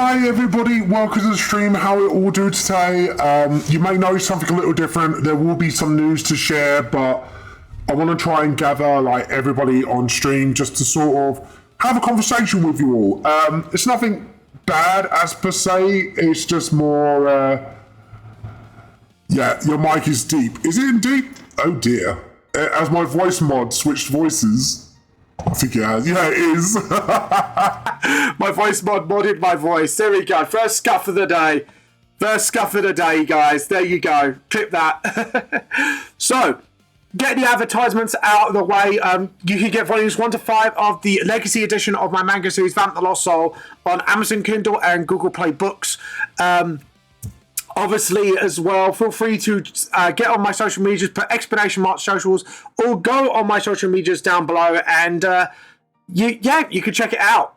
Hi everybody, welcome to the stream. How we all do today. You may know something a little different. There will be some news to share, but I want to try and gather like everybody on stream just to sort of have a conversation with you all. It's nothing bad as per se. It's just more. Yeah, your mic is deep. Is it deep? Oh dear. As my voice mod switched voices. I think it has. Yeah, it is. My voice modded my voice. There we go. First scuff of the day. First scuff of the day, guys. There you go. Clip that. So, get the advertisements out of the way. You can get volumes 1 to 5 of the Legacy edition of my manga series, Vamp the Lost Soul, on Amazon Kindle and Google Play Books. Obviously, as well, feel free to get on my social medias, put exclamation mark socials, or go on my social medias down below, and you can check it out.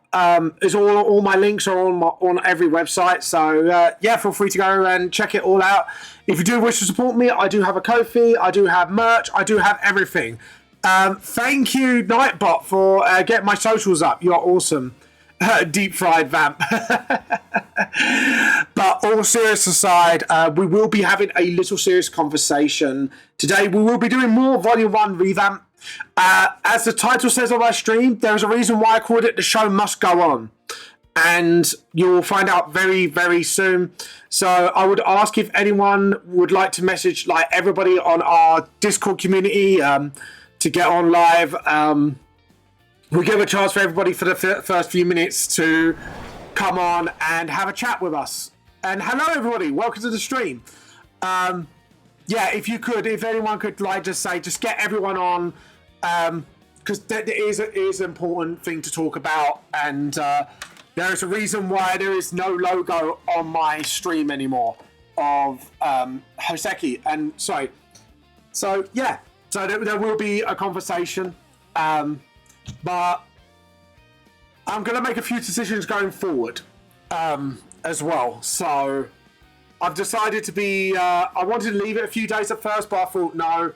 It's all my links are on every website, so feel free to go and check it all out. If you do wish to support me, I do have a Ko-fi, I do have merch, I do have everything. Thank you, Nightbot, for getting my socials up. You're awesome. Deep fried vamp. But all serious aside, we will be having a little serious conversation today. We will be doing more Volume 1 revamp. As the title says on my stream, there's a reason why I called it The Show Must Go On, and you'll find out very, very soon. So I would ask if anyone would like to message like everybody on our Discord community to get on live. We'll give a chance for everybody for the first few minutes to come on and have a chat with us. And hello, everybody. Welcome to the stream. If anyone could just get everyone on, because it is an important thing to talk about. And there is a reason why there is no logo on my stream anymore of Hoseki. And sorry. So there will be a conversation. But I'm going to make a few decisions going forward as well. So I've decided to be... I wanted to leave it a few days at first, but I thought, no,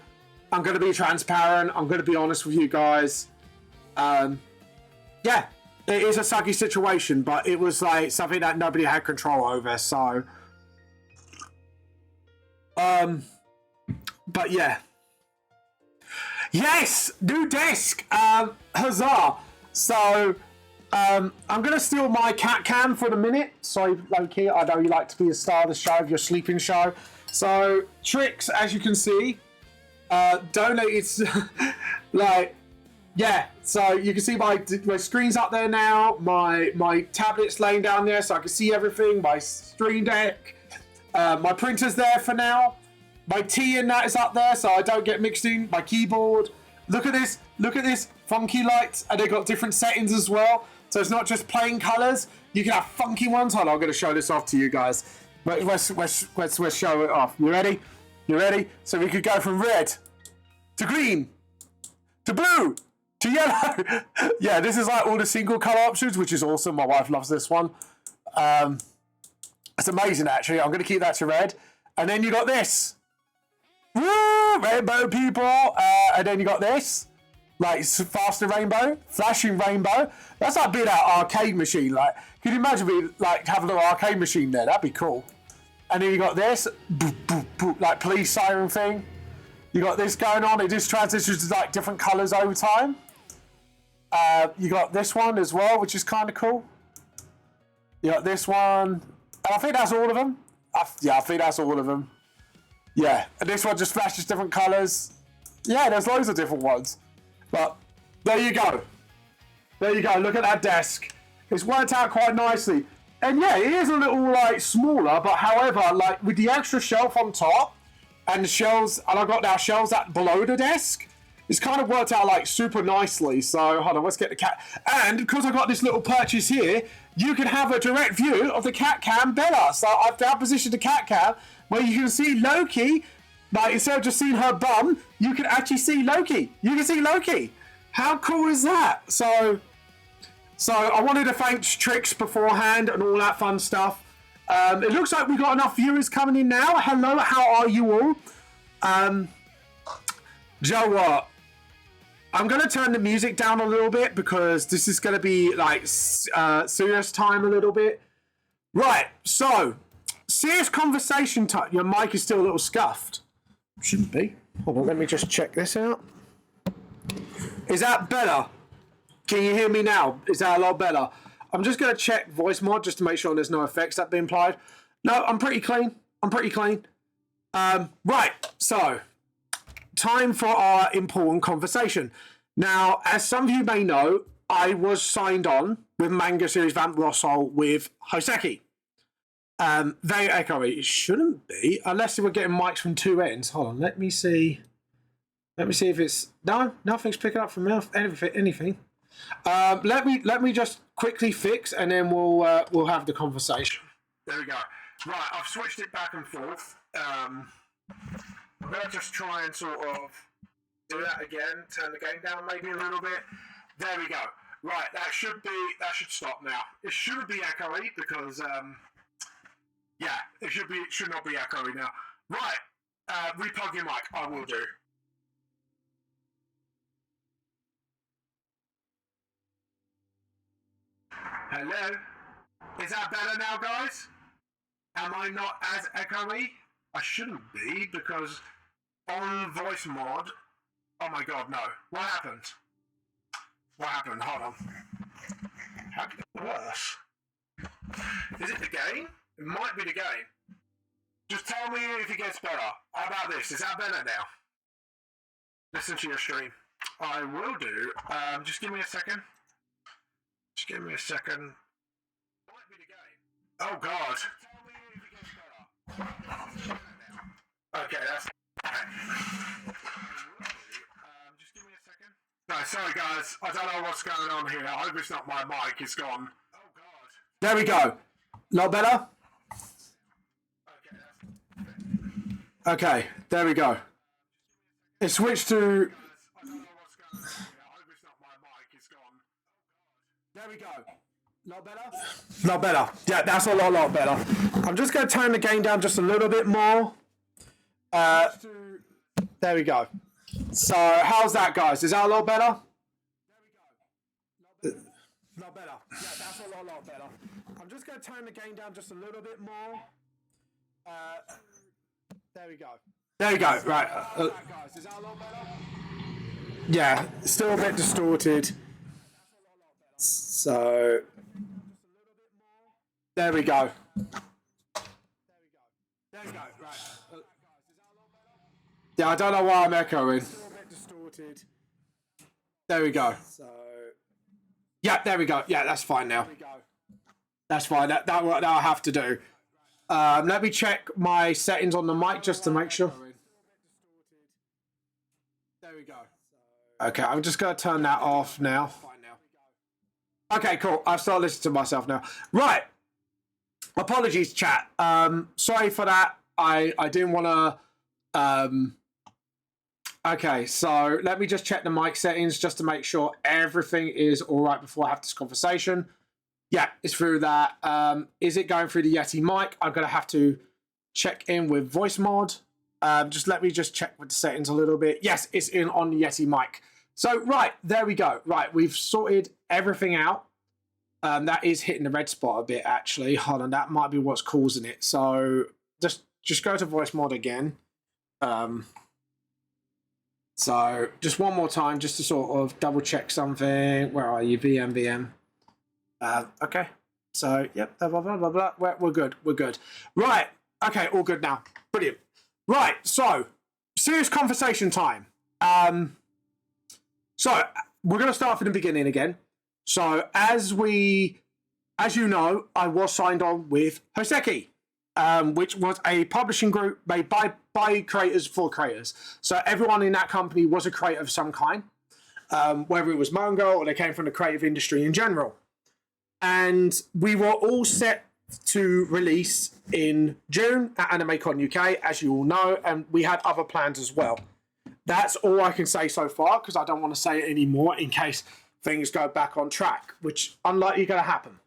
I'm going to be transparent. I'm going to be honest with you guys. It is a sucky situation, but it was like something that nobody had control over. So... but yeah. Yes! New desk! Huzzah! So, I'm going to steal my cat cam for the minute. Sorry, Loki, I know you like to be a star of the show, of your sleeping show. So, Tricks, as you can see, donated, so you can see my screen's up there now, my tablet's laying down there so I can see everything, my stream deck, my printer's there for now. My T in that is up there, so I don't get mixed in. My keyboard. Look at this. Funky lights. And they've got different settings as well. So it's not just plain colours. You can have funky ones. Hold on, I'm going to show this off to you guys. Let's show it off. You ready? So we could go from red to green to blue to yellow. Yeah, this is like all the single colour options, which is awesome. My wife loves this one. It's amazing, actually. I'm going to keep that to red. And then you got this. Woo! Rainbow people, and then you got this, like faster rainbow, flashing rainbow. That's like being at arcade machine. Like, can you imagine me like having a little arcade machine there? That'd be cool. And then you got this, boop, boop, boop, like police siren thing. You got this going on. It just transitions to like different colours over time. You got this one as well, which is kind of cool. You got this one, and I think that's all of them. I think that's all of them. Yeah, and this one just flashes different colours. Yeah, there's loads of different ones. But there you go. Look at that desk. It's worked out quite nicely. And yeah, it is a little like smaller, but however, like with the extra shelf on top and the shelves, and I got now shelves that below the desk, it's kind of worked out like super nicely. So hold on, let's get the cat. And because I got this little purchase here, you can have a direct view of the cat cam better. So I've now positioned the cat cam where you can see Loki, like instead of just seeing her bum, you can actually see Loki. You can see Loki. How cool is that? So I wanted to thank Tricks beforehand and all that fun stuff. It looks like we've got enough viewers coming in now. Hello, how are you all? Joe, what? I'm going to turn the music down a little bit because this is going to be like serious time a little bit. Right, so serious conversation time. Your mic is still a little scuffed. Shouldn't be. Hold on, let me just check this out. Is that better? Can you hear me now? Is that a lot better? I'm just going to check voice mod just to make sure there's no effects that being applied. No, I'm pretty clean. Right, so time for our important conversation. Now, as some of you may know, I was signed on with Manga Series Vamp Rossol with Hoseki. Very echoey. It shouldn't be, unless we're getting mics from two ends. Hold on, let me see. Let me see if it's... No, nothing's picking up from anything. Let me just quickly fix, and then we'll have the conversation. There we go. Right, I've switched it back and forth. I'm going to just try and sort of do that again. Turn the game down maybe a little bit. There we go. Right, that should stop now. It shouldn't be echoey because yeah, it should not be echoey now. Right, replug your mic. I will do. Hello? Is that better now, guys? Am I not as echoey? I shouldn't be, because on voice mod... Oh my god, no. What happened? Hold on. How could it get worse? Is it the game? It might be the game. Just tell me if it gets better. How about this? Is that better now? Listen to your stream. I will do. Just give me a second. Might be the game. Oh god. Okay, that's... just give me a second. No, sorry guys. I don't know what's going on here. I hope it's not my mic. It's gone. Oh god. There we go. Lot better? Okay, there we go. It switched to... There we go. Lot better? Lot better. Yeah, that's a lot better. I'm just going to turn the gain down just a little bit more. There we go. So, how's that, guys? Is that a lot better? Lot better. Yeah, that's a lot better. I'm just going to turn the gain down just a little bit more. There we go. There we go. Right. Is that a lot better? Yeah, still a bit distorted. So, there we go. There we go. Right. Yeah, I don't know why I'm echoing. Still a bit distorted. There we go. So, yeah, there we go. Yeah, that's fine now. That's fine. That'll have to do. Let me check my settings on the mic just to make sure. There we go. Okay, I'm just going to turn that off now. Okay, cool. I've started listening to myself now. Right. Apologies, chat. Sorry for that. I didn't want to... Okay, so let me just check the mic settings just to make sure everything is all right before I have this conversation. Yeah, it's through that. Is it going through the Yeti mic? I'm going to have to check in with voice mod. Just let me just check with the settings a little bit. Yes, it's in on the Yeti mic. So, right, there we go. Right, we've sorted everything out. That is hitting the red spot a bit, actually. Hold on, that might be what's causing it. So, just go to voice mod again. So, just one more time, just to sort of double check something. Where are you? VM. Okay. So, yep, blah, blah, blah, blah. We're good. We're good. Right. Okay, all good now. Brilliant. Right, so, serious conversation time. So, we're going to start from the beginning again. So, as you know, I was signed on with Hoseki, which was a publishing group made by creators for creators. So, everyone in that company was a creator of some kind, whether it was manga or they came from the creative industry in general. And we were all set to release in June at AnimeCon UK, as you all know, and we had other plans as well. That's all I can say so far, because I don't want to say it anymore in case things go back on track, which unlikely going to happen.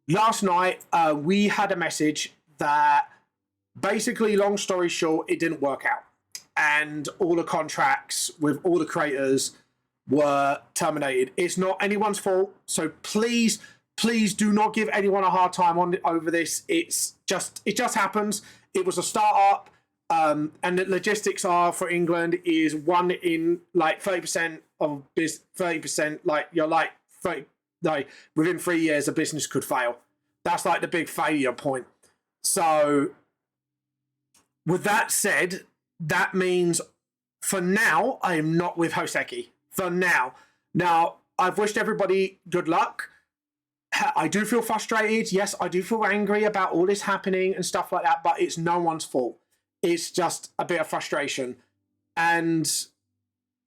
Last night, we had a message that basically, long story short, it didn't work out. And all the contracts with all the creators were terminated. It's not anyone's fault, so please please do not give anyone a hard time over this. It just happens. It was a startup, and the logistics are for England is one in like 30% of 30%. Like you're like 30, like within 3 years a business could fail. That's like the big failure point. So with that said, that means for now I am not with Hoseki. For now. Now I've wished everybody good luck. I do feel frustrated. Yes, I do feel angry about all this happening and stuff like that, but it's no one's fault. It's just a bit of frustration. And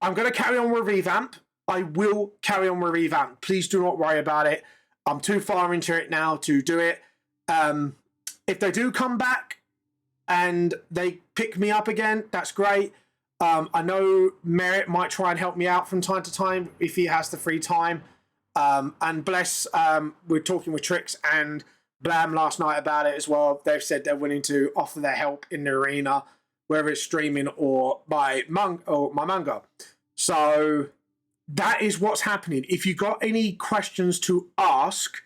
I'm going to carry on with Revamp. I will carry on with Revamp. Please do not worry about it. I'm too far into it now to do it. If they do come back and they pick me up again, that's great. I know Merritt might try and help me out from time to time if he has the free time. And bless, we're talking with Trix and Blam last night about it as well. They've said they're willing to offer their help in the arena, whether it's streaming or my manga. So that is what's happening. If you got any questions to ask,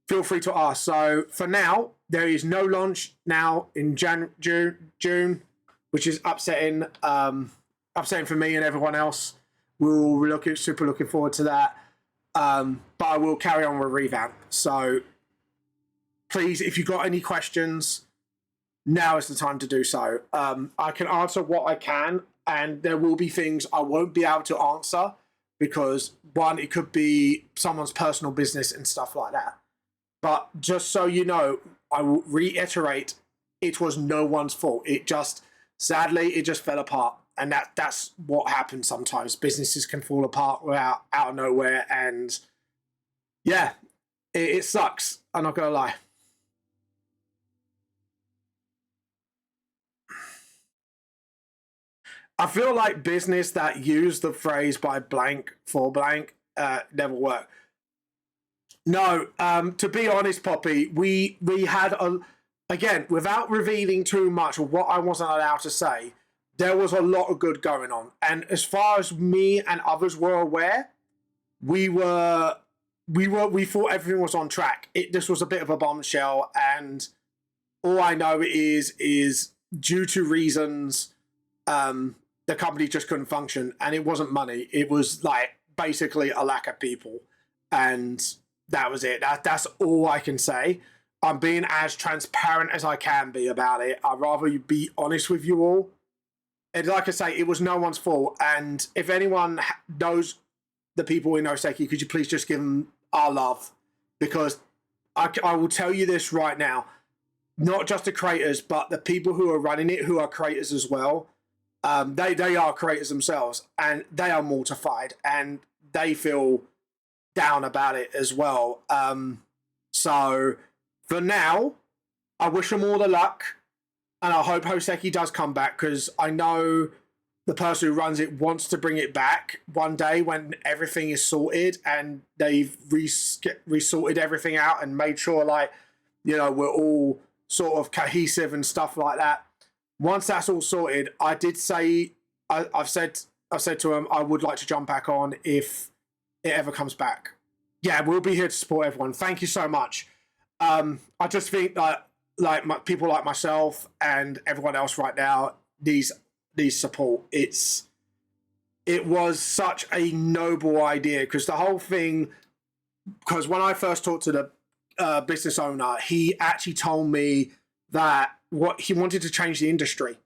feel free to ask. So for now, there is no launch now in June, which is upsetting for me and everyone else. We're super looking forward to that. But I will carry on with Revamp. So please, if you've got any questions, now is the time to do so. I can answer what I can, and there will be things I won't be able to answer because, one, it could be someone's personal business and stuff like that. But just so you know, I will reiterate, it was no one's fault. Sadly, it just fell apart. And that's what happens sometimes. Businesses can fall apart out of nowhere. And yeah, it sucks. I'm not going to lie. I feel like business that use the phrase by blank for blank never work. No, to be honest, Poppy, we had, again, without revealing too much of what I wasn't allowed to say, there was a lot of good going on. And as far as me and others were aware, we thought everything was on track. This was a bit of a bombshell, and all I know is due to reasons, the company just couldn't function, and it wasn't money. It was like basically a lack of people, and that was it. That's all I can say. I'm being as transparent as I can be about it. I'd rather you be honest with you all. And like I say, it was no one's fault. And if anyone knows the people in Hoseki, could you please just give them our love? Because I will tell you this right now. Not just the creators, but the people who are running it, who are creators as well. They are creators themselves. And they are mortified. And they feel down about it as well. So for now, I wish them all the luck. And I hope Hoseki does come back, because I know the person who runs it wants to bring it back one day when everything is sorted and they've resorted everything out and made sure, like, you know, we're all sort of cohesive and stuff like that. Once that's all sorted, I did say, I've said to him, I would like to jump back on if it ever comes back. Yeah, we'll be here to support everyone. Thank you so much. I just think that, like, people like myself and everyone else right now needs support. It was such a noble idea, because the whole thing, because when I first talked to the business owner, he actually told me that what he wanted to change the industry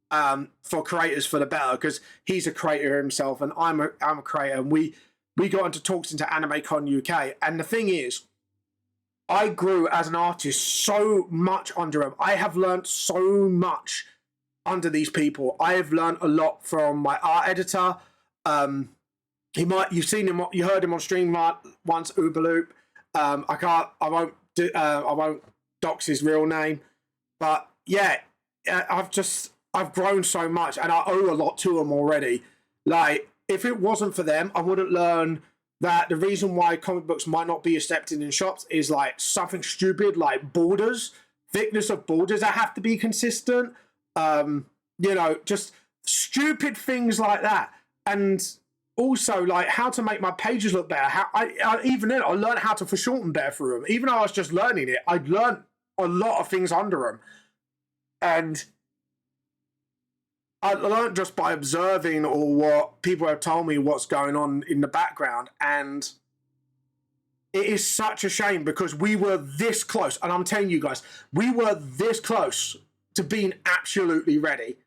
for creators for the better, because he's a creator himself and I'm a creator, and we got into talks into AnimeCon UK. And the thing is, I grew as an artist so much under him. I have learned so much under these people. I have learned a lot from my art editor. You've seen him, you heard him on stream once, Ubaloop. I won't dox his real name, but yeah, I've grown so much, and I owe a lot to him already. Like, if it wasn't for them, I wouldn't learn that the reason why comic books might not be accepted in shops is like something stupid like borders, thickness of borders that have to be consistent. You know, just stupid things like that. And also like how to make my pages look better. How I even then I learned how to foreshorten better through them. Even though I was just learning it, I'd learned a lot of things under them, and I learned just by observing or what people have told me what's going on in the background. And it is such a shame because we were this close, and I'm telling you guys, we were this close to being absolutely ready.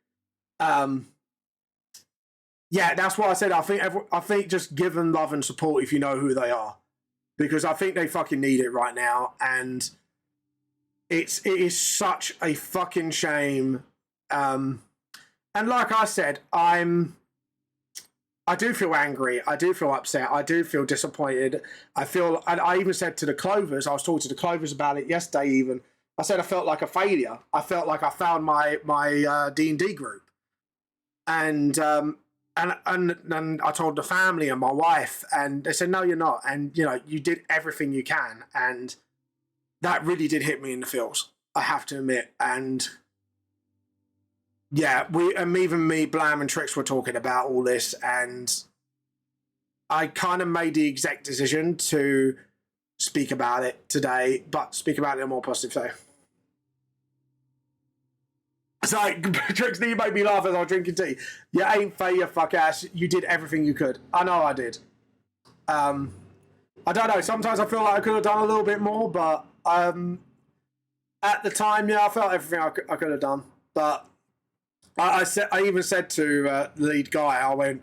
Yeah, that's why I said I think just give them love and support if you know who they are, because I think they fucking need it right now, and it is such a fucking shame. And like I said, I do feel angry, I do feel upset, I do feel disappointed. And I even said to the Clovers, I was talking to the Clovers about it yesterday. Even I said I felt like a failure. I felt like I found my D&D group, and I told the family and my wife, and they said, no, you're not. And, you know, you did everything you can. And that really did hit me in the feels, I have to admit. And yeah, even me, Blam and Trix were talking about all this, and I kind of made the exec decision to speak about it today, but speak about it in a more positive way. It's like, Trix, you made me laugh as I was drinking tea. You ain't fair, you fuck ass. You did everything you could. I know I did. I don't know. Sometimes I feel like I could have done a little bit more, but at the time, yeah, I felt everything I could have done. But I even said to the lead guy, I went,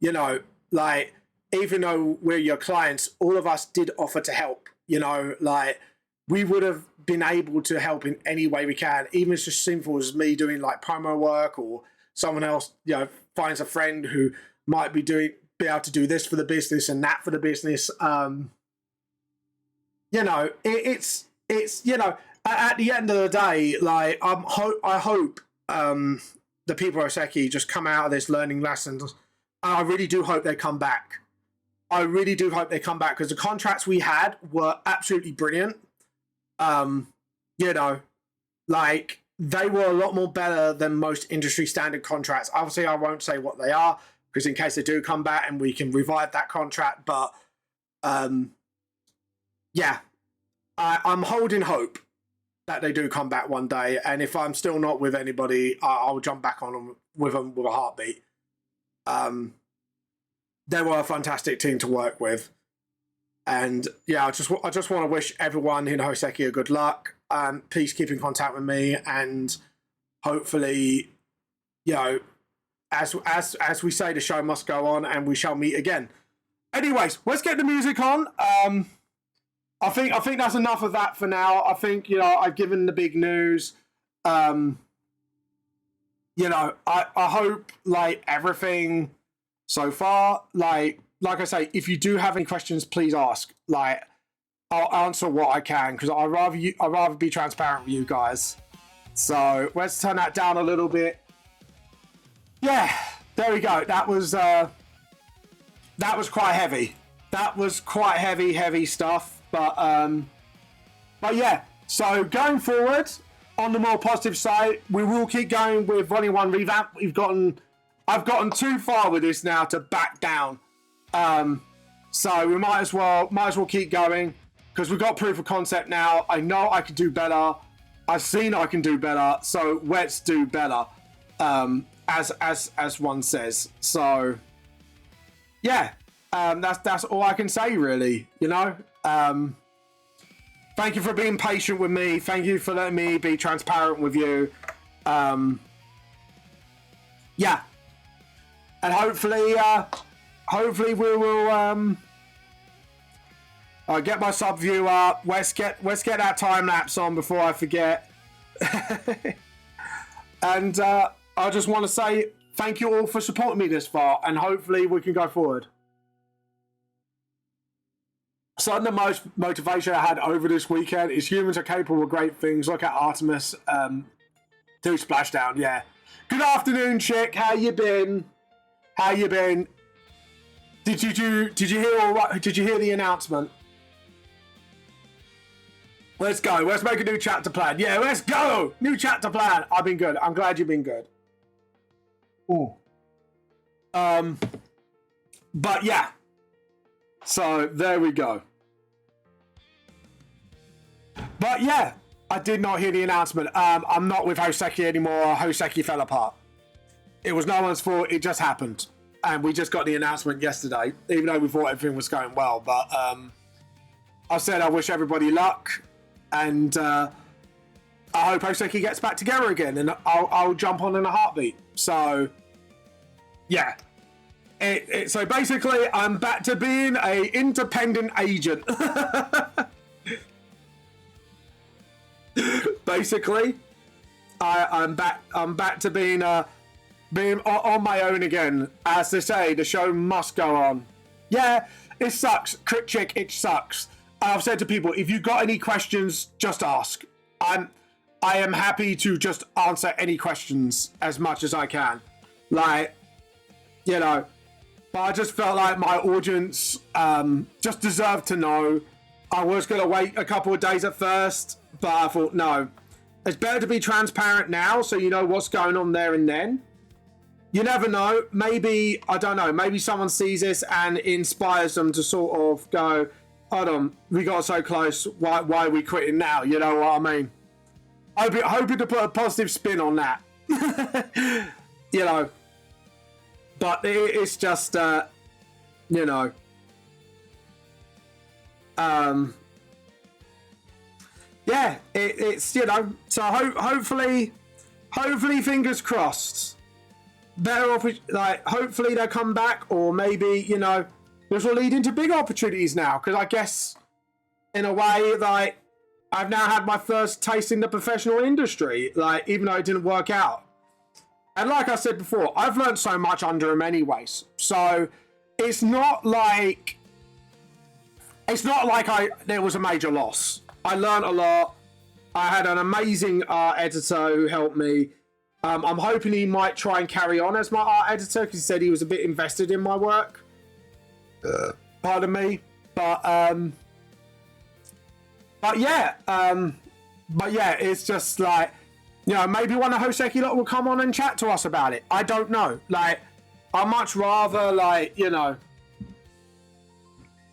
you know, like, even though we're your clients, all of us did offer to help. You know, like, we would have been able to help in any way we can, even if it's just simple as me doing like promo work, or someone else, you know, finds a friend who might be able to do this for the business and that for the business. You know, it's you know, at the end of the day, like I hope the people of Hoseki just come out of this learning lessons. I really do hope they come back. I really do hope they come back, because the contracts we had were absolutely brilliant. You know, like, they were a lot more better than most industry standard contracts. Obviously, I won't say what they are, because in case they do come back and we can revive that contract. But yeah, I'm holding hope that they do come back one day. And if I'm still not with anybody, I'll jump back on them with a heartbeat. They were a fantastic team to work with. And yeah, I just want to wish everyone in Hoseki a good luck. Please keep in contact with me, and hopefully, you know, as we say, the show must go on, and we shall meet again. Anyways, let's get the music on. I think that's enough of that for now. I think, you know, I've given the big news. You know, I hope, like, everything so far, like I say, if you do have any questions, please ask. Like, I'll answer what I can, because I'd rather be transparent with you guys. So let's turn that down a little bit. Yeah, there we go. That was quite heavy. That was quite heavy stuff. But yeah. So going forward, on the more positive side, we will keep going with Volume 1 revamp. I've gotten too far with this now to back down. So we might as well keep going, because we've got proof of concept now. I know I can do better. I've seen I can do better. So let's do better. As one says. So yeah, that's all I can say, really. You know. Thank you for being patient with me. Thank you for letting me be transparent with you. Yeah, and hopefully we will get my sub view up. Let's get that time lapse on before I forget. And I just want to say thank you all for supporting me this far, and hopefully we can go forward. Something the most motivation I had over this weekend is humans are capable of great things. Look at Artemis do Splashdown. Yeah. Good afternoon, chick. How you been? Did you hear the announcement? Let's go. Let's make a new chapter plan. Yeah, let's go. New chapter plan. I've been good. I'm glad you've been good. Ooh. But yeah. So there we go. But yeah, I did not hear the announcement. I'm not with Hoseki anymore. Hoseki fell apart. It was no one's fault. It just happened. And we just got the announcement yesterday, even though we thought everything was going well. But I said I wish everybody luck. And I hope Hoseki gets back together again. And I'll jump on in a heartbeat. So, yeah. So basically, I'm back to being a independent agent. Basically, I'm back to being on my own again. As they say, the show must go on. Yeah, it sucks. Crit Chick, it sucks. I've said to people, if you've got any questions, just ask. I am happy to just answer any questions as much as I can. Like, you know, but I just felt like my audience just deserved to know. I was going to wait a couple of days at first, but I thought, no. It's better to be transparent now so you know what's going on there and then. You never know. Maybe, I don't know, maybe someone sees this and inspires them to sort of go, hold on, we got so close, why are we quitting now? You know what I mean? Hoping to put a positive spin on that. You know. But it's just, you know. Yeah, it's, you know, so hopefully fingers crossed. Hopefully they'll come back, or maybe, you know, this will lead into big opportunities now, because I guess, in a way, like, I've now had my first taste in the professional industry, like, even though it didn't work out. And like I said before, I've learned so much under him anyways. So it's not like there was a major loss. I learned a lot. I had an amazing art editor who helped me. I'm hoping he might try and carry on as my art editor, because he said he was a bit invested in my work. Pardon me. But yeah, it's just like, you know, maybe one of Hoseki lot will come on and chat to us about it. I don't know. Like, I'd much rather, like, you know,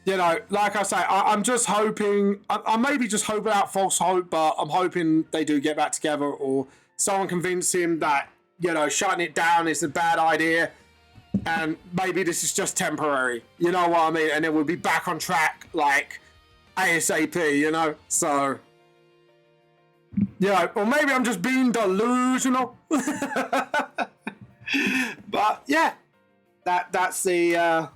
like I say, I'm just hoping, I maybe just hope out false hope, but I'm hoping they do get back together, or someone convince him that, you know, shutting it down is a bad idea, and maybe this is just temporary. You know what I mean? And then we'll be back on track, like, ASAP, you know? So, yeah, or maybe I'm just being delusional. But yeah, that's the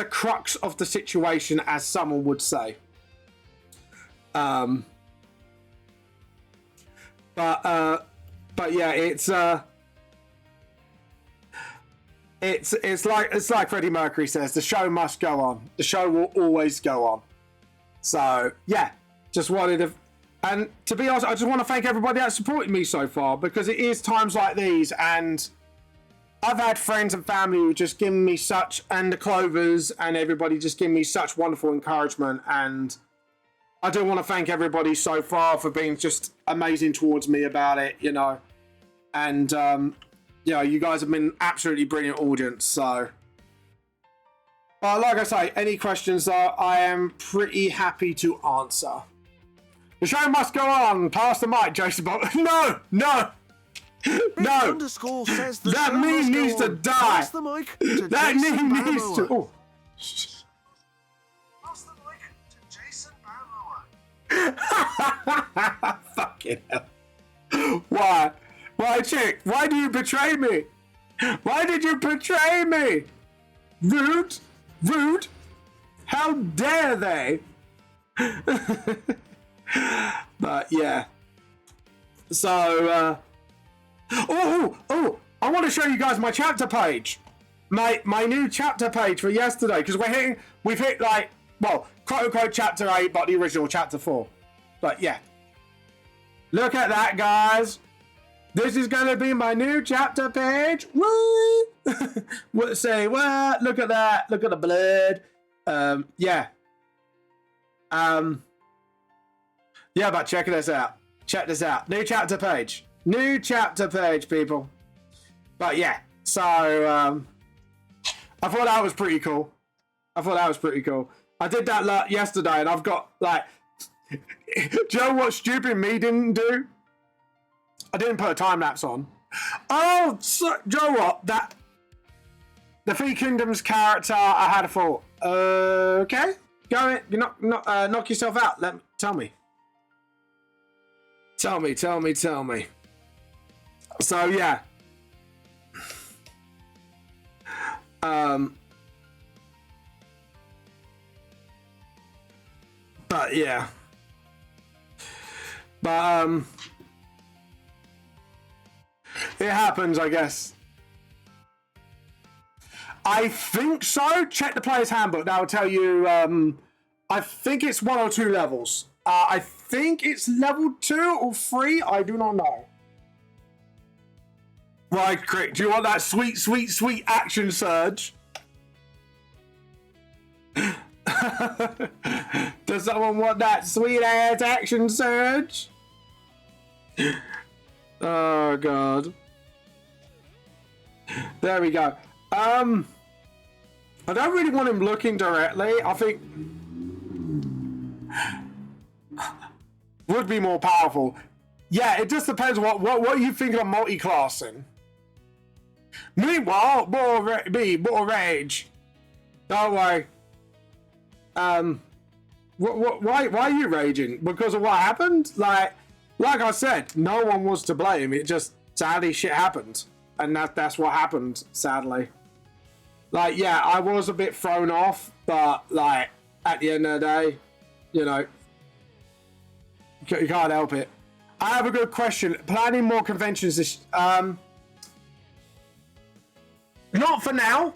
crux of the situation, as someone would say. But yeah, it's like Freddie Mercury says, the show must go on. The show will always go on. So yeah, just wanted to. And to be honest, I just want to thank everybody that's supported me so far, because it is times like these, and I've had friends and family who just give me such, and the Clovers and everybody just give me such wonderful encouragement, and I do want to thank everybody so far for being just amazing towards me about it, you know, and you know, you guys have been absolutely brilliant audience. So, but like I say, any questions I am pretty happy to answer. The show must go on. Pass the mic, Jason Bolt. No. Says the That show meme must go needs to on. die. Pass the mic to That Jason meme needs to. Barrow. Oh. Pass the mic to Jason Barrow. Fucking hell. Why? Why, chick? Why do you betray me? Why did you betray me? Rude. How dare they? But yeah. So, I want to show you guys my chapter page. My new chapter page for yesterday, because we've hit like, well, quote unquote chapter 8, but the original chapter 4. But yeah. Look at that, guys. This is going to be my new chapter page. Woo! Say what? Look at that. Look at the blood. Yeah. Yeah, but check this out. Check this out. New chapter page. New chapter page, people. But yeah. So, I thought that was pretty cool. I did that yesterday, and I've got like. Do you know what stupid me didn't do? I didn't put a time lapse on. Oh, so, do you know what? That the Three Kingdoms character, I had a thought. Okay, go in. You knock yourself out. Tell me. Tell me. So yeah. But yeah. It happens, I guess. I think so. Check the player's handbook. That will tell you. I think it's 1 or 2 levels. I think it's level 2 or 3. I do not know. Right, Crick. Do you want that sweet, sweet, sweet action surge? Does someone want that sweet ass action surge? Oh god. There we go. I don't really want him looking directly. I think would be more powerful. Yeah, it just depends what you think of multi-classing. Meanwhile, more rage. Don't worry. Why are you raging? Because of what happened? Like I said, no one was to blame. It just sadly shit happened, and that's what happened. Sadly, like yeah, I was a bit thrown off, but like at the end of the day, you know, you can't help it. I have a good question. Planning more conventions this not for now.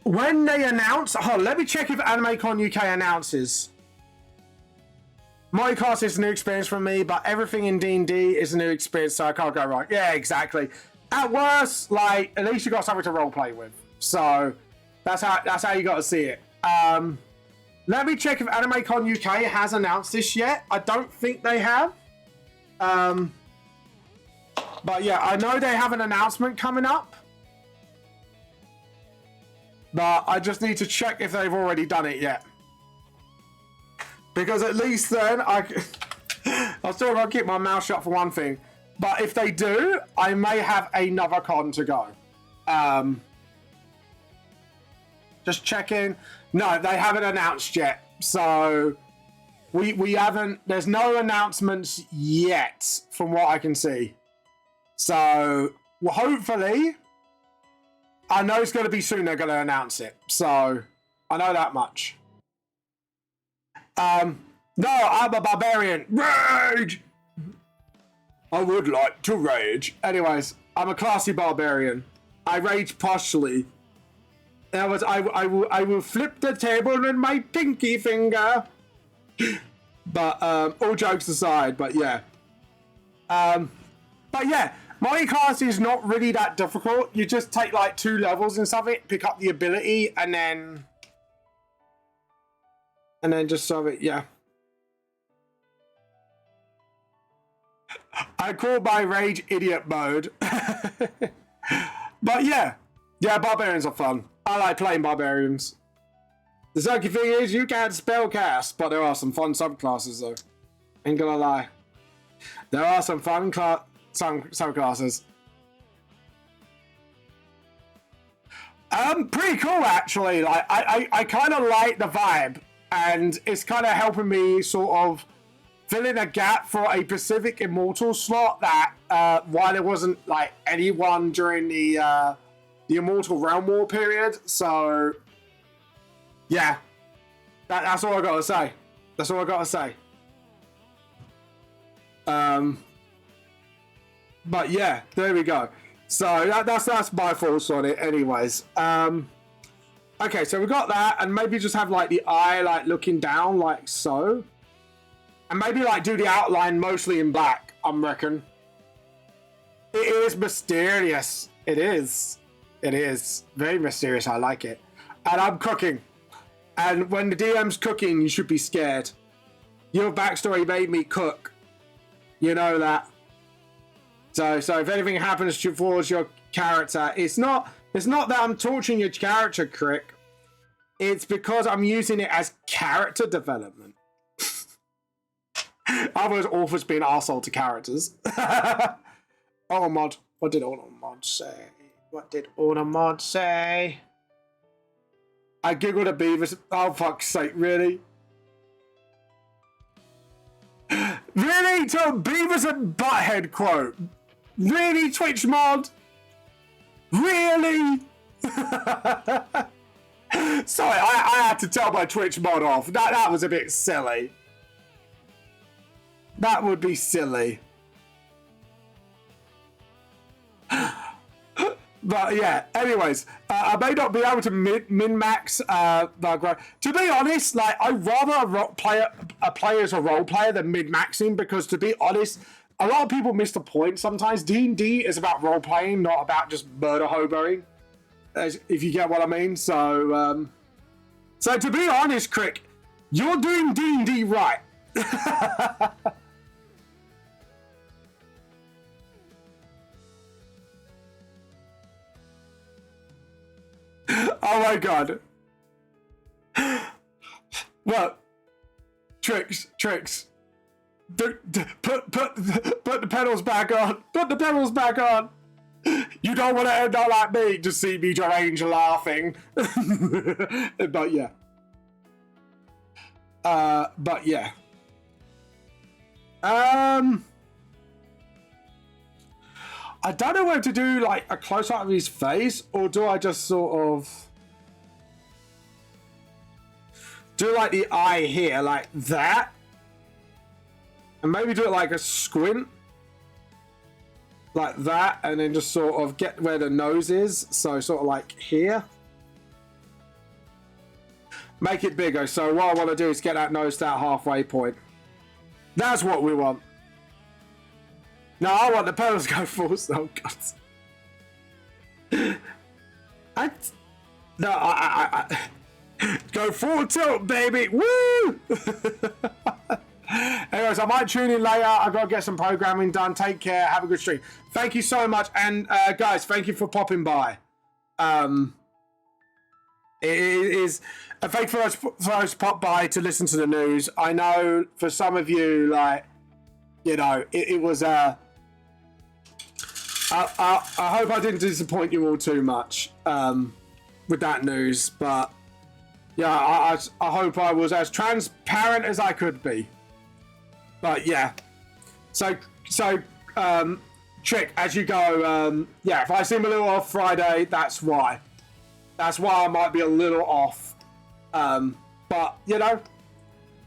When they announce, let me check if AnimeCon UK announces. Multicast is a new experience for me, but everything in D&D is a new experience, so I can't go wrong. Yeah, exactly. At worst, like at least you got something to roleplay with. So that's how you got to see it. Let me check if AnimeCon UK has announced this yet. I don't think they have. But yeah, I know they have an announcement coming up. But I just need to check if they've already done it yet. Because at least then I'll still gotta keep my mouth shut for one thing. But if they do, I may have another con to go. Just checking. No, they haven't announced yet. So we haven't. There's no announcements yet, from what I can see. So well, hopefully, I know it's going to be soon. They're going to announce it. So I know that much. No, I'm a barbarian. Rage! I would like to rage. Anyways, I'm a classy barbarian. I rage partially. I will flip the table with my pinky finger. But all jokes aside, but yeah. Multicast is not really that difficult. You just take like 2 levels and something, pick up the ability, and then just solve it. Yeah. I call my rage idiot mode. But yeah, barbarians are fun. I like playing barbarians. The sucky thing is you can't spellcast, but there are some fun subclasses though. Ain't gonna lie. There are some fun subclasses. Pretty cool actually. Like I kind of like the vibe, and it's kind of helping me sort of fill in a gap for a Pacific Immortal slot that why there wasn't like anyone during the Immortal Realm War period. So yeah, that's all I gotta say. That's all I gotta say. But yeah, there we go. So that's my thoughts on it anyways. Okay, so we got that, and maybe just have like the eye like looking down like so. And maybe like do the outline mostly in black, I reckon. It is mysterious. It is. It is. Very mysterious, I like it. And I'm cooking. And when the DM's cooking, you should be scared. Your backstory made me cook. You know that. So if anything happens towards your character, it's not It's not that I'm torturing your character, Crick. It's because I'm using it as character development. Otherwise, authors being arsehole to characters. Automod. What did Automod say? What did Automod say? I giggled at Beavis. Oh, fuck's sake, really? Really? To a Beavis and Butthead quote? Really, Twitch mod? Really? Sorry, I had to tell my Twitch mod off. That was a bit silly. That would be silly. But yeah, anyways, I may not be able to min-max to be honest, like, I'd rather a player as a role player than min-maxing, because to be honest, a lot of people miss the point sometimes. D&D is about role-playing, not about just murder hoboing, if you get what I mean. So, so to be honest, Crick, you're doing D&D right. Oh my god. What? Tricks. Put the pedals back on. Put the pedals back on. You don't want to end up like me to see me deranged laughing. But yeah. But yeah. I don't know whether to do like a close up of his face, or do I just sort of do like the eye here, like that, and maybe do it like a squint, like that, and then just sort of get where the nose is, so sort of like here. Make it bigger. So what I want to do is get that nose to that halfway point. That's what we want. No, I want the pedals to go full. Oh god. I go full tilt, baby. Woo! Anyways, I might tune in later. I gotta get some programming done. Take care. Have a good stream. Thank you so much, and guys, thank you for popping by. It is thank you for those pop by to listen to the news. I know for some of you, like, you know, it was I hope I didn't disappoint you all too much with that news, but yeah, I hope I was as transparent as I could be. But yeah, so Trick, as you go, yeah, if I seem a little off Friday, that's why. That's why I might be a little off. But you know,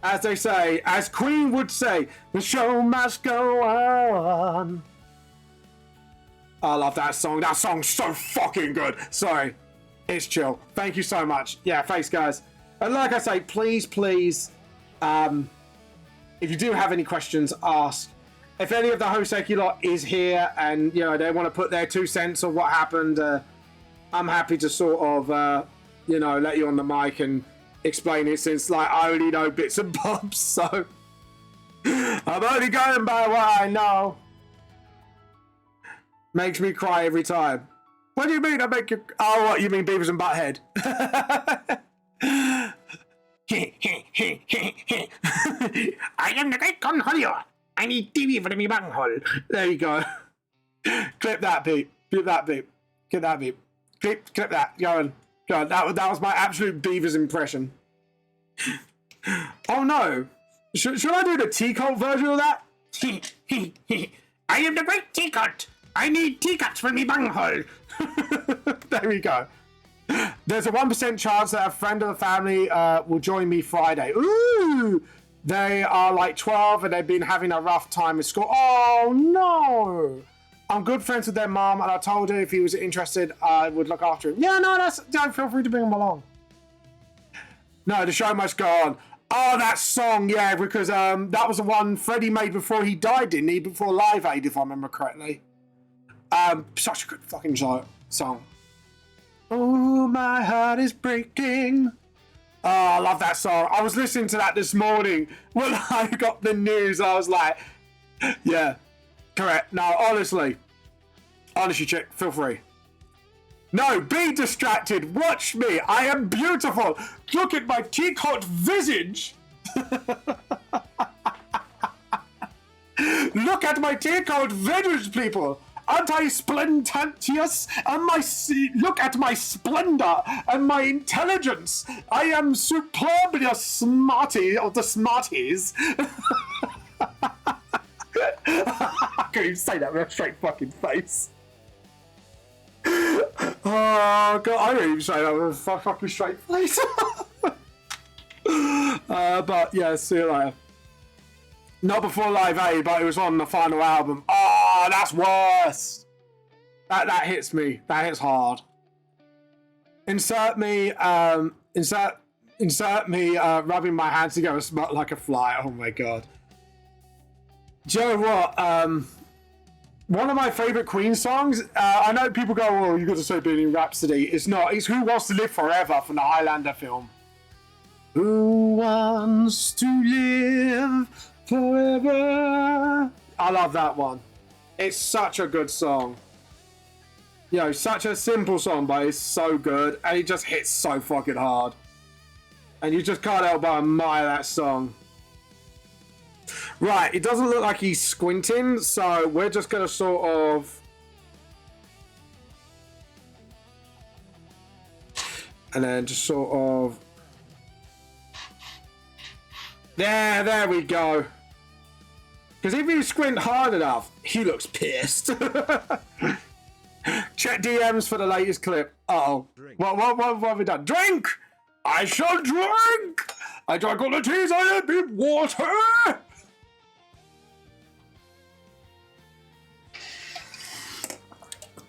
as they say, as Queen would say, the show must go on. I love that song. That song's so fucking good. Sorry. It's chill. Thank you so much. Yeah, thanks, guys. And like I say, please, if you do have any questions, ask. If any of the Hoseki lot is here and, you know, they want to put their 2 cents on what happened, I'm happy to sort of, you know, let you on the mic and explain it, since, like, I only know bits and bobs, so I'm only going by what I know. Makes me cry every time. What do you mean I make you... Oh, what, you mean Beavis and Butthead? I am the great conholio. I need TV for me bunghole. There you go. Clip that, Pete. Clip that, Pete. Clip that, Pete. Clip that. Go on. That was my absolute Beavis impression. Oh, no. Should I do the T-Cult version of that? I am the great T-Cult. I need T-Cuts for me bunghole. There we go. There's a 1% chance that a friend of the family will join me Friday. Ooh! They are like 12 and they've been having a rough time at school. Oh, no! I'm good friends with their mom, and I told her if he was interested, I would look after him. Yeah, no, don't feel free to bring him along. No, the show must go on. Oh, that song, yeah, because that was the one Freddie made before he died, didn't he? Before Live Aid, if I remember correctly. Such a good fucking song. Oh, my heart is breaking. Oh, I love that song. I was listening to that this morning when I got the news. I was like, yeah, correct. No, honestly, chick, feel free. No, be distracted. Watch me. I am beautiful. Look at my teak-hot visage. Look at my teak-hot visage, people. Aren't I splendentious? Look at my splendor and my intelligence. I am superbly smarty of the smarties. I can't even say that with a straight fucking face. Oh god, I don't even say that with a fucking straight face. But yeah, see you later. Not before Live Aid, but it was on the final album. Oh, that's worse. That hits me. That hits hard. Insert me rubbing my hands together like a fly. Oh my god. Do you know what? One of my favourite Queen songs, I know people go, oh, you got to say Bohemian Rhapsody. It's not. It's Who Wants to Live Forever from the Highlander film. Who wants to live forever? I love that one. It's such a good song. You know, such a simple song, but it's so good. And it just hits so fucking hard. And you just can't help but admire that song. Right, it doesn't look like he's squinting, so we're just going to sort of... And then just sort of... There we go. Because if you squint hard enough, he looks pissed. Check DMs for the latest clip. Uh-oh. What have we done? Drink! I shall drink! I drank all the teas I had in water!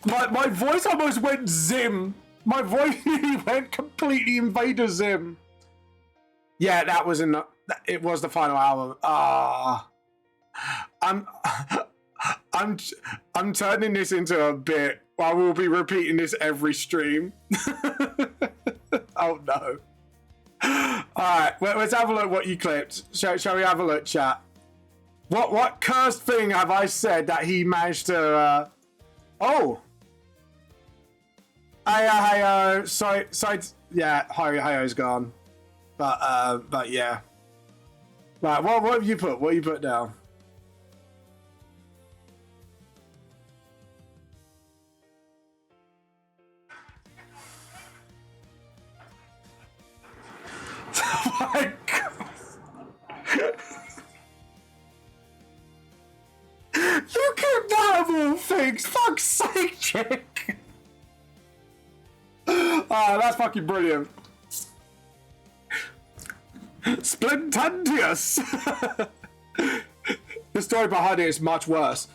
My voice almost went Zim. My voice went completely Invader Zim. Yeah, that was it was the final album. I'm turning this into a bit. I will be repeating this every stream. Oh no. Alright, let's have a look what you clipped. Shall we have a look, chat? What cursed thing have I said that he managed to oh. Hi-yo. Sorry, yeah, hi-yo's gone. But yeah. Right, what have you put? What have you put down? Oh my god. You keep that of all things. Fuck's sake, chick. Oh, that's fucking brilliant. Splendentious. The story behind it is much worse.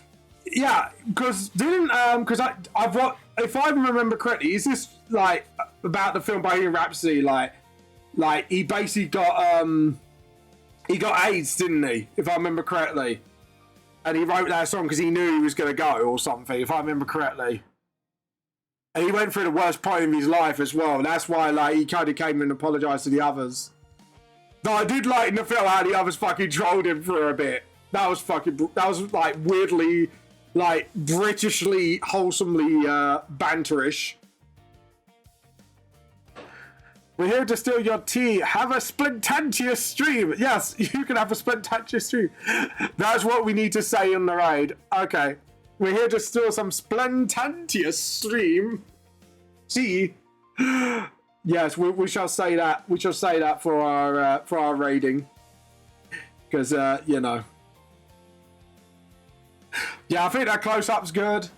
Yeah, because I've what if I remember correctly, is this like about the film Bohemian Rhapsody? Like he basically got AIDS, didn't he? If I remember correctly, and he wrote that song because he knew he was going to go or something. If I remember correctly. And he went through the worst point of his life as well. That's why, like, he kind of came and apologised to the others. Though I did like in the film how the others fucking trolled him for a bit. That was like weirdly, like Britishly, wholesomely banterish. We're here to steal your tea. Have a splendentious stream. Yes, you can have a splendentious stream. That's what we need to say in the raid. Okay. We're here to steal some splendentious stream. See? Yes, we shall say that. We shall say that for our raiding. Because you know. Yeah, I think that close-up's good.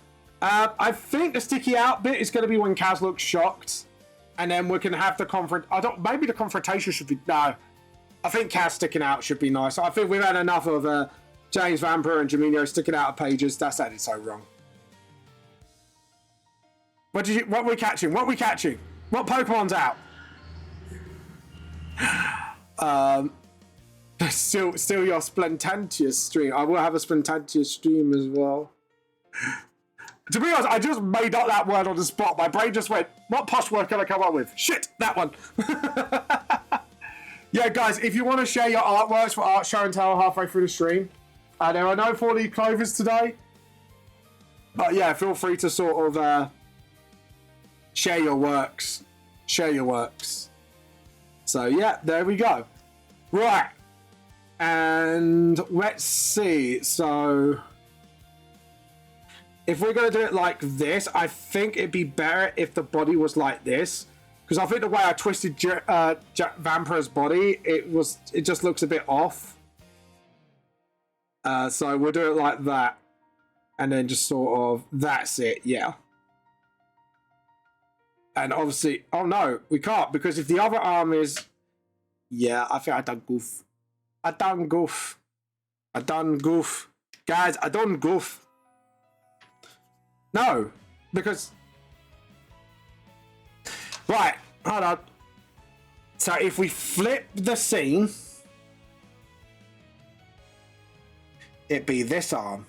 I think the sticky out bit is going to be when Kaz looks shocked. And then we can have the maybe the confrontation should be... No. I think Kaz sticking out should be nice. I think we've had enough of... James Van and Jamino sticking out of pages. That sounded so wrong. What are we catching? What Pokemon's out? Still your splendentious stream. I will have a splendentious stream as well. To be honest, I just made up that word on the spot. My brain just went, what posh word can I come up with? Shit, that one. Yeah, guys, if you want to share your artworks for Art Show and Tell halfway through the stream, there are no 4D clovers today. But yeah, feel free to sort of Share your works. Share your works. So yeah, there we go. Right. And let's see. So if we're going to do it like this, I think it'd be better if the body was like this. Because I think the way I twisted Jack Vampire's body, it just looks a bit off. So we'll do it like that. And then just sort of, that's it, yeah. And obviously, oh no, we can't. Because if the other arm is... Yeah, I think I done goof. I done goof. Guys, I done goof. No, because... Right, hold on. So if we flip the scene, it'd be this arm.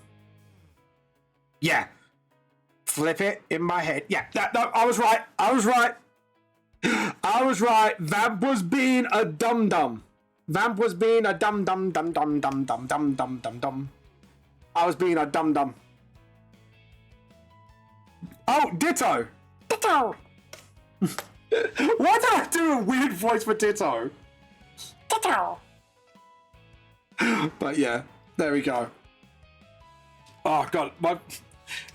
Yeah. Flip it in my head. Yeah, no, I was right. Vamp was being a dum-dum. I was being a dum-dum. Oh, Ditto. Why did I do a weird voice for Ditto? But yeah, there we go. Oh god,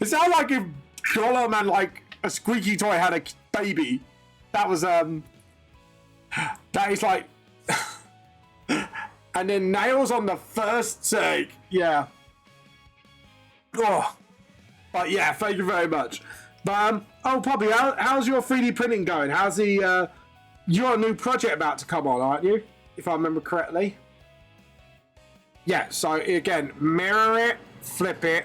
it sounded like if Gollum and like a squeaky toy had a baby. That was that is like and then nails on the first take. Yeah. Oh. But yeah, thank you very much. But oh Poppy, how's your 3D printing going? How's the you're a new project about to come on, aren't you? If I remember correctly. Yeah, so again, mirror it, flip it.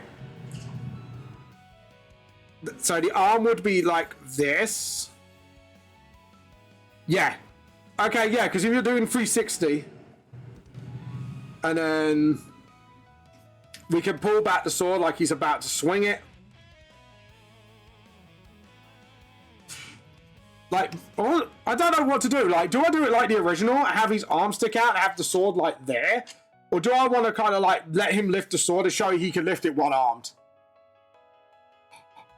So the arm would be like this. Yeah. Okay, yeah, because if you're doing 360, and then we can pull back the sword like he's about to swing it. Like, oh, I don't know what to do. Like, do I do it like the original, have his arm stick out and have the sword like there? Or do I want to kind of like let him lift the sword to show he can lift it one-armed?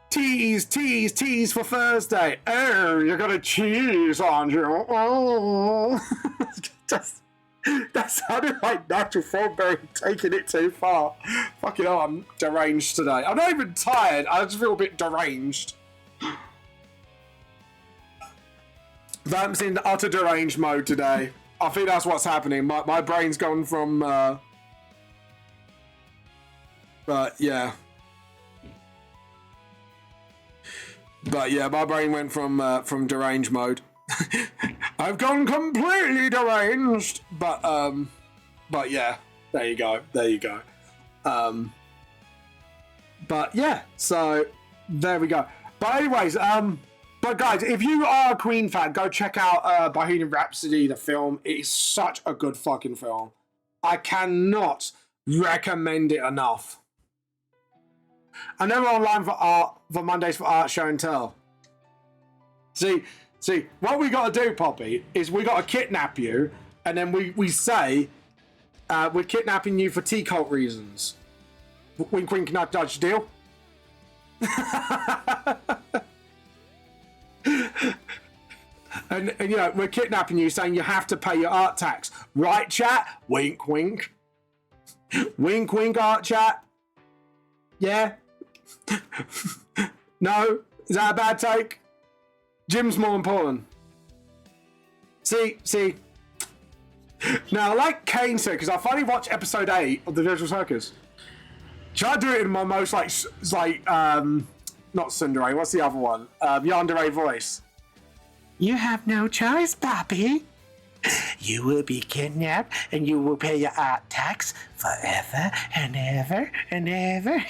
Tease for Thursday. Oh, you're gonna cheese, aren't you? Oh. That sounded like Natural Frogberry taking it too far. Fucking hell, I'm deranged today. I'm not even tired, I just feel a bit deranged. Vamp's in utter deranged mode today. I think that's what's happening. My brain's gone from... But yeah, my brain went from deranged mode. I've gone completely deranged. But yeah, there you go. But yeah, so there we go. But anyways, but guys, if you are a Queen fan, go check out Bohemian Rhapsody, the film. It is such a good fucking film. I cannot recommend it enough. And then we're online for Mondays for Art Show and Tell. See, what we got to do, Poppy, is we got to kidnap you, and then we say we're kidnapping you for T-cult reasons. Wink, wink, nudge, nudge, deal? and you know, we're kidnapping you, saying you have to pay your art tax. Right, chat? Wink, wink. Wink, wink, art chat. Yeah? No? Is that a bad take? Jim's more important. See. Now, like Kane said, because I finally watched episode 8 of The Digital Circus. Should I do it in my most, not Tsundere, what's the other one? Yandere voice. You have no choice, Poppy. You will be kidnapped and you will pay your art tax forever and ever and ever.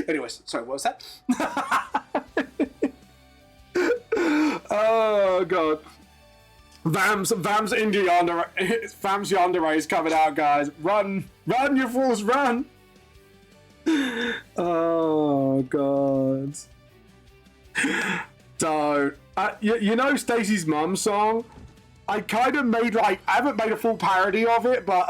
Anyways, sorry, what was that? Oh god. Vam's Indie Yandere, Vam's Yandere is coming out, guys. Run, you fools, run! Oh god. So, you know Stacey's mum song? I kind of made I haven't made a full parody of it, but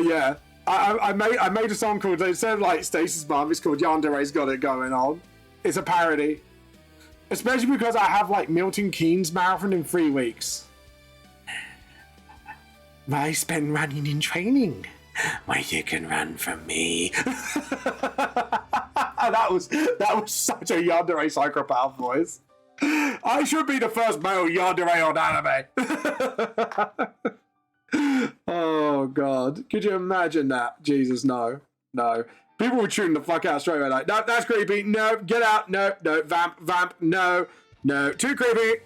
yeah, I made a song called, instead of like Stacey's mum, it's called Yandere's Got It Going On. It's a parody. Especially because I have like Milton Keynes marathon in 3 weeks. I spend running in training. Where you can run from me. that was such a yandere psychopath voice. I should be the first male yandere on anime. Oh god. Could you imagine that? Jesus, no. No. People would tune the fuck out straight away like, no, that's creepy. No, get out. No, vamp, no, too creepy.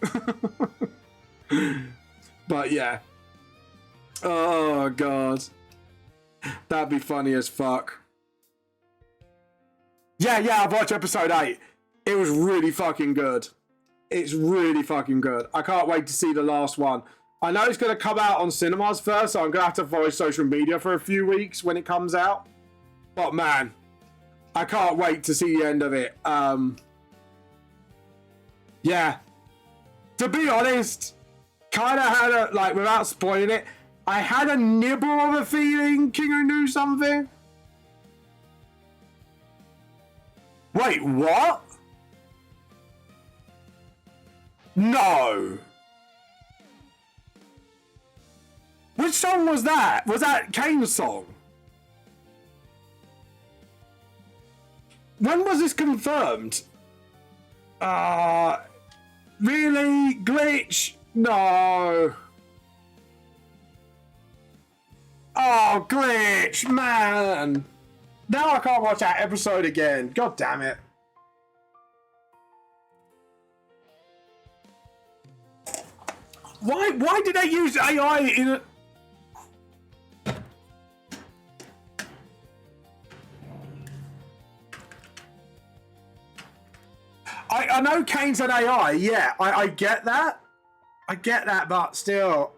But yeah. Oh god. That'd be funny as fuck. Yeah, I've watched episode 8. It was really fucking good. It's really fucking good. I can't wait to see the last one. I know it's going to come out on cinemas first, so I'm going to have to follow social media for a few weeks when it comes out. But man, I can't wait to see the end of it. Yeah. To be honest, kind of had a, like, without spoiling it, I had a nibble of a feeling Kingo knew something. Wait, what? No. Which song was that? Was that Kane's song? When was this confirmed? Really? Glitch? No. Oh, Glitch, man. Now I can't watch that episode again. God damn it. Why did they use AI in a... I know Kane's an AI, yeah, I get that. I get that, but still,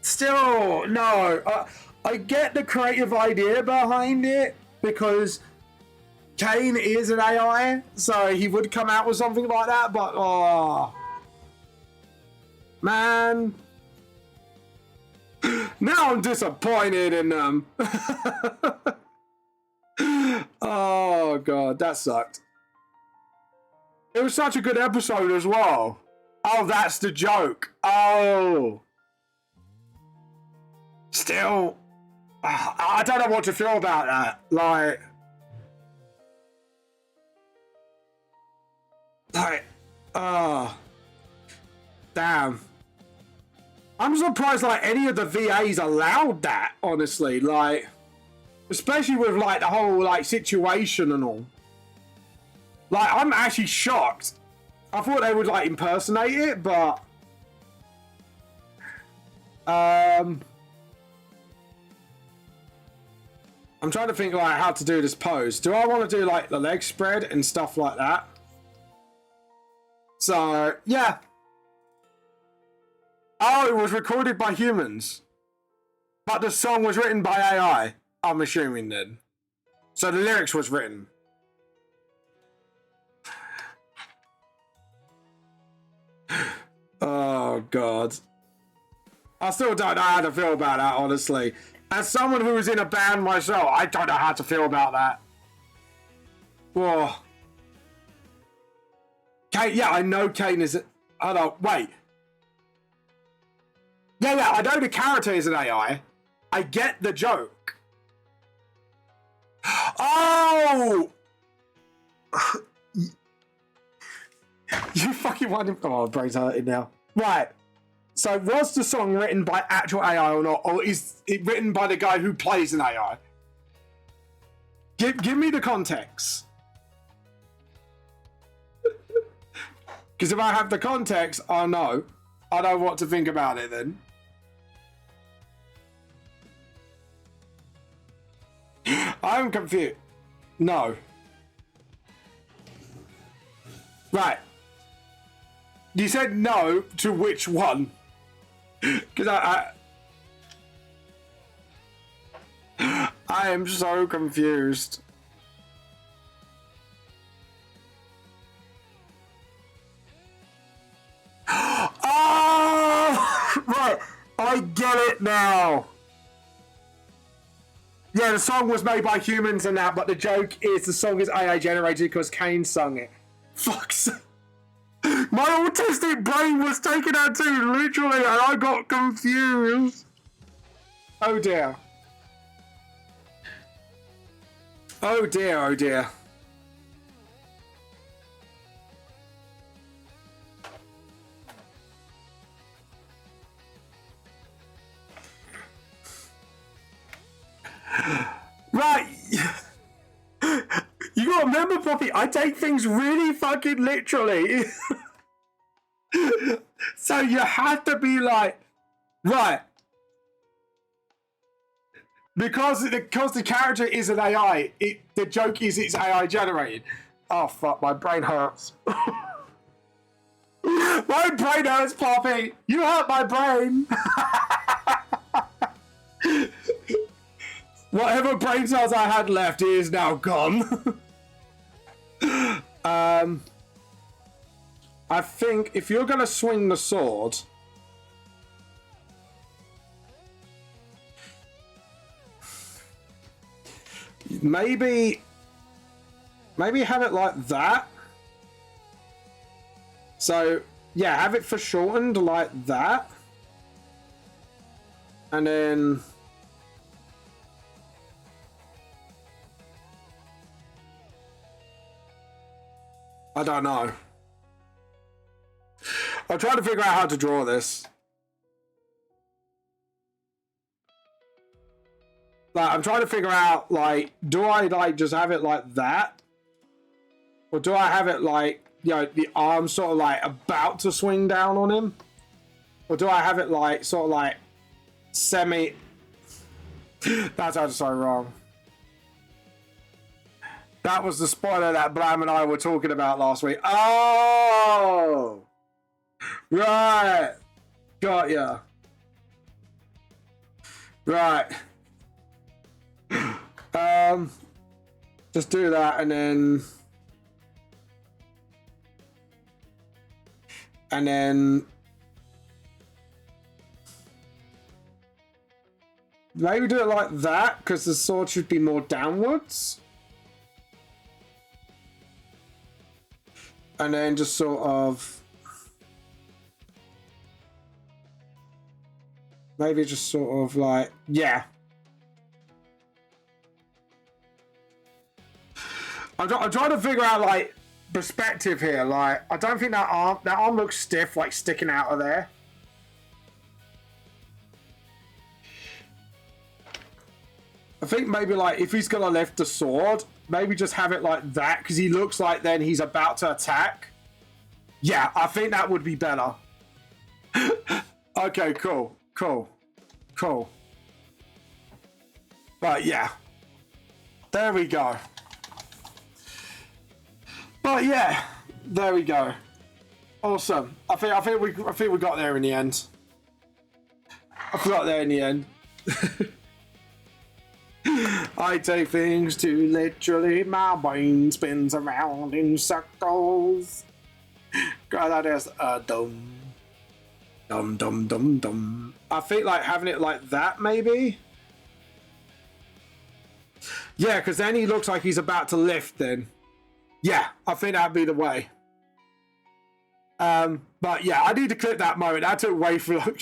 still, no. I get the creative idea behind it because Kane is an AI, so he would come out with something like that, but man. Now I'm disappointed in them. Oh god, that sucked. It was such a good episode as well. Oh, that's the joke. Oh. Still, I don't know what to feel about that. Damn. I'm surprised like any of the VAs allowed that, honestly. Like, especially with like the whole like situation and all. Like, I'm actually shocked. I thought they would like impersonate it, but I'm trying to think like how to do this pose. Do I want to do like the leg spread and stuff like that? So yeah. Oh, it was recorded by humans, but the song was written by AI. I'm assuming then. So the lyrics was written. Oh god. I still don't know how to feel about that, honestly. As someone who was in a band myself, I don't know how to feel about that. Whoa. Kane, yeah, I know Kane is... Hold on, wait. Yeah, I know the character is an AI. I get the joke. Oh! You fucking want him... Oh, my brain's hurting now. Right. So was the song written by actual AI or not? Or is it written by the guy who plays an AI? Give me the context. Because if I have the context, I know what to think about it then. I'm confused. No. Right. You said no to which one? Because I am so confused. Oh, right. I get it now. Yeah, Yeah, the song was made by humans and that, but the joke is the song is AI generated because Kane sung it. Fuck's sake. My autistic brain was taken out too, literally, and I got confused. Oh dear. Oh dear, oh dear. Right. You gotta remember, Poppy, I take things really fucking literally. So you have to be like, right. Because the character is an AI, the joke is it's AI generated. Oh fuck, my brain hurts. My brain hurts, Poppy. You hurt my brain. Whatever brain cells I had left is now gone. I think if you're gonna swing the sword, maybe have it like that. So yeah, have it foreshortened like that, and then I don't know. I'm trying to figure out how to draw this. Like, I'm trying to figure out, like, do I, like, just have it like that? Or do I have it, like, you know, the arm sort of, like, about to swing down on him? Or do I have it, like, sort of, like, semi... That sounds so wrong. That was the spoiler that Blam and I were talking about last week. Oh! Right. Got ya. Right. Just do that and then maybe do it like that because the sword should be more downwards. And then just sort of maybe just sort of like, yeah. I'm trying to figure out, like, perspective here. Like, I don't think that arm looks stiff, like, sticking out of there. I think maybe, like, if he's gonna lift the sword, maybe just have it like that, because he looks like then he's about to attack. Yeah, I think that would be better. Okay, cool. But yeah, there we go. But yeah, there we go. Awesome. I think we got there in the end. I take things too literally. My brain spins around in circles. God, that is dumb. I think like having it like that, maybe. Yeah, because then he looks like he's about to lift. Then, yeah, I think that'd be the way. But yeah, I need to clip that moment. That took way too long.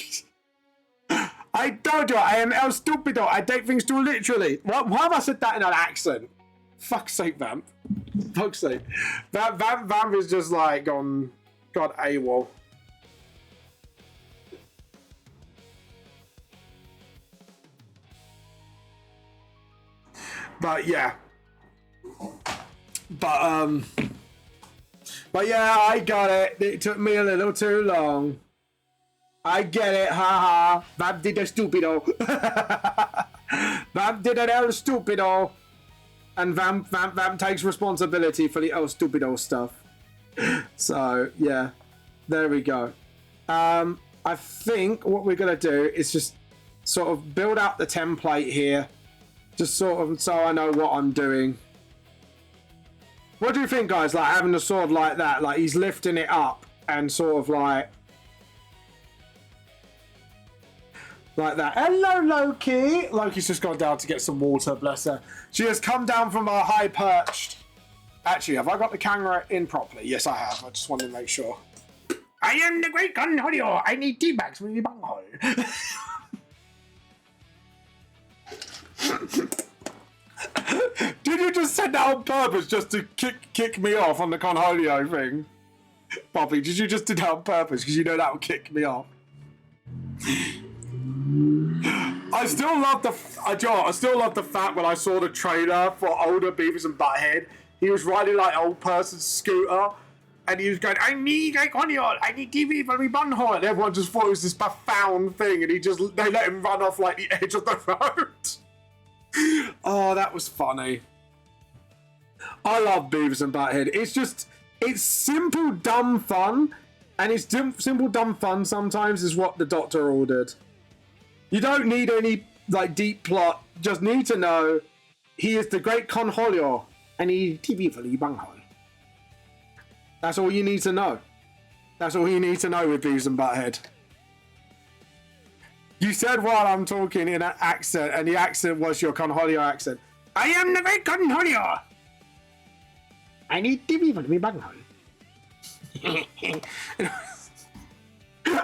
I told you I am el stupido. I take things too literally. Why have I said that in an accent? Fuck's sake, Vamp. Fuck's sake. Vamp is just like gone AWOL. But yeah. But yeah, I got it. It took me a little too long. I get it, haha. Vamp did a stupido. Vamp did an El Stupido. And Vamp takes responsibility for the El Stupido stuff. So, yeah. There we go. I think what we're going to do is just sort of build out the template here. Just sort of so I know what I'm doing. What do you think, guys? Like having the sword like that. Like he's lifting it up and sort of like... Like that. Hello, Loki. Loki's just gone down to get some water, bless her. She has come down from her high perched. Actually, have I got the camera in properly? Yes, I have. I just wanted to make sure. I am the great Conholio. I need tea bags with the bunghole. Did you just send that on purpose just to kick me off on the Conholio thing? Poppy, did you just do that on purpose? Because you know that would kick me off. I still love I still love the fact when I saw the trailer for older Beavis and Butthead, he was riding like an old person's scooter, and he was going, I need a Conholio, I need TV for me bunghole, and everyone just thought it was this profound thing, and they let him run off like the edge of the road. Oh, that was funny. I love Beavis and Butthead. It's simple, dumb fun, and it's simple, dumb fun sometimes is what the Doctor ordered. You don't need any like deep plot. Just need to know he is the great Conholio and he TV for the bunghole. That's all you need to know. That's all you need to know with Beavis and Butthead. You said while I'm talking in an accent, and the accent was your Conholio accent. I am the great Conholio. I need TV for the bunghole.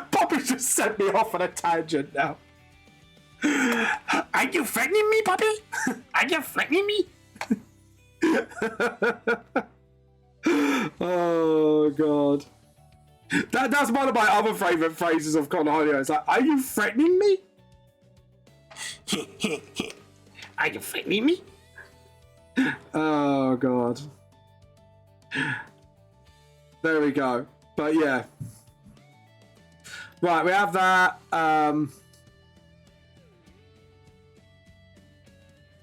Poppy just sent me off on a tangent now. Are you threatening me, Poppy? Are you threatening me? Oh, God. That's one of my other favourite phrases of Conholio. It's like, are you threatening me? Are you threatening me? Oh, God. There we go. But, yeah. Right, we have that.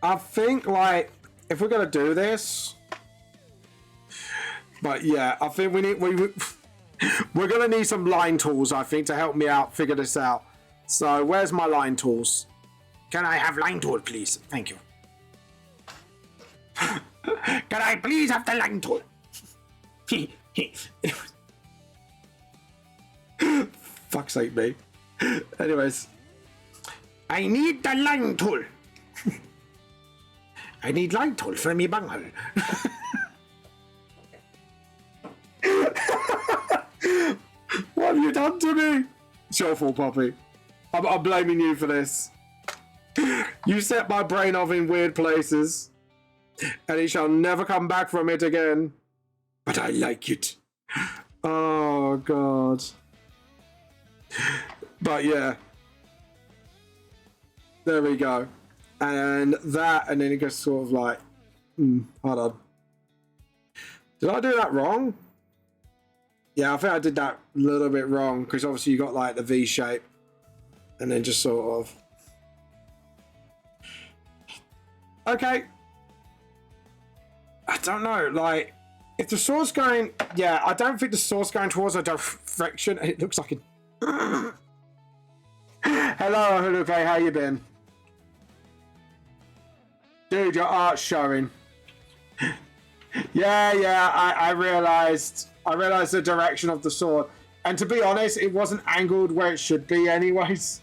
I think, like, if we're gonna do this, but yeah, I think we're gonna need some line tools, I think, to help me out figure this out. So, where's my line tools? Can I have line tool, please? Thank you. Can I please have the line tool? Fuck's sake, me. Anyways, I need the line tool. I need line tool for me bunghole. What have you done to me? It's your fault, Poppy. I'm blaming you for this. You set my brain off in weird places, and it shall never come back from it again. But I like it. Oh, God. But yeah. There we go. And that, and then it goes sort of like, hold on. Did I do that wrong? Yeah, I think I did that a little bit wrong, because obviously you got like the V shape, and then just sort of. Okay. I don't know, like, if the sword's going, yeah, I don't think the sword's going towards a direction, and it looks like it. Hello, Hulupe, how you been? Dude, your art's showing. Yeah, I realised the direction of the sword. And to be honest, it wasn't angled where it should be anyways.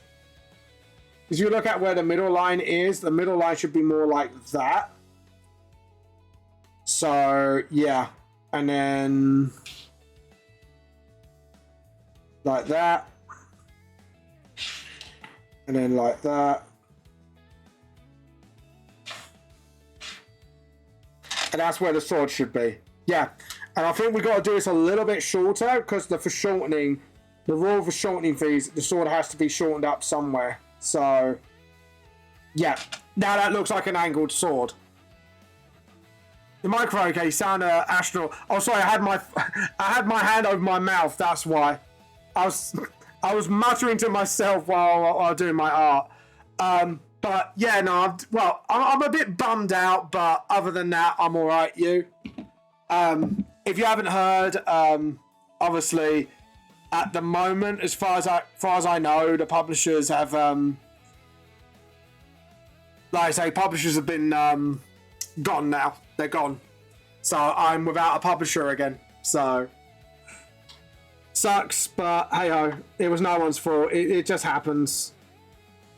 Because you look at where the middle line is, the middle line should be more like that. So, yeah. And then like that. And then like that. And that's where the sword should be. Yeah. And I think we've got to do this a little bit shorter, because the rule for shortening these, the sword has to be shortened up somewhere. So, yeah. Now that looks like an angled sword. The microphone, okay, you sound astral. Oh, sorry, I had my hand over my mouth, that's why. I was muttering to myself while doing my art. But yeah, no, I'm a bit bummed out, but other than that, I'm all right. You, if you haven't heard, obviously, at the moment, as far as I know, the publishers have, like I say, publishers have been gone now. They're gone, so I'm without a publisher again. So sucks, but hey ho, it was no one's fault. It just happens.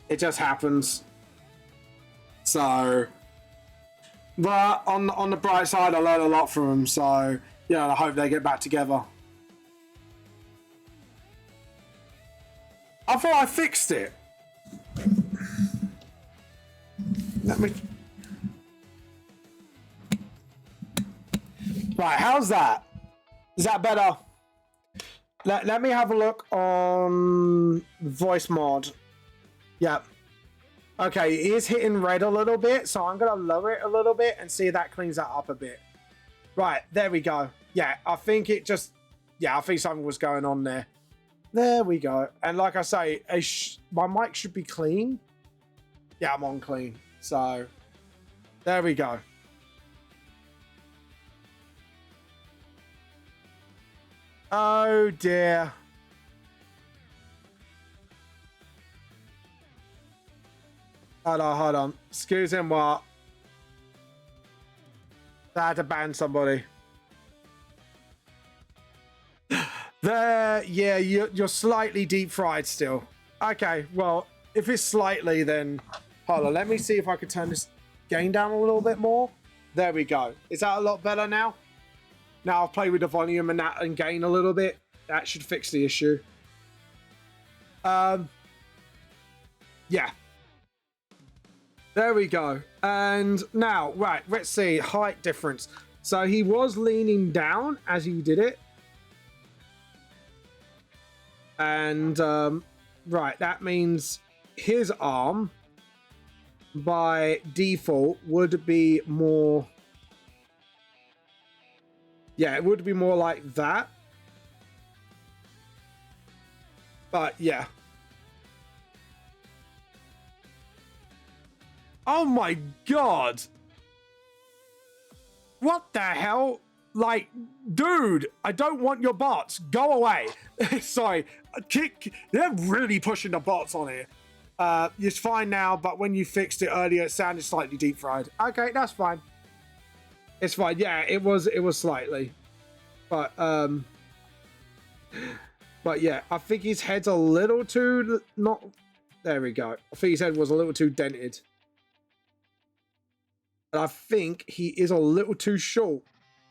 It just happens. So, but on the bright side, I learned a lot from them. So, yeah, I hope they get back together. I thought I fixed it. Let me. Right, how's that? Is that better? Let me have a look on voice mod. Yep. Okay, it is hitting red a little bit, so I'm going to lower it a little bit and see if that cleans that up a bit. Right, there we go. Yeah, I think it just... Yeah, I think something was going on there. There we go. And like I say, my mic should be clean. Yeah, I'm on clean. So, there we go. Oh dear. Hold on. Excuse him, what? I had to ban somebody. There, yeah, you're slightly deep fried still. Okay, well, if it's slightly, then hold on. Let me see if I can turn this gain down a little bit more. There we go. Is that a lot better now? Now I'll play with the volume and gain a little bit. That should fix the issue. Yeah. There we go. And now, right, let's see. Height difference. So he was leaning down as you did it. And, right, that means his arm, by default, would be more... Yeah, it would be more like that. But, yeah. Oh my god! What the hell? Like, dude, I don't want your bots. Go away. Sorry. They're really pushing the bots on here. It's fine now, but when you fixed it earlier, it sounded slightly deep fried. Okay, that's fine. It's fine. Yeah, it was slightly. But yeah, I think his head's a little too not there we go. I think his head was a little too dented. And I think he is a little too short.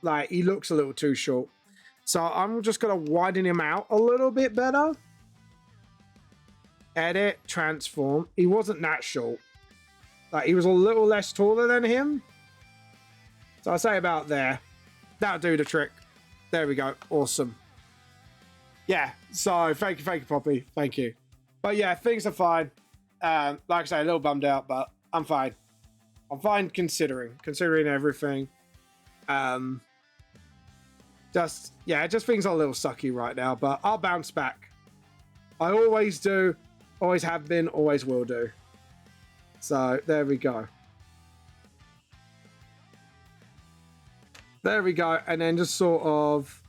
Like, he looks a little too short. So I'm just gonna widen him out a little bit better. Edit, transform. He wasn't that short. Like, he was a little less taller than him. So I'll say about there. That'll do the trick. There we go. Awesome. Yeah. So thank you, Poppy. Thank you. But yeah, things are fine. Like I say, a little bummed out, but I'm fine. I'm fine considering everything. Just things are a little sucky right now, but I'll bounce back. I always do. Always have been. Always will do. So there we go. There we go. And then just sort of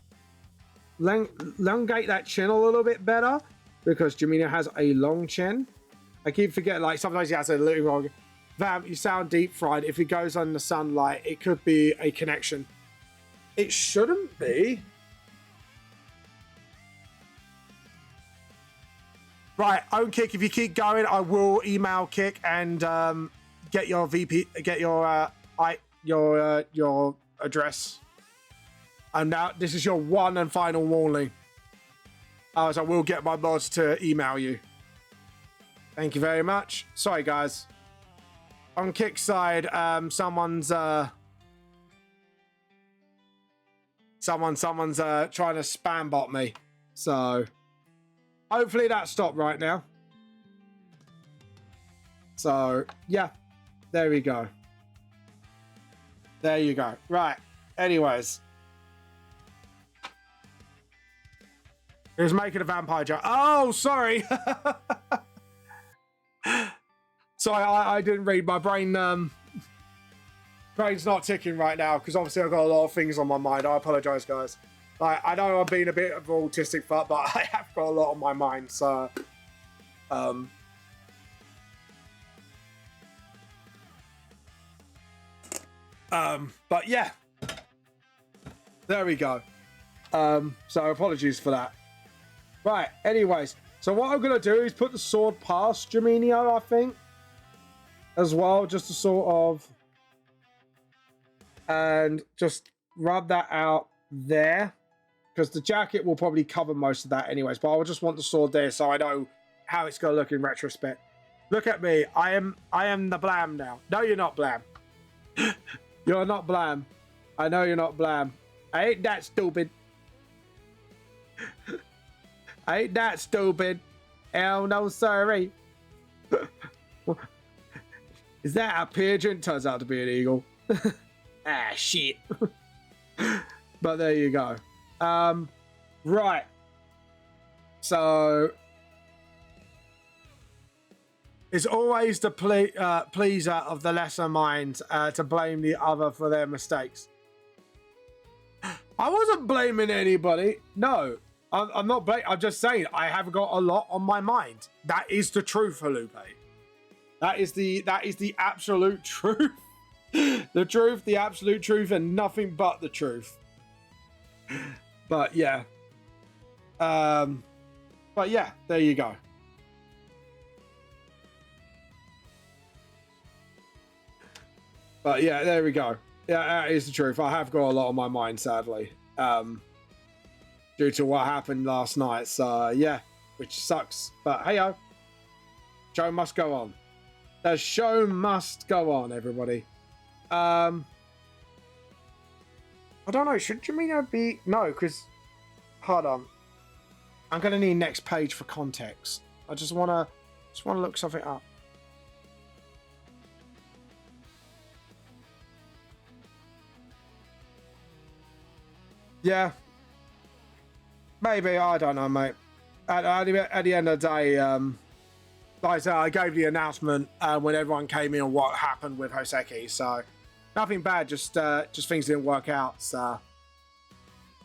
elongate that chin a little bit better because Jamina has a long chin. I keep forgetting, like, sometimes he has a little wrong. Vamp, you sound deep fried. If it goes on the sunlight, it could be a connection. It shouldn't be. Right, own Kick. If you keep going, I will email Kick and get your VP, get your address. And now this is your one and final warning. As I will get my mods to email you. Thank you very much. Sorry, guys. On Kick's side, someone's trying to spam bot me. So hopefully that stopped right now. So yeah, there we go. There you go. Right. Anyways. He was making a vampire joke. Oh, sorry. Sorry, I didn't read. My brain's not ticking right now because obviously I've got a lot of things on my mind. I apologize, guys. I know I'm being a bit of an autistic fuck, but I have got a lot on my mind. So, but yeah, there we go. So apologies for that. Right. Anyways, So what I'm going to do is put the sword past Jaminio, I think, as well, just to sort of, and just rub that out there, because the jacket will probably cover most of that anyways, but I just want the sword there so I know how it's going to look in retrospect. Look at me. I am the Blam now. No, you're not Blam. You're not Blam. I know you're not Blam. I ain't that stupid. I ain't that stupid. Oh, no, sorry. Is that a pigeon? Turns out to be an eagle. Ah, shit. But there you go. Right. So, it's always the pleaser of the lesser mind to blame the other for their mistakes. I wasn't blaming anybody. No, I'm not blaming. I'm just saying I have got a lot on my mind. That is the truth, Halupe. That is the absolute truth. The truth, the absolute truth, and nothing but the truth. But yeah. But yeah, there you go. But yeah, there we go. Yeah, that is the truth. I have got a lot on my mind, sadly. Due to what happened last night. So yeah, which sucks. But hey-o. Show must go on. The show must go on, everybody. I don't know. Should Jaminio be... No, because... Hold on. I'm going to need next page for context. I just want to look something up. Yeah. Maybe. I don't know, mate. At the end of the day, like I said, I gave the announcement when everyone came in on what happened with Hoseki, so nothing bad, just things didn't work out. So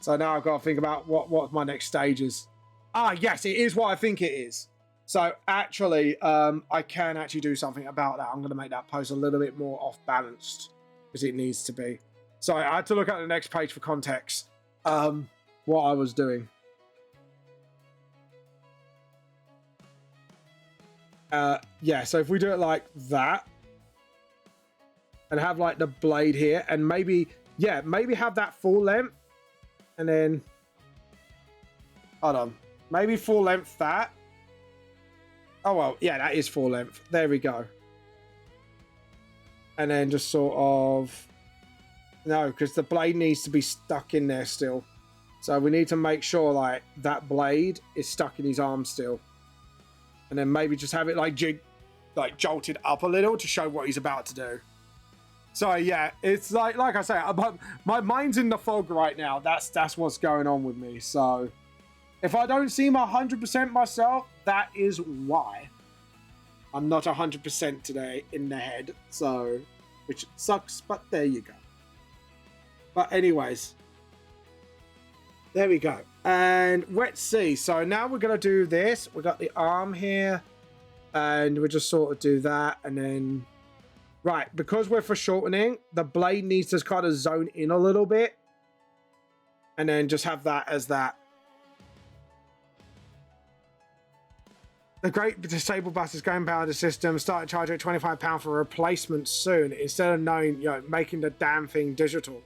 now I've got to think about what my next stage is. Ah, yes, it is what I think it is. So actually, I can actually do something about that. I'm going to make that post a little bit more off balanced because it needs to be. Sorry, I had to look at the next page for context. What I was doing. Yeah, so if we do it like that and have like the blade here and maybe have that full length and then hold on, maybe full length that. Oh well, yeah, that is full length. There we go. And then just sort of no, because the blade needs to be stuck in there still. So we need to make sure like that blade is stuck in his arm still. And then maybe just have it like jolted up a little to show what he's about to do. So yeah, it's like I say, my mind's in the fog right now. That's what's going on with me. So if I don't seem 100% myself, that is why. I'm not 100% today in the head. So, which sucks, but there you go. But anyways, there we go. And let's see. So now we're going to do this. We got the arm here. And we'll just sort of do that. And then... Right, because we're foreshortening, the blade needs to kind of zone in a little bit. And then just have that as that. The Great Disabled Bus is going power the system. Started charging at £25 for replacement soon. Instead of knowing, making the damn thing digital.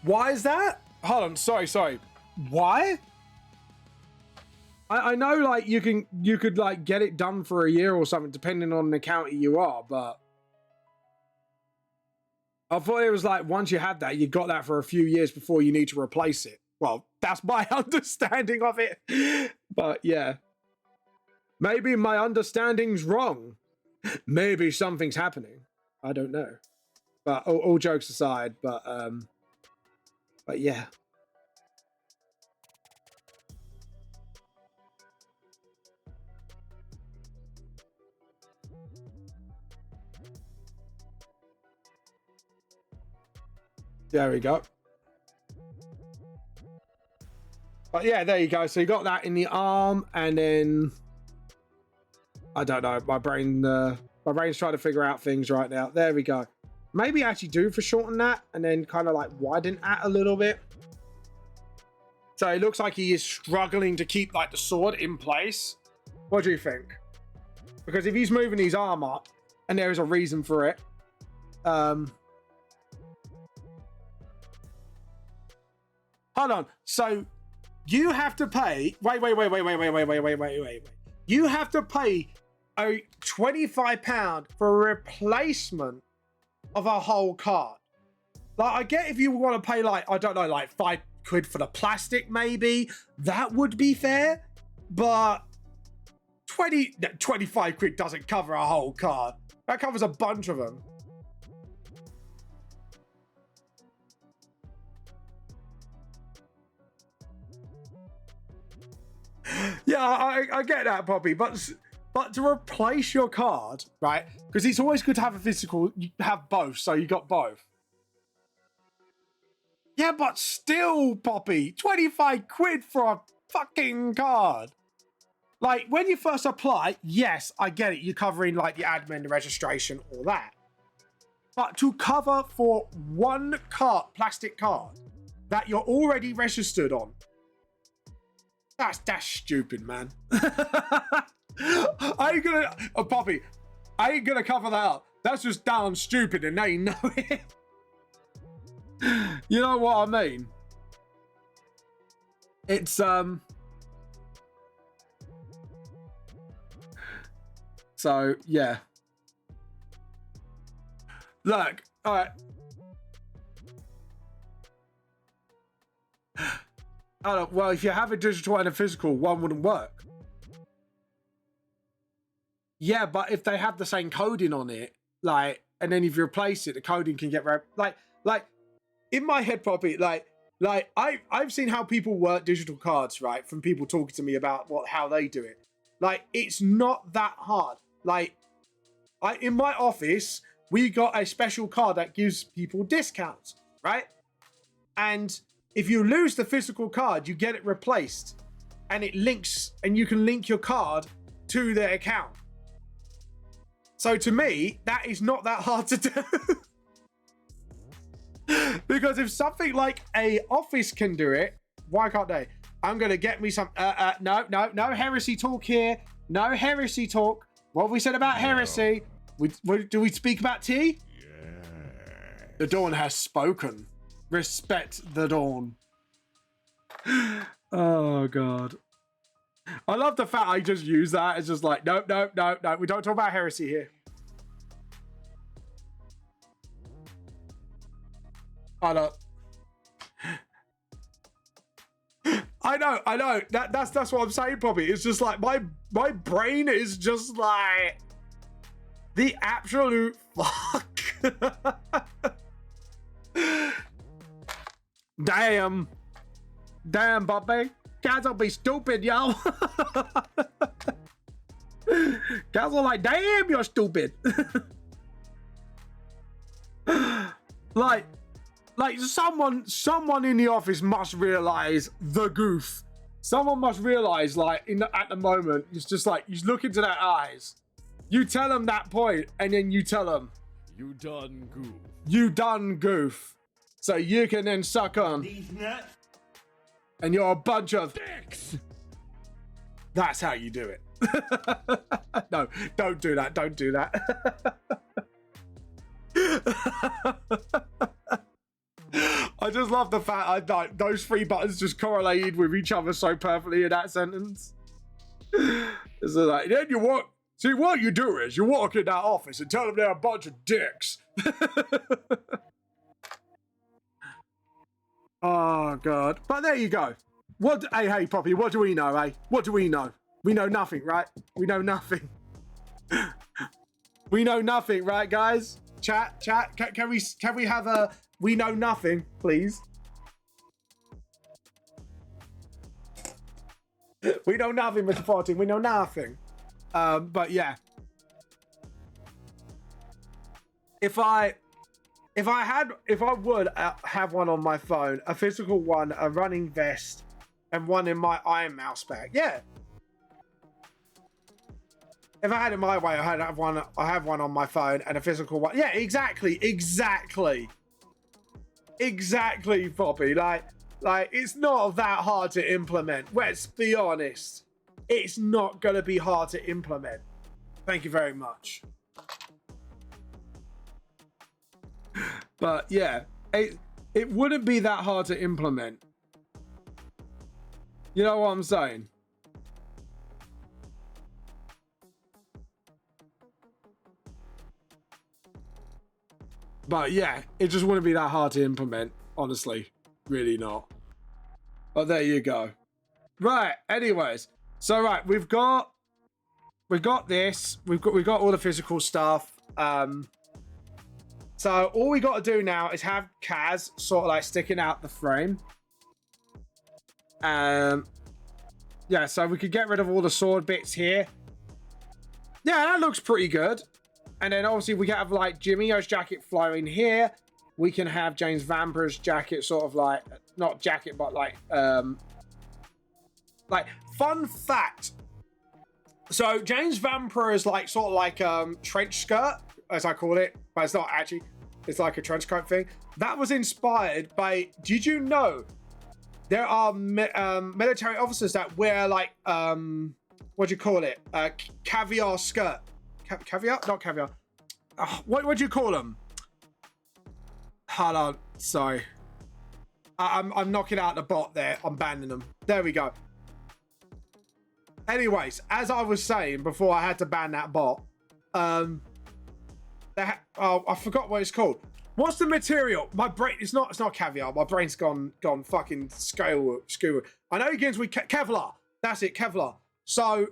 Why is that? Hold on, sorry. Why? I know, like, you could like get it done for a year or something, depending on the county you are, but I thought it was like once you had that, you got that for a few years before you need to replace it. Well, that's my understanding of it. But yeah, maybe my understanding's wrong. Maybe something's happening. I don't know. But all jokes aside, but yeah. There we go. But yeah, there you go. So you got that in the arm, and then I don't know. My brain My brain's trying to figure out things right now. There we go. Maybe actually do foreshorten that and then kind of like widen that a little bit. So it looks like he is struggling to keep like the sword in place. What do you think? Because if he's moving his arm up, and there is a reason for it, hold on. So you have to pay. Wait. You have to pay a £25 for a replacement of a whole card. Like, I get if you want to pay like, I don't know, like £5 for the plastic, maybe that would be fair, but 25 quid doesn't cover a whole card. That covers a bunch of them. Yeah, I get that, Poppy, but to replace your card, right? Because it's always good to have a physical. You have both, so you got both. Yeah, but still, Poppy, 25 quid for a fucking card. Like, when you first apply, yes, I get it. You're covering, like, the admin, the registration, all that. But to cover for one card, plastic card, that you're already registered on, that's stupid, man. I ain't gonna... Oh, Poppy, I ain't gonna cover that up. That's just damn stupid, and they know it. You know what I mean? It's, So, yeah. Look, all right. Well, if you have a digital and a physical, one wouldn't work. Yeah, but if they have the same coding on it, like, and then if you replace it, the coding can get like in my head, probably like I've seen how people work digital cards, right? From people talking to me about how they do it. Like, it's not that hard. Like, in my office, we got a special card that gives people discounts, right? And if you lose the physical card, you get it replaced, and it links, and you can link your card to their account. So to me, that is not that hard to do. Because if something like a office can do it, why can't they? I'm gonna get me some. No heresy talk here. No heresy talk. What have we said about heresy? Do we speak about tea? Yeah. The Dawn has spoken. Respect the Dawn. Oh God. I love the fact I just use that. It's just like, no. We don't talk about heresy here. I know. That's what I'm saying, Bobby. It's just like my brain is just like the absolute fuck. Damn, Bobby. Guys will be stupid, yo. Guys are like, damn, you're stupid. Like someone in the office must realize the goof. Someone must realize, like, at the moment, it's just like, you look into their eyes, you tell them that point, and then you tell them, you done goof. You done goof. So you can then suck on. These nuts. And you're a bunch of Dicks. That's how you do it. No, don't do that. Don't do that. I just love the fact like those three buttons just correlated with each other so perfectly in that sentence. It's like, then you walk. See, what you do is you walk in that office and tell them they're a bunch of dicks. Oh God! But there you go. What? Hey, Poppy. What do we know? Hey, what do we know? We know nothing, right? We know nothing. We know nothing, right, guys? Chat. Can we have a? We know nothing, please. We know nothing, Mr. 14. We know nothing. But yeah. If I would have one on my phone, a physical one, a running vest, and one in my Iron Mouse bag, yeah. If I had it my way, I have one on my phone and a physical one. Yeah, exactly, Poppy. Like it's not that hard to implement. Let's be honest. It's not going to be hard to implement. Thank you very much. But yeah, it wouldn't be that hard to implement. You know what I'm saying? But yeah, it just wouldn't be that hard to implement, honestly. Really not. But there you go. Right, anyways. So right, we've got this. We've got all the physical stuff. So all we got to do now is have Kaz sort of like sticking out the frame. Yeah, so we could get rid of all the sword bits here. Yeah, that looks pretty good. And then obviously we can have like Jimio's jacket flowing here. We can have James Vampire's jacket sort of like, not jacket, but like fun fact. So James Vampire is like sort of like trench skirt, as I call it, but it's not actually. It's like a trench coat thing. That was inspired by, did you know there are military officers that wear like, what do you call it? Caviar skirt. Caviar? Not caviar. What do you call them? Hold on. Sorry. I'm knocking out the bot there. I'm banning them. There we go. Anyways, as I was saying before I had to ban that bot, I forgot what it's called. What's the material? My brain, it's not caviar. My brain's gone fucking skewer. I know it begins with Kevlar. That's it, Kevlar. So,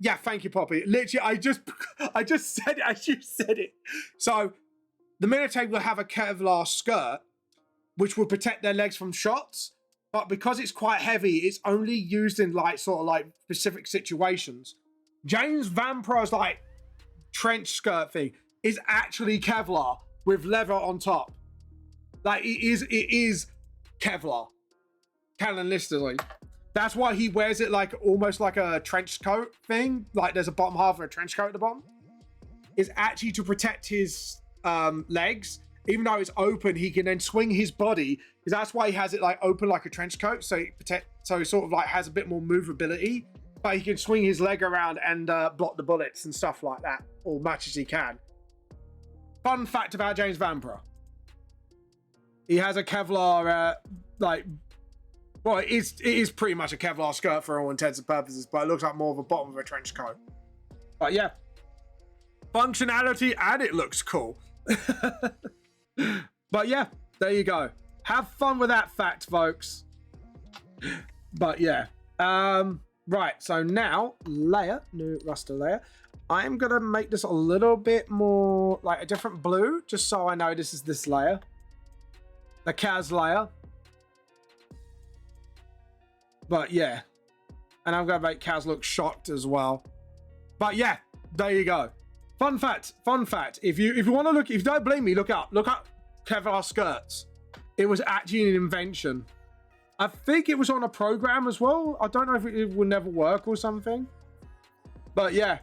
yeah, thank you, Poppy. Literally, I just said it as you said it. So, the military will have a Kevlar skirt, which will protect their legs from shots. But because it's quite heavy, it's only used in like sort of like specific situations. James Vampire's like trench skirt thing is actually Kevlar with leather on top. Like it is Kevlar. Canonically. That's why he wears it like almost like a trench coat thing. Like there's a bottom half of a trench coat at the bottom. It's actually to protect his legs. Even though it's open, he can then swing his body, because that's why he has it like open like a trench coat, so he sort of like has a bit more movability. But he can swing his leg around and block the bullets and stuff like that, or much as he can. Fun fact about James Vampire: he has a Kevlar well, it is pretty much a Kevlar skirt for all intents and purposes, but it looks like more of a bottom of a trench coat. But yeah, functionality, and it looks cool. But yeah, there you go. Have fun with that fact, folks. But yeah, right. So now layer, new raster layer. I am gonna make this a little bit more like a different blue, just so I know this is this layer, the Kaz layer. But yeah, and I'm gonna make Kaz look shocked as well. But yeah, there you go. Fun fact. If you want to look, if you don't believe me, look up Kevlar skirts. It was actually an invention. I think it was on a program as well. I don't know if it will never work or something. But yeah.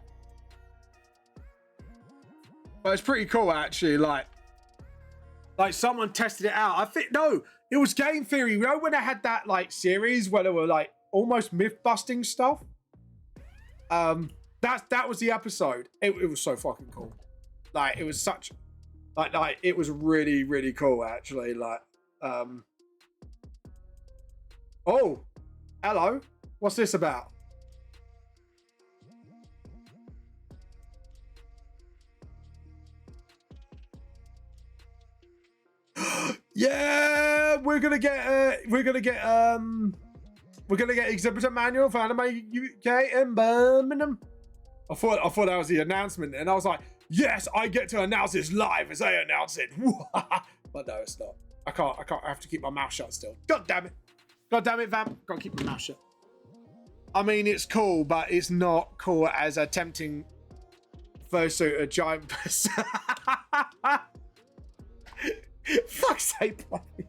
But it's pretty cool actually. Like someone tested it out. I think no, it was Game Theory. You know when they had that like series where they were like almost myth busting stuff? That was the episode. It was so fucking cool. Like it was such like it was really, really cool actually. Like oh, hello. What's this about? Yeah, we're gonna get exhibitor manual for Anime UK and Birmingham. I thought that was the announcement, and I was like, yes, I get to announce this live as they announce it. But no, it's not. I can't. I have to keep my mouth shut still. God damn it, Vamp. Gotta keep my mouth shut. I mean, it's cool, but it's not cool as a tempting fursuit, a giant person. Fuck's sake, buddy.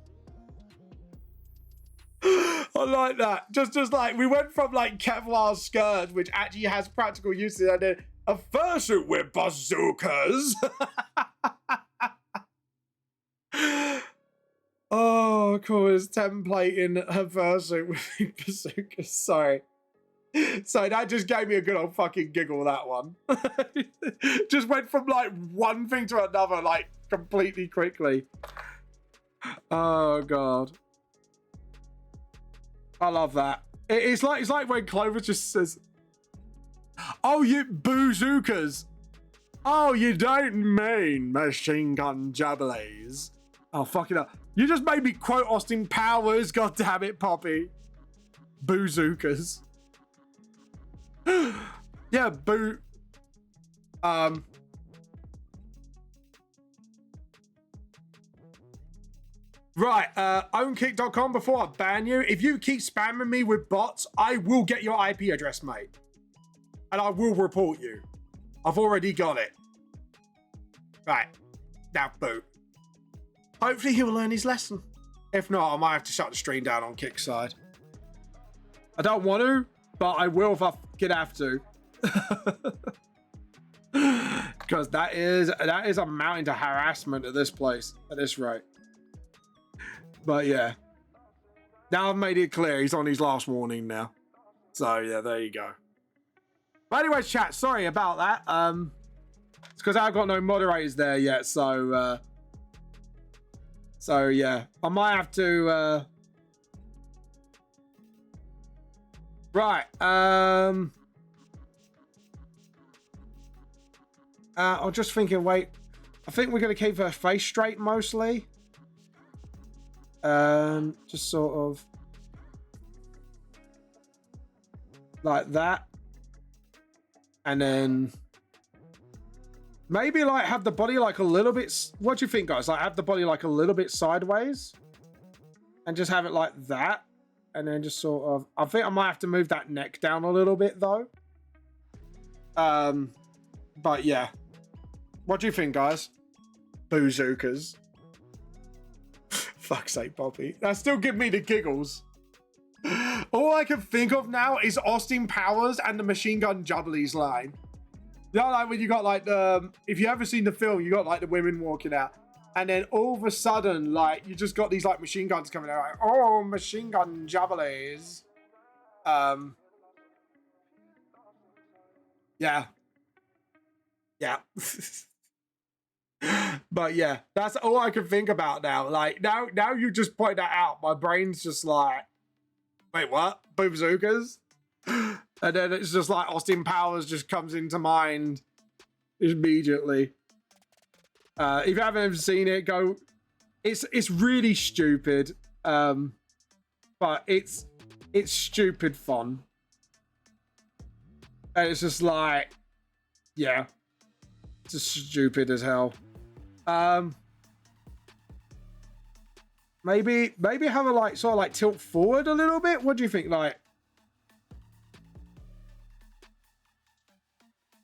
I like that. Just like we went from like Kevlar skirt, which actually has practical uses, and then A fursuit with bazookas. Oh, cool. It's templating her fursuit with bazookas. Sorry. So that just gave me a good old fucking giggle, that one. Just went from like one thing to another, like completely quickly. Oh god. I love that. It's like when Clover just says, "Oh, you bazookas. Oh, you don't mean machine gun jabberleys." Oh, fuck it up. You just made me quote Austin Powers. God damn it, Poppy. Bazookas. Yeah, right, ownkick.com, before I ban you, if you keep spamming me with bots, I will get your IP address, mate. And I will report you. I've already got it. Right. Now, boo. Hopefully he will learn his lesson. If not, I might have to shut the stream down on Kick's side. I don't want to, but I will if I fucking have to. Because that is amounting to harassment at this place, at this rate. But yeah. Now I've made it clear he's on his last warning now. So yeah, there you go. But anyways, chat, sorry about that. It's because I've got no moderators there yet, so yeah. I might have to right. I'm just thinking, wait. I think we're gonna keep her face straight mostly. Just sort of like that. And then maybe like have the body like a little bit. What do you think, guys? Like have the body like a little bit sideways and just have it like that. And then just sort of, I think I might have to move that neck down a little bit though. But yeah. What do you think, guys? Bazookas. Fuck's sake, Poppy. That still give me the giggles. All I can think of now is Austin Powers and the Machine Gun Jubblies line. You know, like when you got like the, if you ever seen the film, you got like the women walking out, and then all of a sudden, like you just got these like machine guns coming out, like, oh, Machine Gun Jubblies. Yeah. Yeah. But yeah, that's all I can think about now. Like now you just point that out. My brain's just like, wait, what? Bazookas? And then it's just like Austin Powers just comes into mind immediately. If you haven't ever seen it, go. It's really stupid, but it's stupid fun. And it's just like, yeah, it's just stupid as hell. Maybe have a like sort of like tilt forward a little bit. What do you think? Like,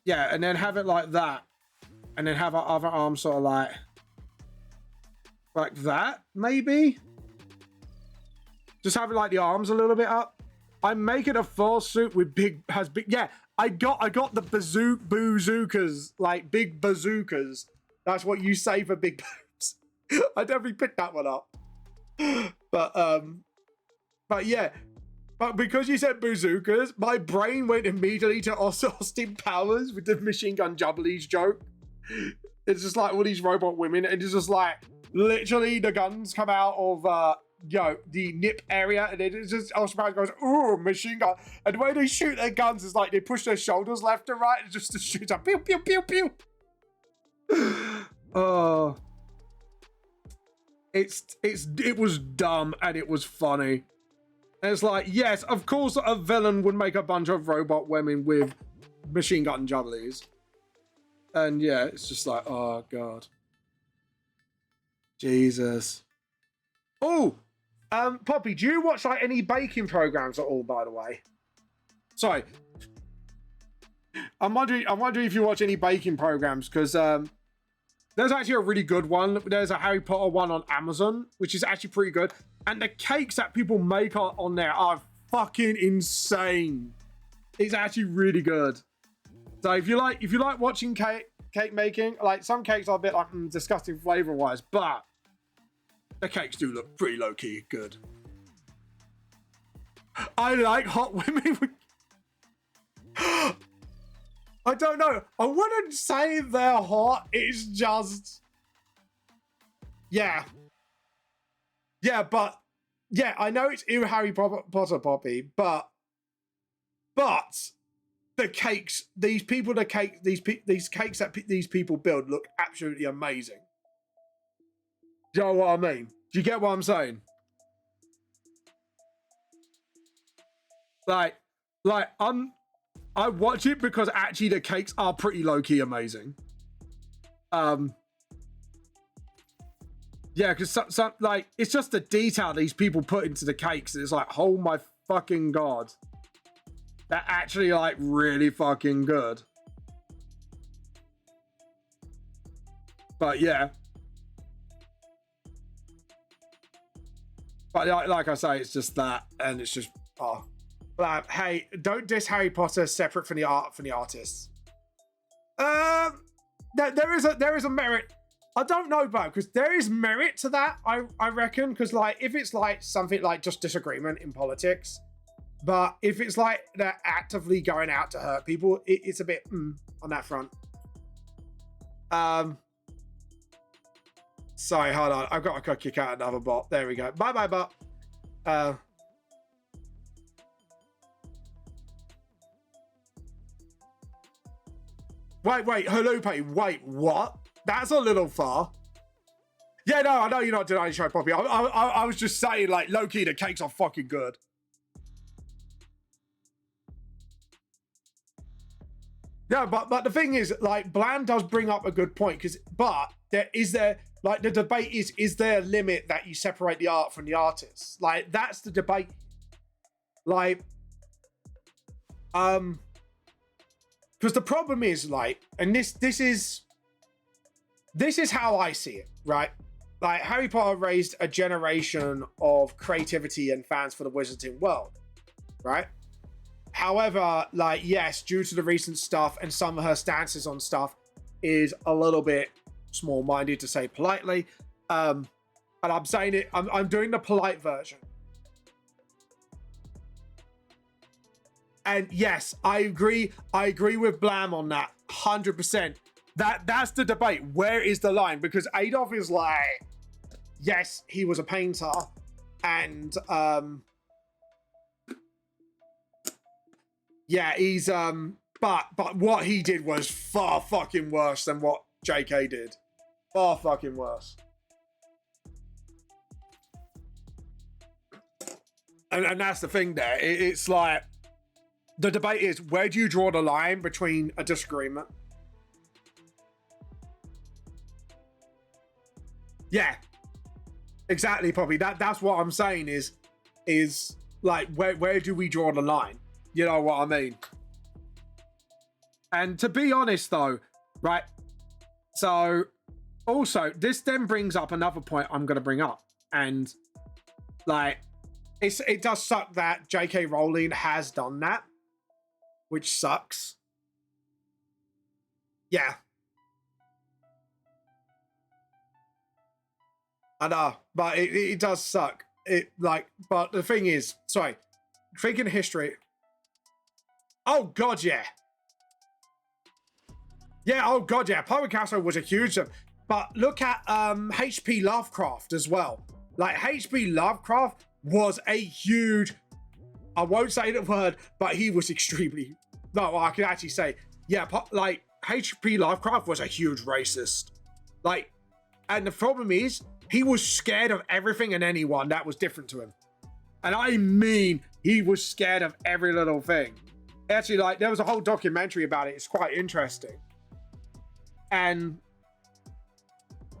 yeah, and then have it like that, and then have our other arm sort of like that. Maybe just have it like the arms a little bit up. I'm making a full suit with big. Yeah, I got the bazookas, like big bazookas. That's what you say for big boobs. I definitely picked that one up. But yeah. But because you said bazookas, my brain went immediately to Austin Powers with the Machine Gun Jubblies joke. It's just like all these robot women, and it's just like literally the guns come out of the nip area, and it's just Austin Powers goes, ooh, machine gun. And the way they shoot their guns is like they push their shoulders left and right, and just to shoot up, pew pew pew pew. Oh, it was dumb and it was funny. And it's like, yes, of course a villain would make a bunch of robot women with machine gun jubblies. And yeah, it's just like, oh god. Jesus. Oh, Poppy, do you watch like any baking programs at all, by the way? Sorry. I'm wondering if you watch any baking programs, because there's actually a really good one. There's a Harry Potter one on Amazon, which is actually pretty good. And the cakes that people make on there are fucking insane. It's actually really good. So if you like watching cake making, like some cakes are a bit like disgusting flavor wise, but the cakes do look pretty low key good. I like hot women. I don't know. I wouldn't say they're hot. It's just, yeah, but yeah, I know it's ew Harry Potter Poppy, but the cakes, these cakes that these people build look absolutely amazing. Do you know what I mean? Do you get what I'm saying? Like I watch it because actually the cakes are pretty low-key amazing. Yeah, because some like it's just the detail these people put into the cakes. It's like, oh my fucking god. They're actually like really fucking good. But yeah. But like I say, it's just that, and it's just hey, don't diss Harry Potter separate from the artists. There is a merit. I don't know, bro, because there is merit to that. I reckon, because like if it's like something like just disagreement in politics, but if it's like they're actively going out to hurt people, it's a bit on that front. Sorry, hold on. I've got to kick out another bot. There we go. Bye, bot. Wait, Halupe, wait, what? That's a little far. Yeah, no, I know you're not denying show Poppy. I was just saying, like, low-key, the cakes are fucking good. Yeah, but the thing is, like, Blam does bring up a good point, but the debate is there a limit that you separate the art from the artist? Like, that's the debate. Like, because the problem is, like, and this is how I see it, right? Like, Harry Potter raised a generation of creativity and fans for the Wizarding world, right? However, like, yes, due to the recent stuff and some of her stances on stuff is a little bit small-minded, to say politely. And I'm saying it, I'm doing the polite version. And yes, I agree with Blam on that, 100%. That's the debate. Where is the line? Because Adolf is like, yes, he was a painter, and yeah, he's but what he did was far fucking worse than what JK did. Far fucking worse. And that's the thing there. It's like, the debate is, where do you draw the line between a disagreement? Yeah, exactly, Poppy. That's what I'm saying is like, where do we draw the line? You know what I mean? And to be honest, though, right? So, also, this then brings up another point I'm going to bring up, and like, it does suck that J.K. Rowling has done that, which sucks. Yeah. I know, but it does suck. But the thing is, sorry, thinking history. Oh god, yeah. Yeah, oh god, yeah. Pirate Castle was a huge, but look at H.P. Lovecraft as well. Like, H.P. Lovecraft was a huge, I won't say the word, but he was extremely, no, I can actually say, yeah, like, H.P. Lovecraft was a huge racist. Like, and the problem is, he was scared of everything and anyone that was different to him. And I mean, he was scared of every little thing. Actually, like, there was a whole documentary about it. It's quite interesting. And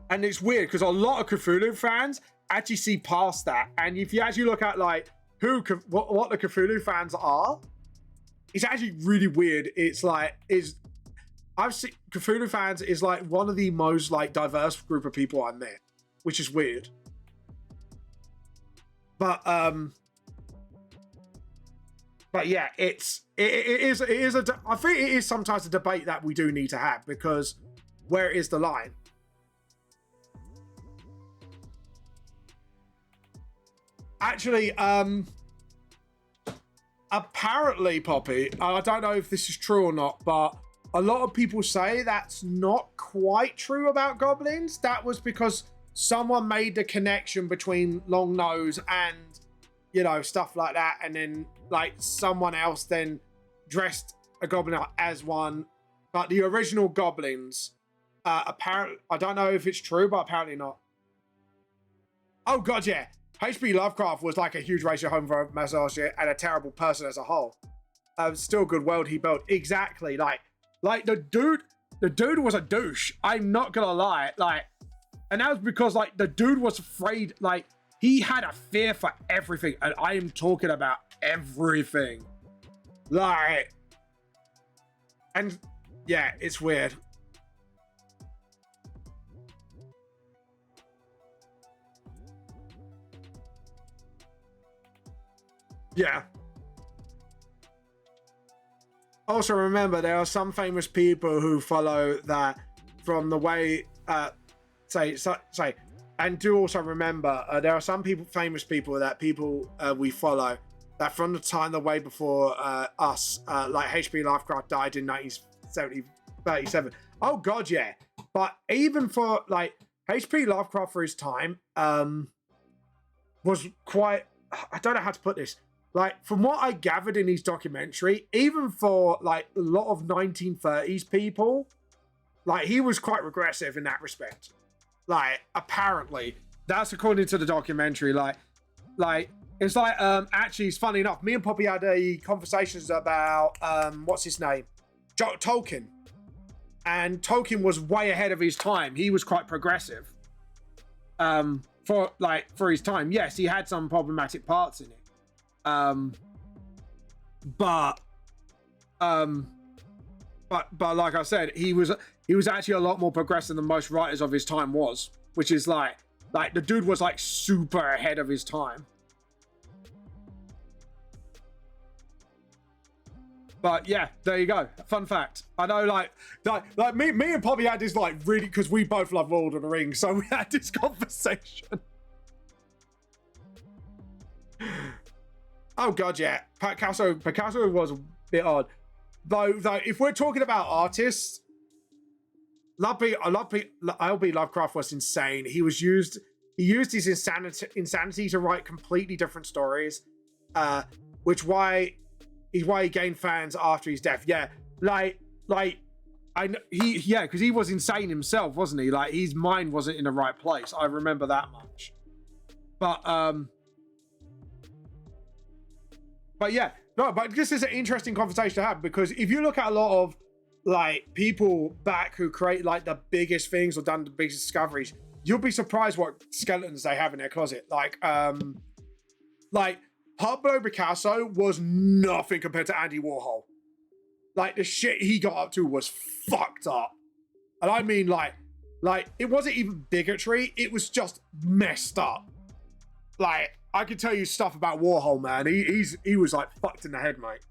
it's weird because a lot of Cthulhu fans actually see past that. And if you actually look at, like, what the Cthulhu fans are, it's actually really weird. It's like, I've seen Cthulhu fans is like one of the most, like, diverse group of people I met, which is weird. But but yeah, it is I think it is sometimes a debate that we do need to have, because where is the line? Actually, apparently, Poppy, I don't know if this is true or not, but a lot of people say that's not quite true about goblins. That was because someone made the connection between Long Nose and, you know, stuff like that, and then like someone else then dressed a goblin up as one. But the original goblins, apparently, I don't know if it's true, but apparently not. Oh god, yeah. H.P. Lovecraft was like a huge racial homophobia and a terrible person as a whole. Still good world he built. Exactly. Like the dude was a douche. I'm not gonna lie. Like, and that was because like the dude was afraid, like he had a fear for everything. And I am talking about everything. Like, and yeah, it's weird. Yeah. Also remember, there are some famous people who follow that from the way, and do also remember, there are some famous people that we follow that from the time the way before us, like H.P. Lovecraft died in 1937. Oh god, yeah. But even for like H.P. Lovecraft for his time, was quite, I don't know how to put this. Like, from what I gathered in his documentary, even for, like, a lot of 1930s people, like, he was quite regressive in that respect. Like, apparently. That's according to the documentary. Like, it's like, actually, it's funny enough, me and Poppy had a conversations about, what's his name? Tolkien. And Tolkien was way ahead of his time. He was quite progressive. For his time. Yes, he had some problematic parts in it. But like I said, he was actually a lot more progressive than most writers of his time was, which is like the dude was like super ahead of his time. But yeah, there you go. Fun fact. I know, like me and Poppy had this like really, because we both love Lord of the Rings, so we had this conversation. Oh god, yeah. Picasso was a bit odd. Though if we're talking about artists, L.P. Lovecraft was insane. He used his insanity to write completely different stories, which why he gained fans after his death. Yeah, because he was insane himself, wasn't he? Like, his mind wasn't in the right place. I remember that much. But yeah, no, but this is an interesting conversation to have, because if you look at a lot of like people back who create like the biggest things or done the biggest discoveries, you'll be surprised what skeletons they have in their closet. Like Pablo Picasso was nothing compared to Andy Warhol. Like, the shit he got up to was fucked up. And I mean like it wasn't even bigotry, it was just messed up. Like, I could tell you stuff about Warhol, man. He was like fucked in the head, mate.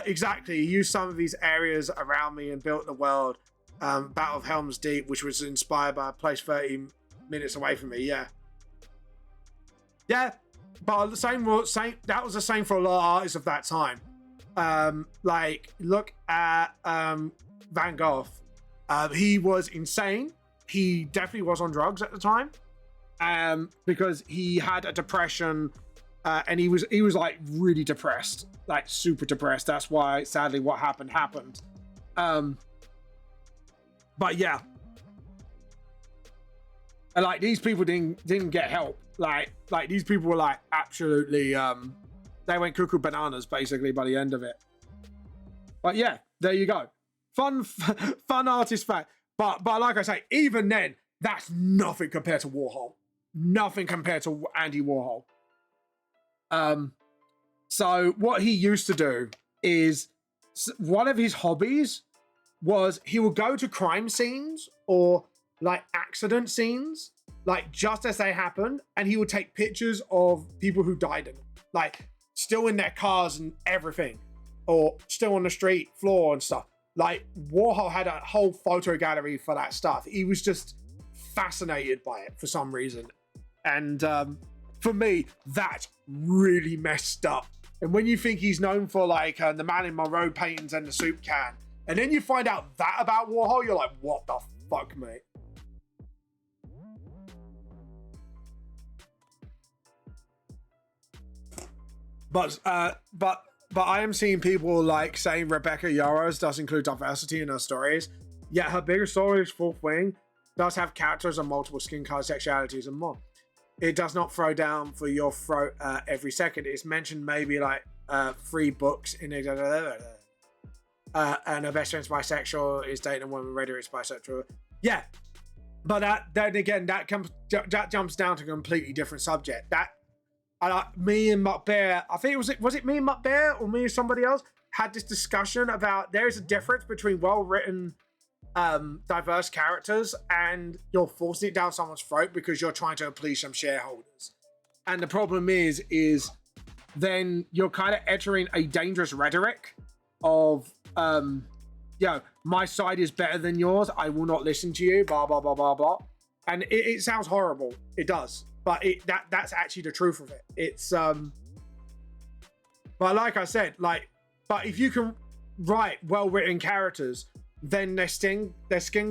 Exactly. He used some of these areas around me and built the world. Battle of Helm's Deep, which was inspired by a place 30 minutes away from me. Yeah. Yeah, but the same. That was the same for a lot of artists of that time. Like, look at Van Gogh. He was insane. He definitely was on drugs at the time. Because he had a depression, and he was like really depressed, like super depressed. That's why, sadly, what happened. But yeah, and like these people didn't get help. Like these people were like absolutely, they went cuckoo bananas basically by the end of it. But yeah, there you go. Fun artist fact. But like I say, even then, that's nothing compared to Warhol. Nothing compared to Andy Warhol. So what he used to do is, one of his hobbies was he would go to crime scenes or like accident scenes, like just as they happened, and he would take pictures of people who died in it. Like still in their cars and everything, or still on the street floor and stuff. Like, Warhol had a whole photo gallery for that stuff. He was just fascinated by it for some reason. And for me, that's really messed up. And when you think he's known for like the Marilyn Monroe paintings and the soup can, and then you find out that about Warhol, you're like, what the fuck, mate? But I am seeing people like saying Rebecca Yarros does include diversity in her stories. Yet her bigger stories, Fourth Wing, does have characters of multiple skin color, sexualities, and more. It does not throw down for your throat every second. It's mentioned maybe like 3 books in it. And her best friend's bisexual, is dating a woman, Raider is bisexual. Yeah, but then again, that jumps down to a completely different subject. Me and Mutt Bear, I think was it me and Mutt Bear or me and somebody else had this discussion about there is a difference between well-written diverse characters and you're forcing it down someone's throat because you're trying to please some shareholders. And the problem is then you're kind of entering a dangerous rhetoric of my side is better than yours, I will not listen to you, blah blah blah blah blah. And it sounds horrible, it does, but that's actually the truth of it. It's but like I said, but if you can write well-written characters, then their skin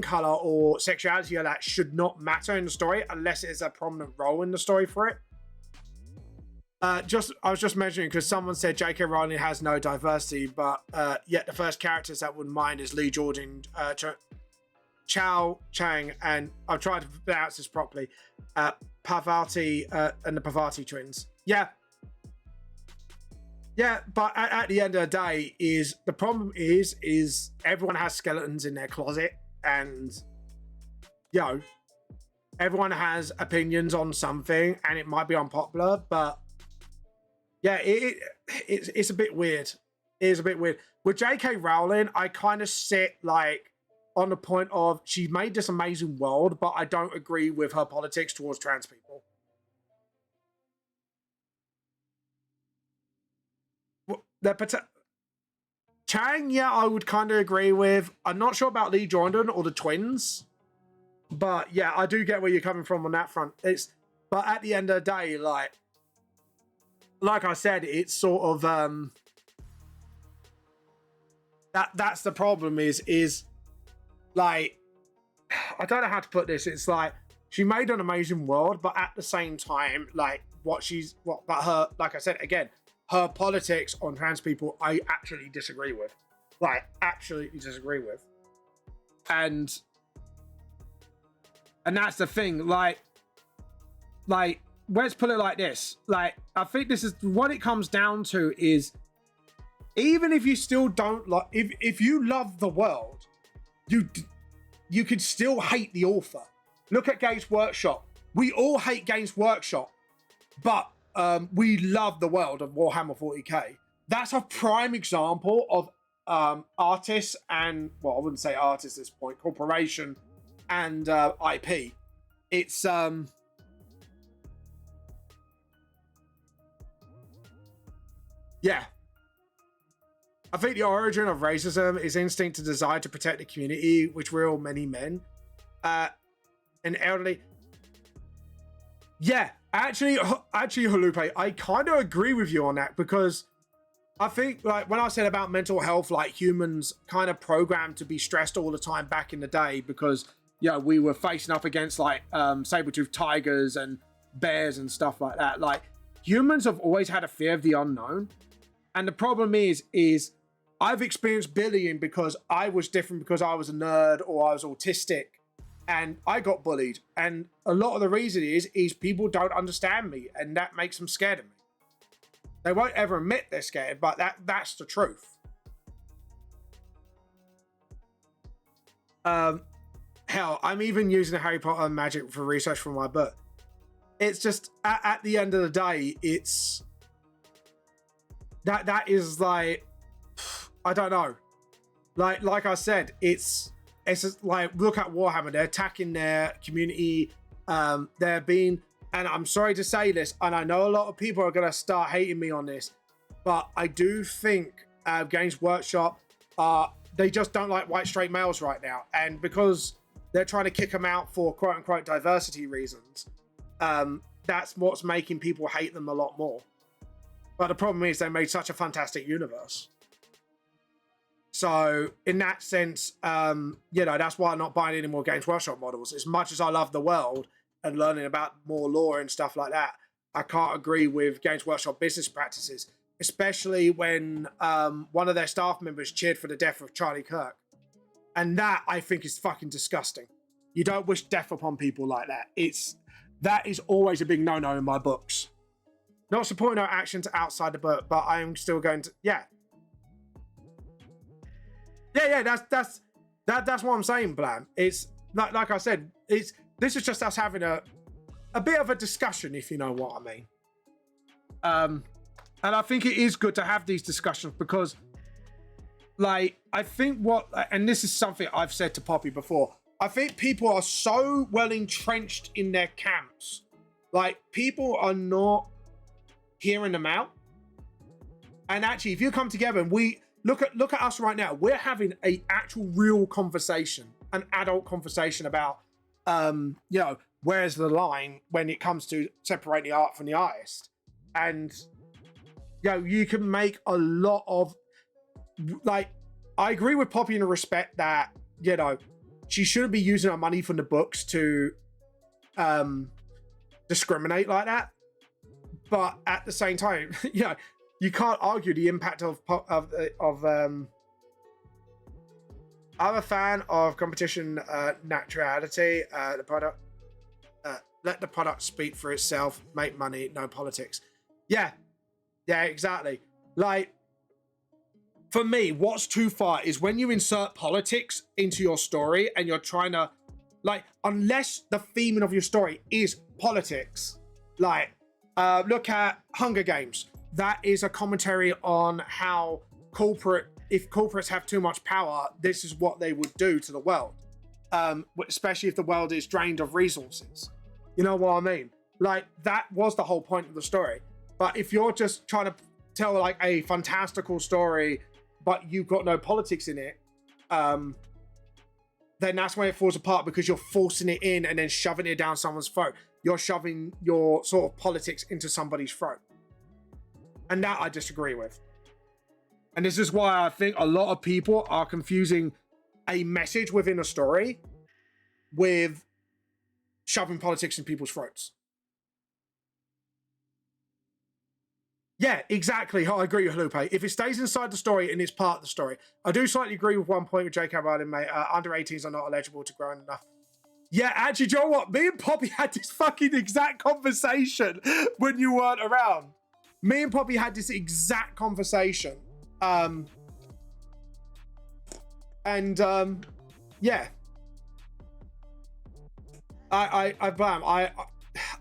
color or sexuality or that should not matter in the story unless it's a prominent role in the story for it. I was just mentioning because someone said J.K. Rowling has no diversity, but yet the first characters that wouldn't mind is Lee Jordan, Chao Chang, and I've tried to pronounce this properly, Parvati and the Parvati twins. Yeah, but at the end of the day, the problem is everyone has skeletons in their closet, and everyone has opinions on something, and it might be unpopular, but yeah, it's a bit weird. It is a bit weird. With J.K. Rowling, I kind of sit like on the point of she made this amazing world, but I don't agree with her politics towards trans people. Chang, yeah, I would kind of agree with. I'm not sure about Lee Jordan or the twins, but yeah, I do get where you're coming from on that front. But at the end of the day, like I said, it's sort of that's the problem is like, I don't know how to put this. It's like she made an amazing world, but at the same time, like but her, like I said again, her politics on trans people, I actually disagree with. Like, absolutely disagree with. And that's the thing. Like, let's put it like this. Like, I think this is what it comes down to is, even if you still don't like, if you love the world, you could still hate the author. Look at Games Workshop. We all hate Games Workshop, but we love the world of Warhammer 40k. That's a prime example of artists and, well, I wouldn't say artists at this point, corporation and IP. It's yeah. I think the origin of racism is instinct to desire to protect the community, which we're all many men. And elderly. Yeah, actually, Halupe, I kind of agree with you on that, because I think, like, when I said about mental health, like, humans kind of programmed to be stressed all the time back in the day because, we were facing up against, like, saber-toothed tigers and bears and stuff like that. Like, humans have always had a fear of the unknown. And the problem is I've experienced bullying because I was different, because I was a nerd or I was autistic. And I got bullied. And a lot of the reason is people don't understand me, and that makes them scared of me. They won't ever admit they're scared, but that's the truth. Hell, I'm even using Harry Potter and magic for research for my book. It's just, at the end of the day, it's... That is like... I don't know. Like I said, it's just like, look at Warhammer. They're attacking their community. They're being, and I'm sorry to say this, and I know a lot of people are going to start hating me on this. but I do think Games Workshop, they just don't like white straight males right now. And because they're trying to kick them out for quote unquote diversity reasons, that's what's making people hate them a lot more. But the problem is they made such a fantastic universe. So in that sense, that's why I'm not buying any more Games Workshop models. As much as I love the world and learning about more lore and stuff like that, I can't agree with Games Workshop business practices, especially when one of their staff members cheered for the death of Charlie Kirk. And that, I think, is fucking disgusting. You don't wish death upon people like that. That is always a big no-no in my books. Not supporting our actions outside the book, but I am still going to... Yeah, that's what I'm saying, Blam. It's like I said, this is just us having a bit of a discussion, if you know what I mean. And I think it is good to have these discussions because, like, I think and this is something I've said to Poppy before, I think people are so well entrenched in their camps. Like, people are not hearing them out. And actually, if you come together and we look at us right now, we're having a actual real conversation, an adult conversation about, where's the line when it comes to separating the art from the artist. And, you can make a lot of, like, I agree with Poppy in the respect that, she shouldn't be using her money from the books to discriminate like that. But at the same time, you can't argue the impact of I'm a fan of competition naturality. The product, let the product speak for itself. Make money, no politics. Yeah, exactly. Like, for me, what's too far is when you insert politics into your story and you're trying to, like, unless the theming of your story is politics, like, look at Hunger Games. That is a commentary on how if corporates have too much power, this is what they would do to the world. Especially if the world is drained of resources. You know what I mean? Like, that was the whole point of the story. But if you're just trying to tell, like, a fantastical story, but you've got no politics in it, then that's when it falls apart because you're forcing it in and then shoving it down someone's throat. You're shoving your sort of politics into somebody's throat. And that I disagree with. And this is why I think a lot of people are confusing a message within a story with shoving politics in people's throats. Yeah, exactly. I agree with Lupe. If it stays inside the story and it's part of the story. I do slightly agree with one point with J.K. Rowling, mate. Under 18s are not eligible to grow enough. Yeah, actually, do you know what? Me and Poppy had this fucking exact conversation when you weren't around. Me and Poppy had this exact conversation. Yeah.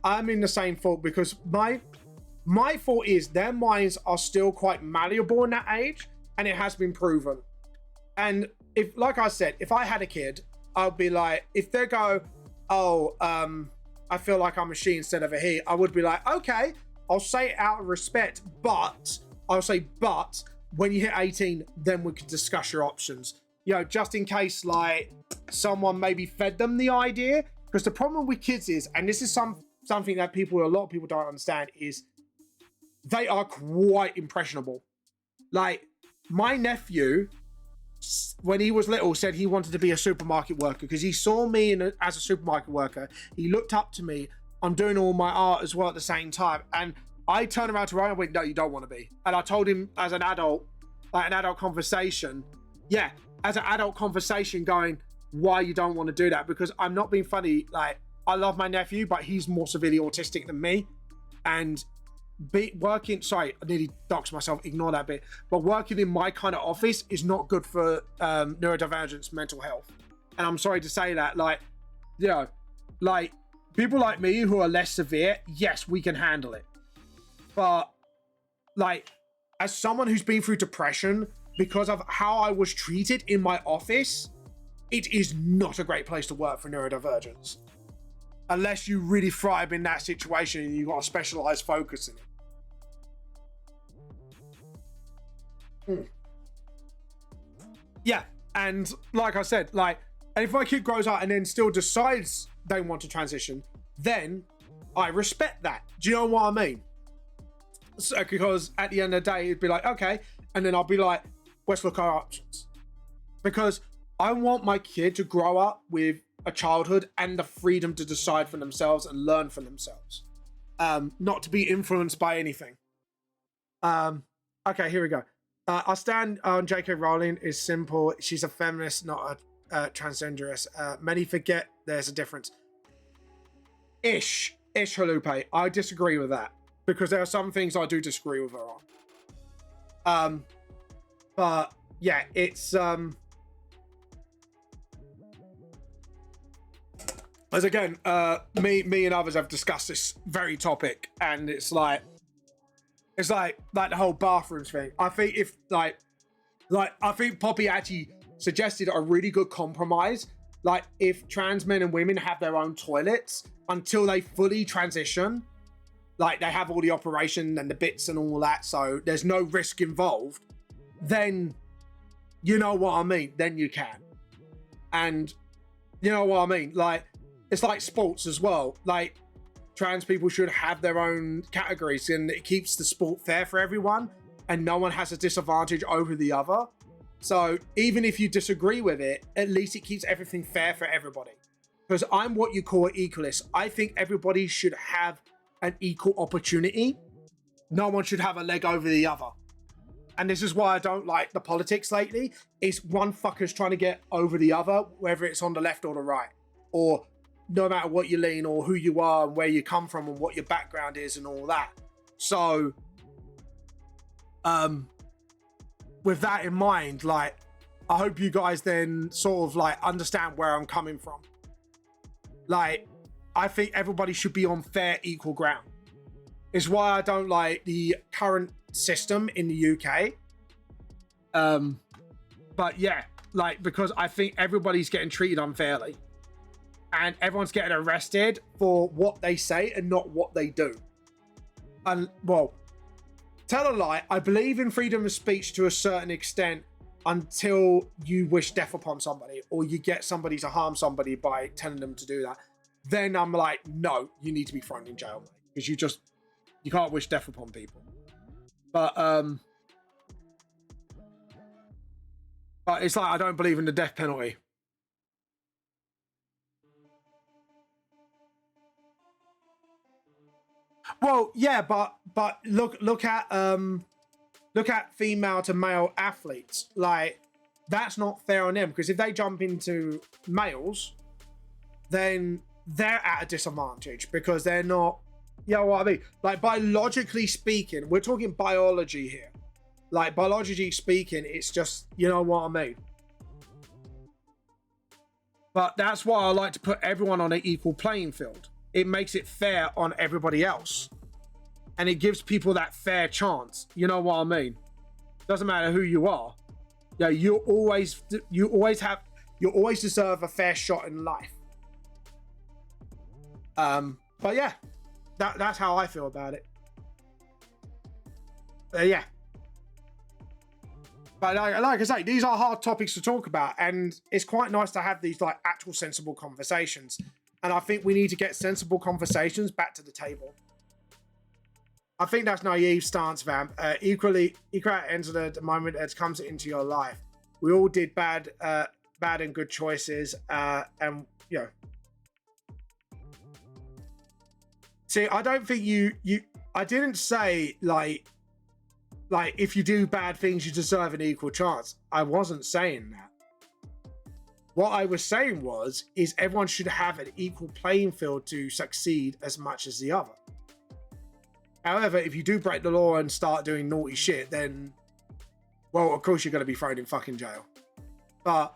I'm in the same thought because my thought is their minds are still quite malleable in that age, and it has been proven. And if, like I said, if I had a kid, I'd be like, if they go, I feel like I'm a she instead of a he, I would be like, okay, I'll say it out of respect, but when you hit 18, then we could discuss your options. Just in case, like, someone maybe fed them the idea. Because the problem with kids is, and this is something that a lot of people don't understand, is they are quite impressionable. Like, my nephew, when he was little, said he wanted to be a supermarket worker because he saw me as a supermarket worker. He looked up to me. I'm doing all my art as well at the same time. And I turned around to Ryan and went, no, you don't want to be. And I told him as an adult, like an adult conversation, going, why you don't want to do that, because I'm not being funny. Like, I love my nephew, but he's more severely autistic than me, and I nearly doxed myself, ignore that bit, but working in my kind of office is not good for neurodivergence mental health. And I'm sorry to say that, like people like me who are less severe, yes, we can handle it, but like, as someone who's been through depression because of how I was treated in my office, it is not a great place to work for neurodivergence. Unless you really thrive in that situation and you've got a specialized focus in it. Yeah, and like I said, like, and if my kid grows up and then still decides they want to transition, then I respect that. Do you know what I mean? So, because at the end of the day, it'd be like, okay, and then I'll be like, let's look at our options. Because I want my kid to grow up with a childhood and the freedom to decide for themselves and learn for themselves. Not to be influenced by anything. Okay, here we go. I stand on J.K. Rowling is simple. She's a feminist, not a transgenderist. Many forget there's a difference. Ish Halupe. I disagree with that because there are some things I do disagree with her on. But yeah, it's as again, me and others have discussed this very topic, and it's like the whole bathrooms thing. I think if like I think Poppy actually suggested a really good compromise. Like if trans men and women have their own toilets until they fully transition, like they have all the operation and the bits and all that, so there's no risk involved, then you know what I mean, then you can. And you know what I mean, like it's like sports as well. Like trans people should have their own categories, and it keeps the sport fair for everyone, and no one has a disadvantage over the other. So even if you disagree with it, at least it keeps everything fair for everybody. Because I'm what you call an equalist. I think everybody should have an equal opportunity. No one should have a leg over the other. And this is why I don't like the politics lately. It's one fucker's trying to get over the other, whether it's on the left or the right. Or no matter what you lean or who you are and where you come from and what your background is and all that. So, with that in mind, like, I hope you guys then sort of like understand where I'm coming from. Like, I think everybody should be on fair, equal ground. It's why I don't like the current system in the UK. But yeah, like, because I think everybody's getting treated unfairly. And everyone's getting arrested for what they say and not what they do. And, well, tell a lie, I believe in freedom of speech to a certain extent until you wish death upon somebody or you get somebody to harm somebody by telling them to do that. Then I'm like, no, you need to be thrown in jail, mate. Because you can't wish death upon people. But it's like, I don't believe in the death penalty. Well, yeah, but look at female to male athletes. Like, that's not fair on them, because if they jump into males, then they're at a disadvantage because they're not, you know what I mean? Like, biologically speaking, we're talking biology here. Like, biologically speaking, it's just, you know what I mean? But that's why I like to put everyone on an equal playing field. It makes it fair on everybody else. And it gives people that fair chance. You know what I mean? Doesn't matter who you are. Yeah, you always deserve a fair shot in life. But yeah, that's how I feel about it. Yeah. But like I say, these are hard topics to talk about, and it's quite nice to have these like actual sensible conversations. And I think we need to get sensible conversations back to the table. I think that's naive stance, Vamp. Equally ends at the moment it comes into your life. We all did bad and good choices, and you know. See, I don't think I didn't say like if you do bad things, you deserve an equal chance. I wasn't saying that. What I was saying is everyone should have an equal playing field to succeed as much as the other. However, if you do break the law and start doing naughty shit, then, well, of course you're going to be thrown in fucking jail. But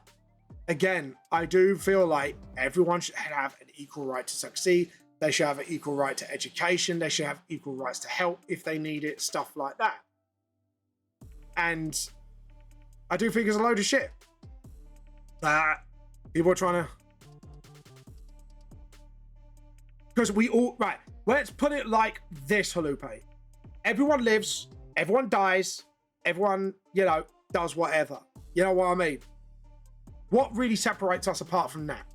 again, I do feel like everyone should have an equal right to succeed. They should have an equal right to education. They should have equal rights to help if they need it, stuff like that. And I do think it's a load of shit. People are trying to, because we all, right, let's put it like this, Halupe. Everyone lives, everyone dies, everyone, you know, does whatever. You know what I mean? What really separates us apart from that?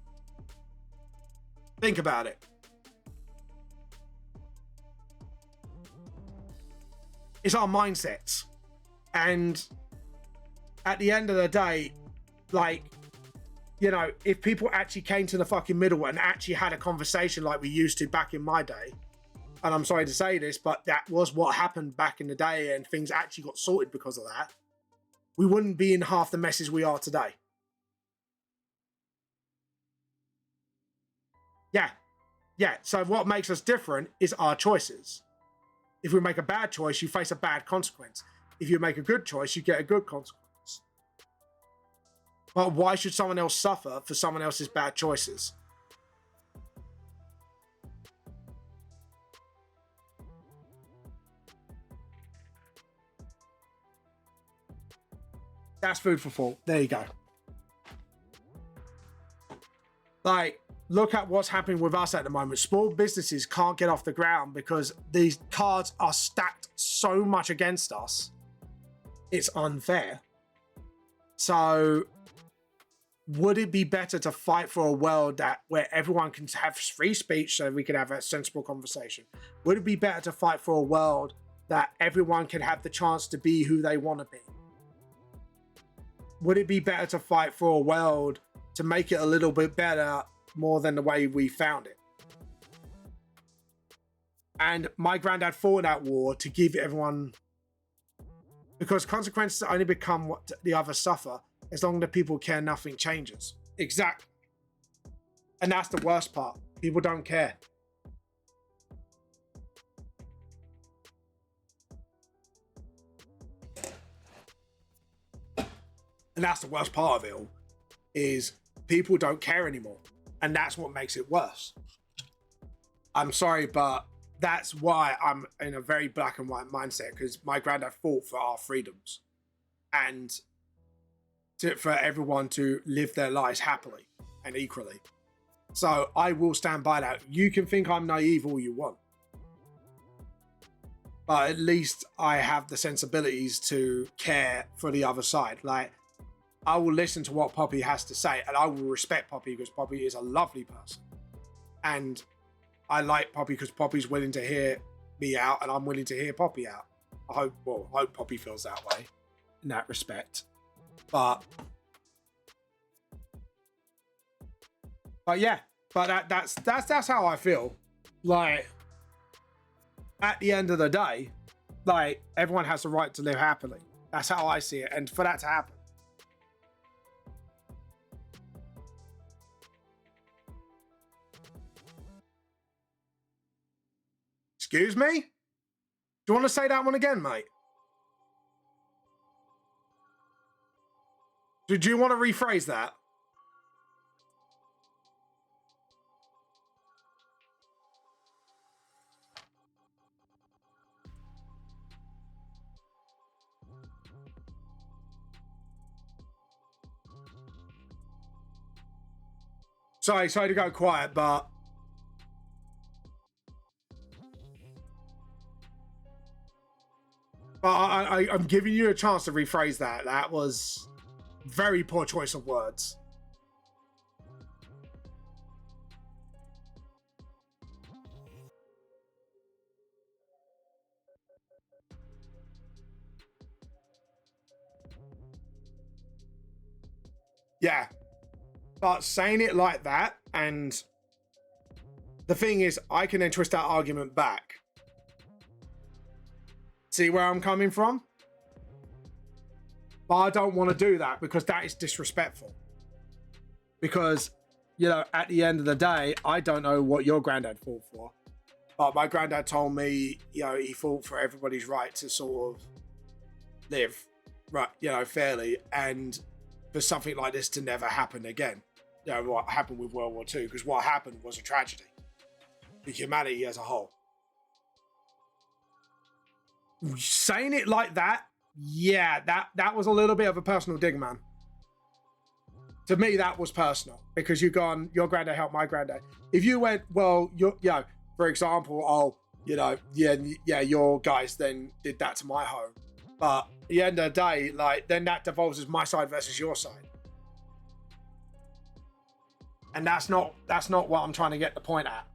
Think about it. It's our mindsets. And at the end of the day, like, you know, if people actually came to the fucking middle and actually had a conversation like we used to back in my day, and I'm sorry to say this, but that was what happened back in the day, and things actually got sorted because of that, we wouldn't be in half the messes we are today. Yeah. So what makes us different is our choices. If we make a bad choice, you face a bad consequence. If you make a good choice, you get a good consequence. But why should someone else suffer for someone else's bad choices? That's food for thought. There you go. Like, look at what's happening with us at the moment. Small businesses can't get off the ground because these cards are stacked so much against us. It's unfair. So, would it be better to fight for a world where everyone can have free speech so we can have a sensible conversation? Would it be better to fight for a world that everyone can have the chance to be who they want to be? Would it be better to fight for a world to make it a little bit better more than the way we found it? And my granddad fought that war to give everyone, because consequences only become what the others suffer. As long as the people care, nothing changes. Exactly. And that's the worst part. People don't care. And that's the worst part of it all, is people don't care anymore. And that's what makes it worse. I'm sorry, but that's why I'm in a very black and white mindset, because my granddad fought for our freedoms and for everyone to live their lives happily and equally. So I will stand by that. You can think I'm naive all you want, but at least I have the sensibilities to care for the other side. Like, I will listen to what Poppy has to say, and I will respect Poppy because Poppy is a lovely person. And I like Poppy because Poppy's willing to hear me out, and I'm willing to hear Poppy out. I hope Poppy feels that way in that respect. But yeah, but that's how I feel. Like, at the end of the day, like, everyone has the right to live happily. That's how I see it. And for that to happen, excuse me? Do you want to say that one again, mate? Did you want to rephrase that? Sorry to go quiet, but I'm giving you a chance to rephrase that. That was very poor choice of words. Yeah. But saying it like that, and the thing is, I can then twist that argument back. See where I'm coming from? But I don't want to do that because that is disrespectful. Because, you know, at the end of the day, I don't know what your granddad fought for. But my granddad told me, you know, he fought for everybody's right to sort of live, right, you know, fairly, and for something like this to never happen again. You know, what happened with World War II, because what happened was a tragedy for humanity as a whole. Saying it like that, yeah, that was a little bit of a personal dig, man. To me, that was personal, because you gone, your granddad helped my granddad. If you went, well, you know, for example, oh, you know, yeah, your guys then did that to my home. But at the end of the day, like, then that devolves as my side versus your side. And that's not what I'm trying to get the point at.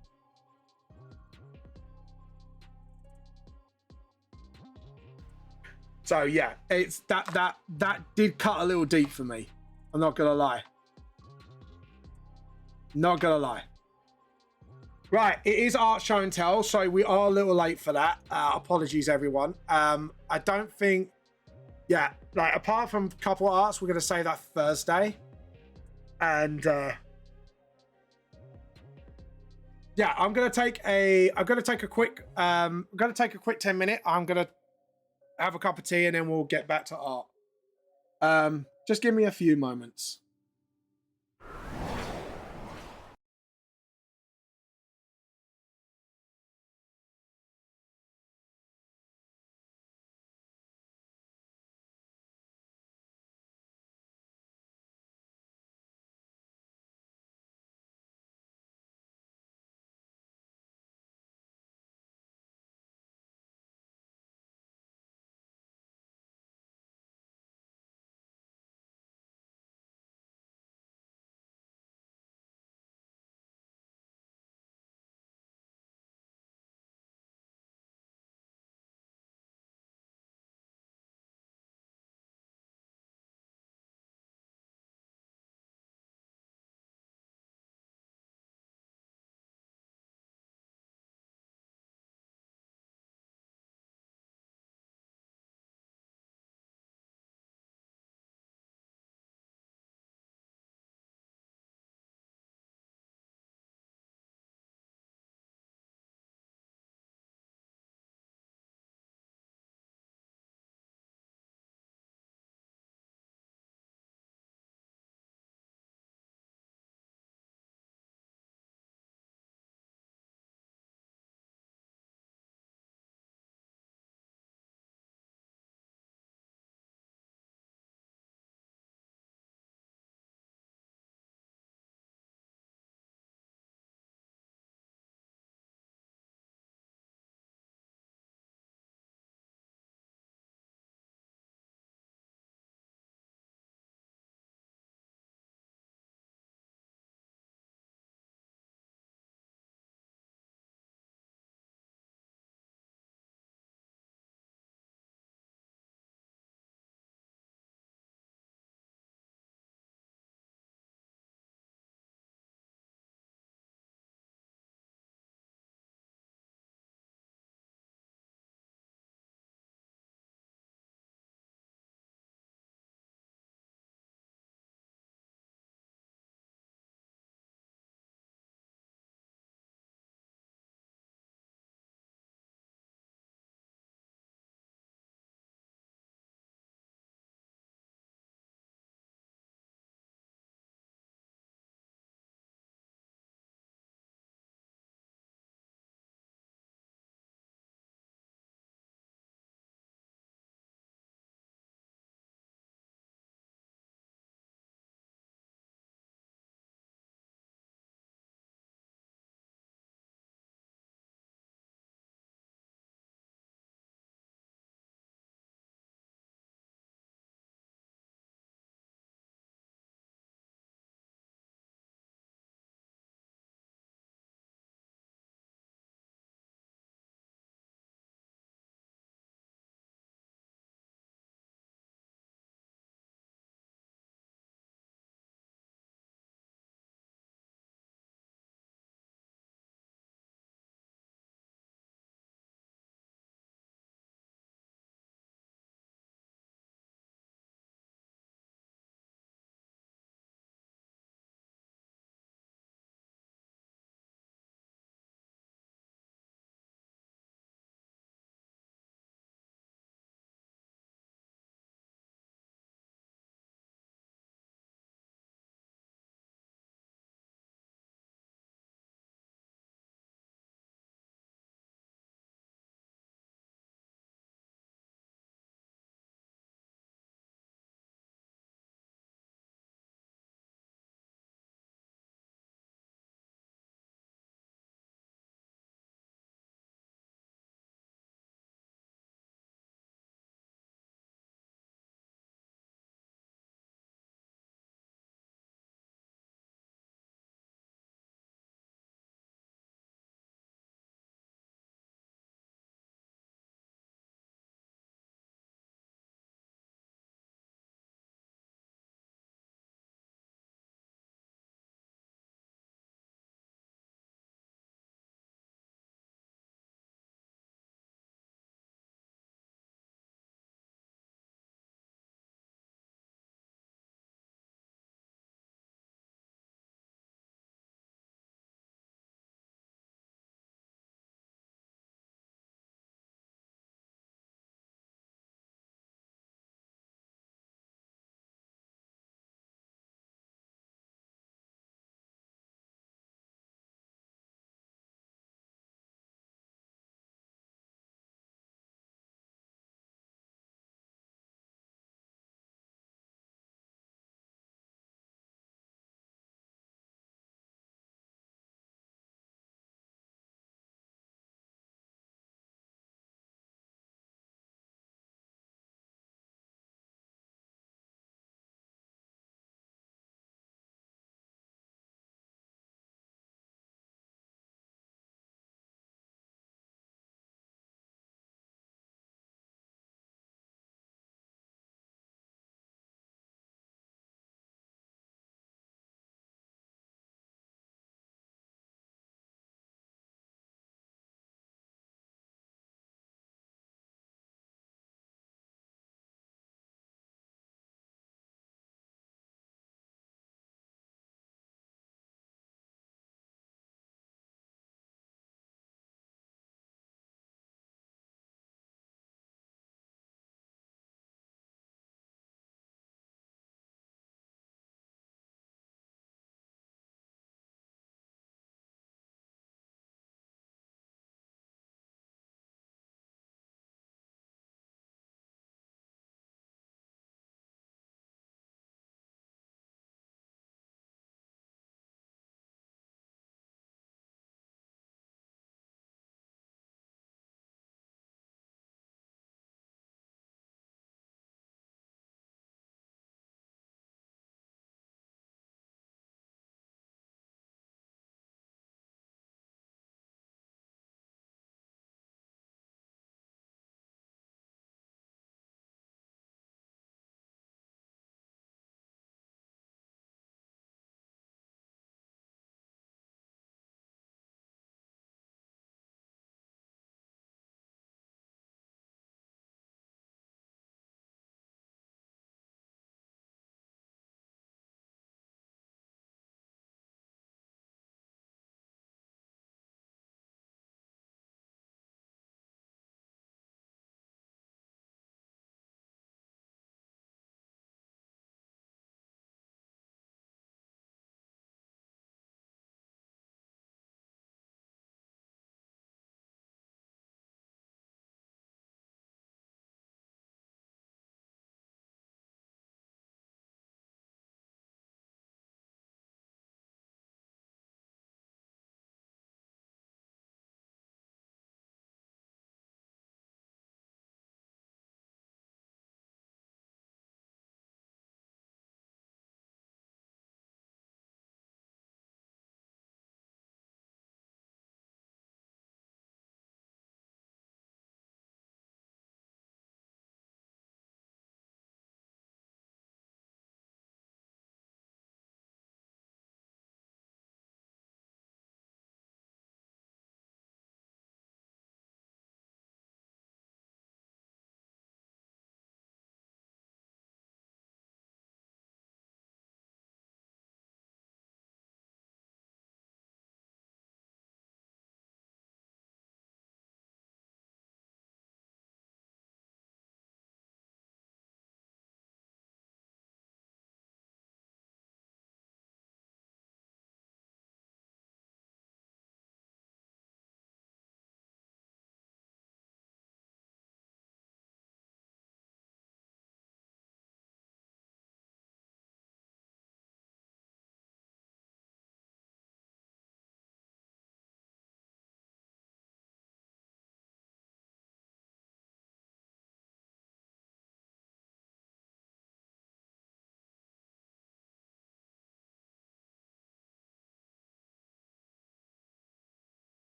So yeah, it's that did cut a little deep for me. I'm not gonna lie. Not gonna lie. Right, it is art show and tell, so we are a little late for that. Apologies, everyone. I don't think, yeah, like apart from a couple of arts, we're gonna say that Thursday, and yeah, I'm gonna take a quick 10-minute. I'm gonna have a cup of tea and then we'll get back to art. Just give me a few moments.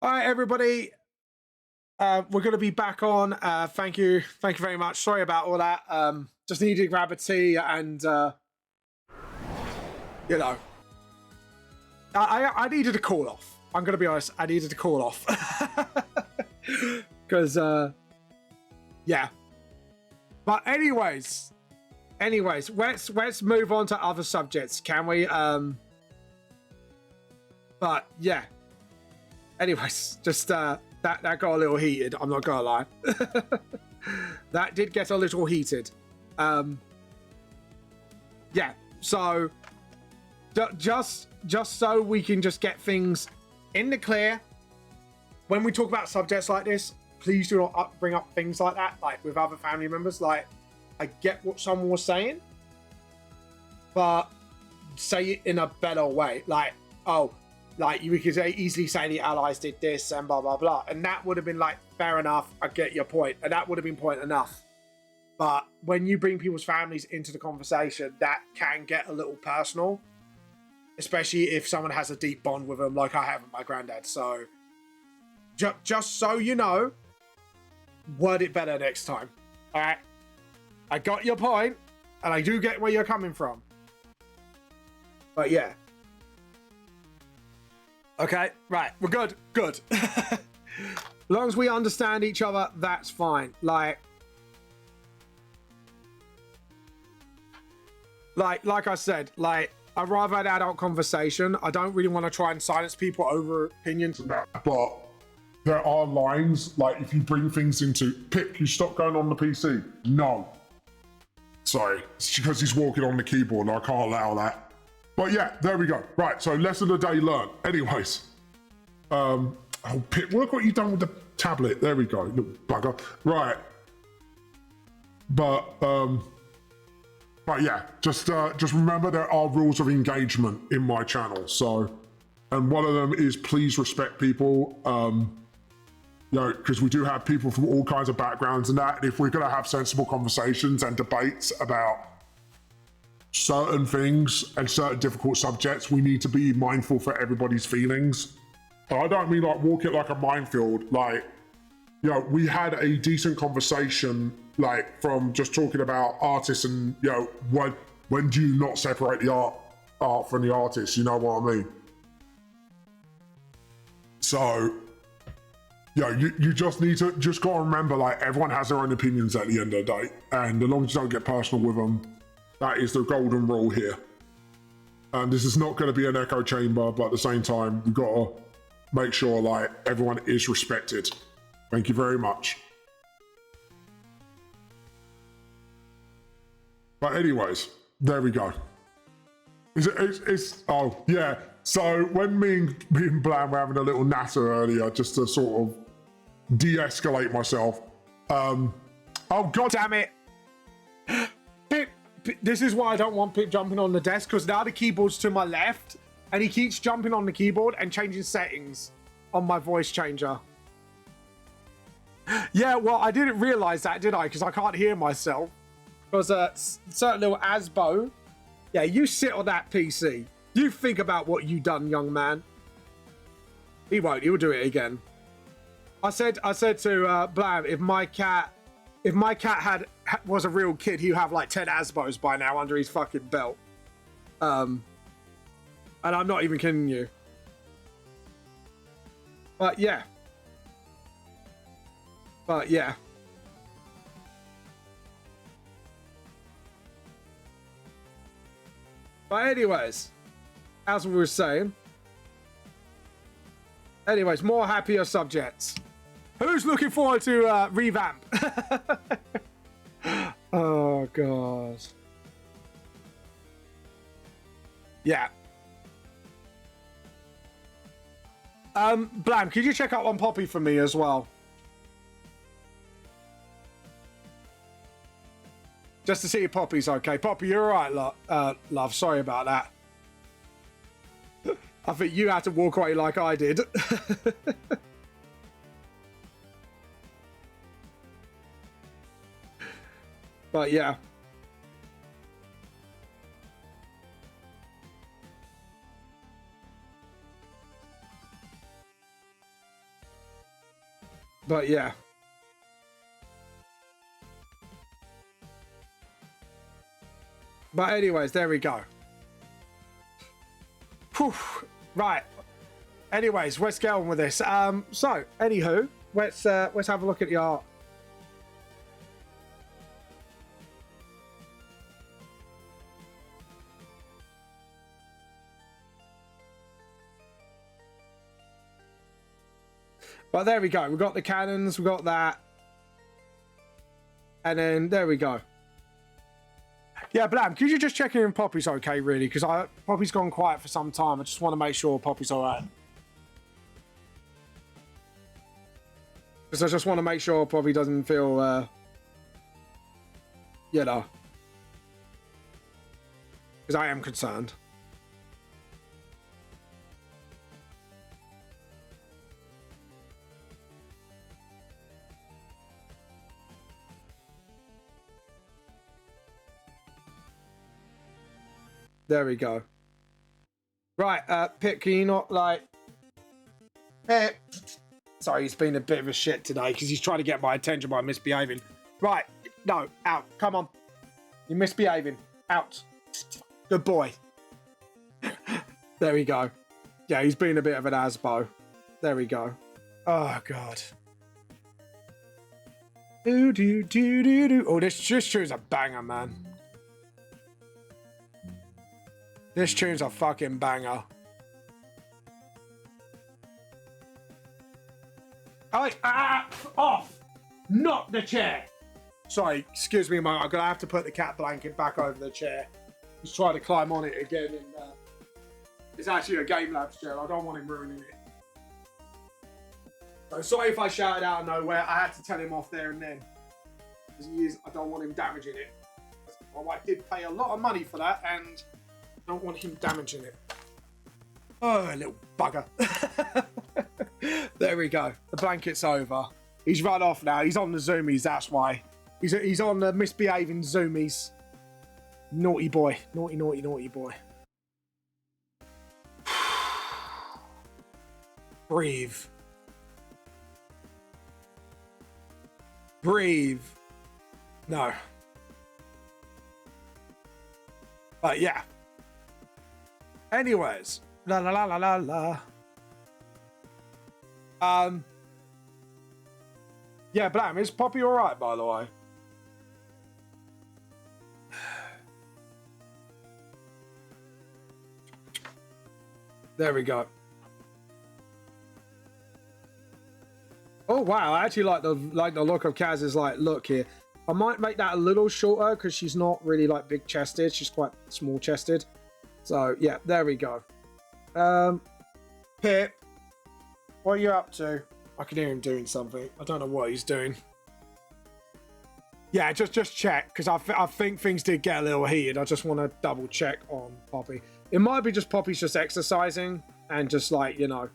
All right, everybody. We're going to be back on. Thank you very much. Sorry about all that. Just needed to grab a tea and you know, I needed to call off. I'm going to be honest. I needed to call off because yeah. But anyways, let's move on to other subjects, can we? But yeah. Anyways, just that got a little heated. I'm not gonna lie. That did get a little heated. Yeah. So just so we can just get things in the clear. When we talk about subjects like this, please do not bring up things like that, like with other family members. Like, I get what someone was saying, but say it in a better way. Like, oh, like we could easily say the Allies did this and blah, blah, blah. And that would have been like, fair enough, I get your point. And that would have been point enough. But when you bring people's families into the conversation, that can get a little personal, especially if someone has a deep bond with them, like I have with my granddad. So just so you know, word it better next time. All right. I got your point, and I do get where you're coming from. But yeah. Okay, right, we're good. Good. As long as we understand each other, that's fine. Like I said, like, I'd rather have an adult conversation. I don't really want to try and silence people over opinions. But there are lines, like if you bring things into Pip, you stop going on the PC. No. Sorry, it's because he's walking on the keyboard and I can't allow that. But yeah, there we go. Right, so lesson of the day learned. Anyways. Oh, Pip, look what you've done with the tablet. There we go, little bugger. Right. But yeah, just remember there are rules of engagement in my channel. So, and one of them is please respect people. You know, because we do have people from all kinds of backgrounds and that. And if we're going to have sensible conversations and debates about certain things and certain difficult subjects, we need to be mindful for everybody's feelings. I don't mean like walk it like a minefield. Like, you know, we had a decent conversation, like from just talking about artists and, you know, when do you not separate the art from the artist? You know what I mean? So, you know, you just need to just got to remember, like, everyone has their own opinions at the end of the day, and as long as you don't get personal with them, that is the golden rule here. And this is not going to be an echo chamber, but at the same time, we've got to make sure, like, everyone is respected. Thank you very much. But anyways, there we go. Oh, yeah. So when me and Blam were having a little natter earlier, just to sort of de-escalate myself. Oh, God Damn it. Pip, this is why I don't want Pip jumping on the desk, because now the keyboard's to my left, and he keeps jumping on the keyboard and changing settings on my voice changer. Yeah, well, I didn't realize that, did I? Because I can't hear myself. Because certain little Asbo. Yeah, you sit on that PC. You think about what you done, young man. He won't. He'll do it again. I said to Blam, if my cat was a real kid, he'd have like 10 Asbos by now under his fucking belt. And I'm not even kidding you. But yeah. But anyways, as we were saying. Anyways, more happier subjects. Who's looking forward to revamp? Oh, God. Yeah. Blam, could you check out on Poppy for me as well? Just to see if Poppy's okay. Poppy, you're all right, love. Sorry about that. I think you had to walk away like I did. But yeah. But yeah. But anyways, there we go. Whew. Right. Anyways, let's get on with this. So, anywho, let's have a look at the art. But there we go. We've got the cannons. We've got that. And then there we go. Yeah, Blam, could you just check in Poppy's okay, really? Because Poppy's gone quiet for some time. I just want to make sure Poppy's all right. Because I just want to make sure Poppy doesn't feel, you know. Because I am concerned. There we go. Right, Pip, can you not, like... Pip! Sorry, he's been a bit of a shit today because he's trying to get my attention by misbehaving. Right, no, out. Come on. You're misbehaving. Out. Good boy. There we go. Yeah, he's been a bit of an asbo. There we go. Oh, God. Do. Oh, this tune's a banger, man. This tune's a fucking banger. Off! Not the chair! Sorry, excuse me, mate. I'm gonna have to put the cat blanket back over the chair. He's trying to climb on it again, and it's actually a Game Labs chair. I don't want him ruining it. So sorry if I shouted out of nowhere. I had to tell him off there and then. Because I don't want him damaging it. My wife did pay a lot of money for that, and I don't want him damaging it. Oh, little bugger. There we go. The blanket's over. He's run off now. He's on the zoomies, that's why. He's on the misbehaving zoomies. Naughty boy. Naughty, naughty, naughty boy. Breathe. Breathe. No. But yeah. Anyways. La la la la la la. Yeah, Blam, is Poppy alright, by the way? There we go. Oh wow, I actually like the look of Kaz's look here. I might make that a little shorter because she's not really big chested. She's quite small chested. So yeah, there we go. Pip, what are you up to? I can hear him doing something. I don't know what he's doing. Yeah, just check because I think things did get a little heated. I just want to double check on Poppy. It might be just Poppy's just exercising and just you know,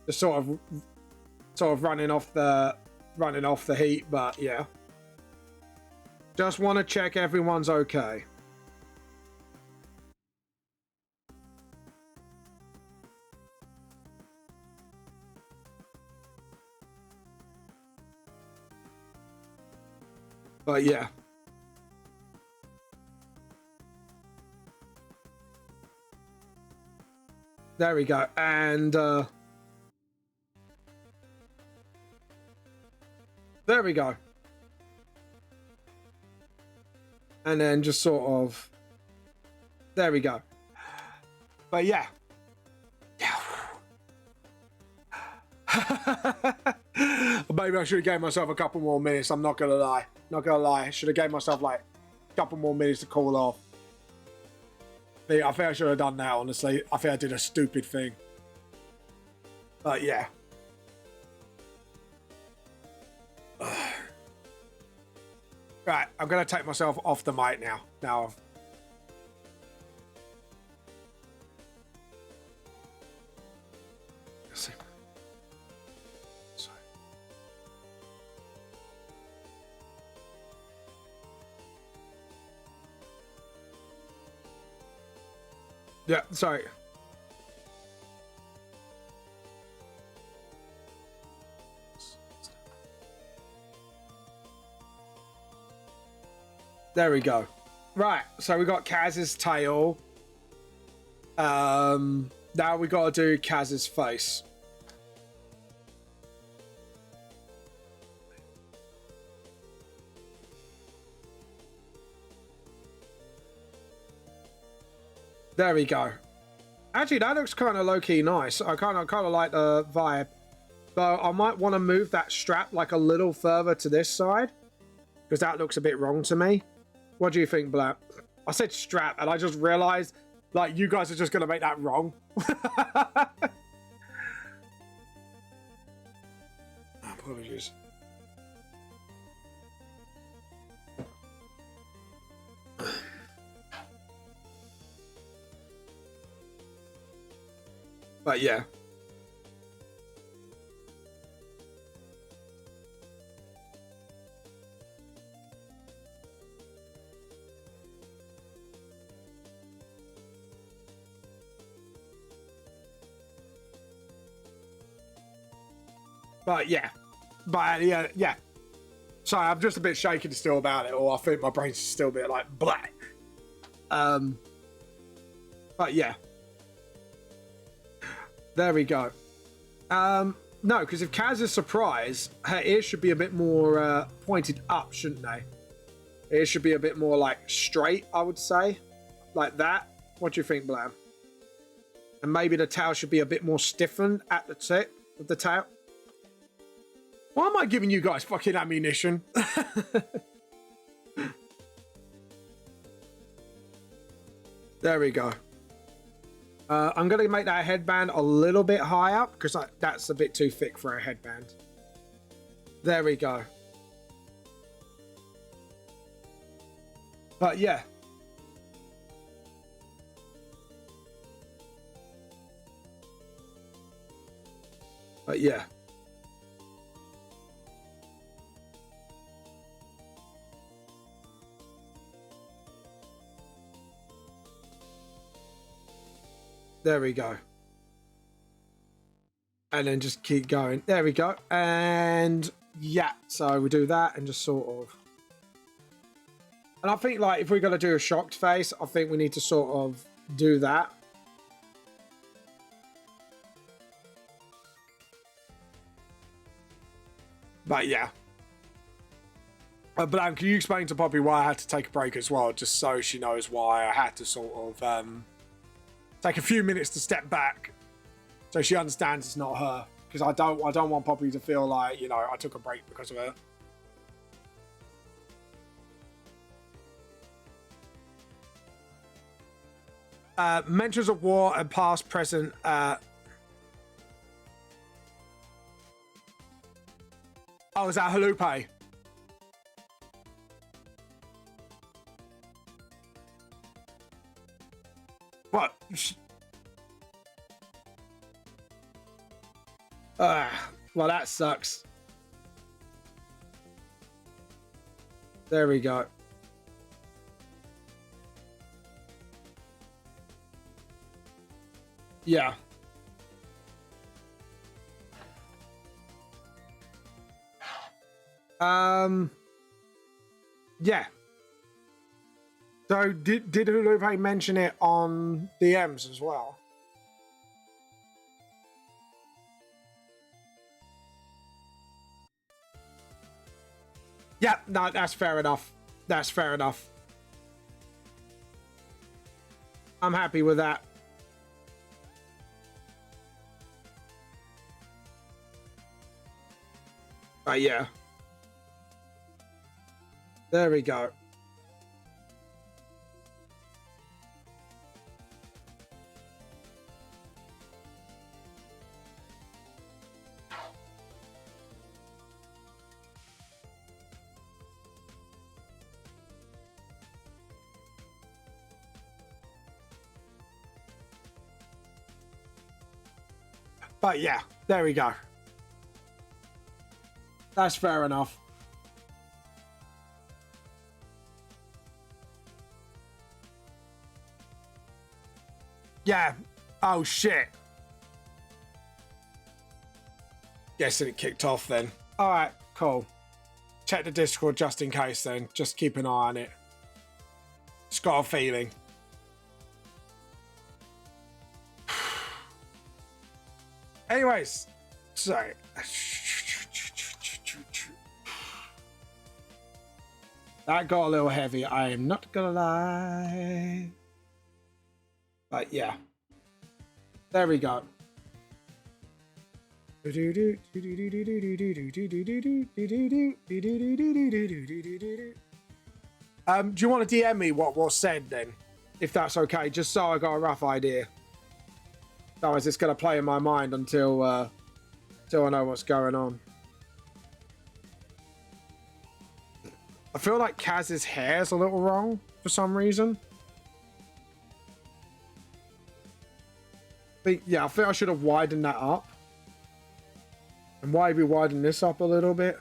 just sort of running off the heat. But yeah, just want to check everyone's okay. But yeah. There we go. And there we go. And then just sort of there we go. But yeah. Maybe I should have gave myself a couple more minutes. I'm not gonna lie. Not gonna lie. I should have gave myself a couple more minutes to cool off. I think I should have done that, honestly. I think I did a stupid thing. But yeah. Right, I'm gonna take myself off the mic now. Let's see. Sorry. Yeah, sorry. There we go. Right, so we got Kaz's tail. Now we got to do Kaz's face. There we go. Actually, that looks kind of low-key nice. I kind of like the vibe. But I might want to move that strap like a little further to this side, because that looks a bit wrong to me. What do you think, Black? I said strap, and I just realized, like, you guys are just going to make that wrong. Apologies. But yeah. But yeah. But yeah. Sorry, I'm just a bit shaken still about it, or I think my brain's still a bit like black. But yeah. There we go. No, because if Kaz is surprised, her ears should be a bit more pointed up, shouldn't they? It should be a bit more like straight, I would say. Like that. What do you think, Blam? And maybe the tail should be a bit more stiffened at the tip of the tail. Why am I giving you guys fucking ammunition? There we go. I'm going to make that headband a little bit higher because that's a bit too thick for a headband. There we go. But yeah. But yeah. There we go. And then just keep going. There we go. And yeah, so we do that and just sort of. And I think, like, if we're going to do a shocked face, I think we need to sort of do that. But yeah. Blam, can you explain to Poppy why I had to take a break as well, just so she knows why I had to sort of take a few minutes to step back, so she understands it's not her. Because I don't want Poppy to feel like, you know, I took a break because of her. Mentions of war and past, present. Oh, is that Halupe? What? Well, that sucks. There we go. Yeah. Yeah. So did Halupe mention it on DMs as well? Yeah, no, that's fair enough. That's fair enough. I'm happy with that. But yeah. There we go. But yeah, there we go. That's fair enough. Yeah. Oh, shit. Guessing it kicked off then. All right, cool. Check the Discord just in case then. Just keep an eye on it. Just got a feeling. Anyways, so that got a little heavy. I am not gonna lie. But yeah. There we go. Do you want to DM me what was said then? If that's okay, just so I got a rough idea. Otherwise it's gonna play in my mind until I know what's going on. I feel like Kaz's hair's a little wrong for some reason. I think I should have widened that up. And why we widen this up a little bit?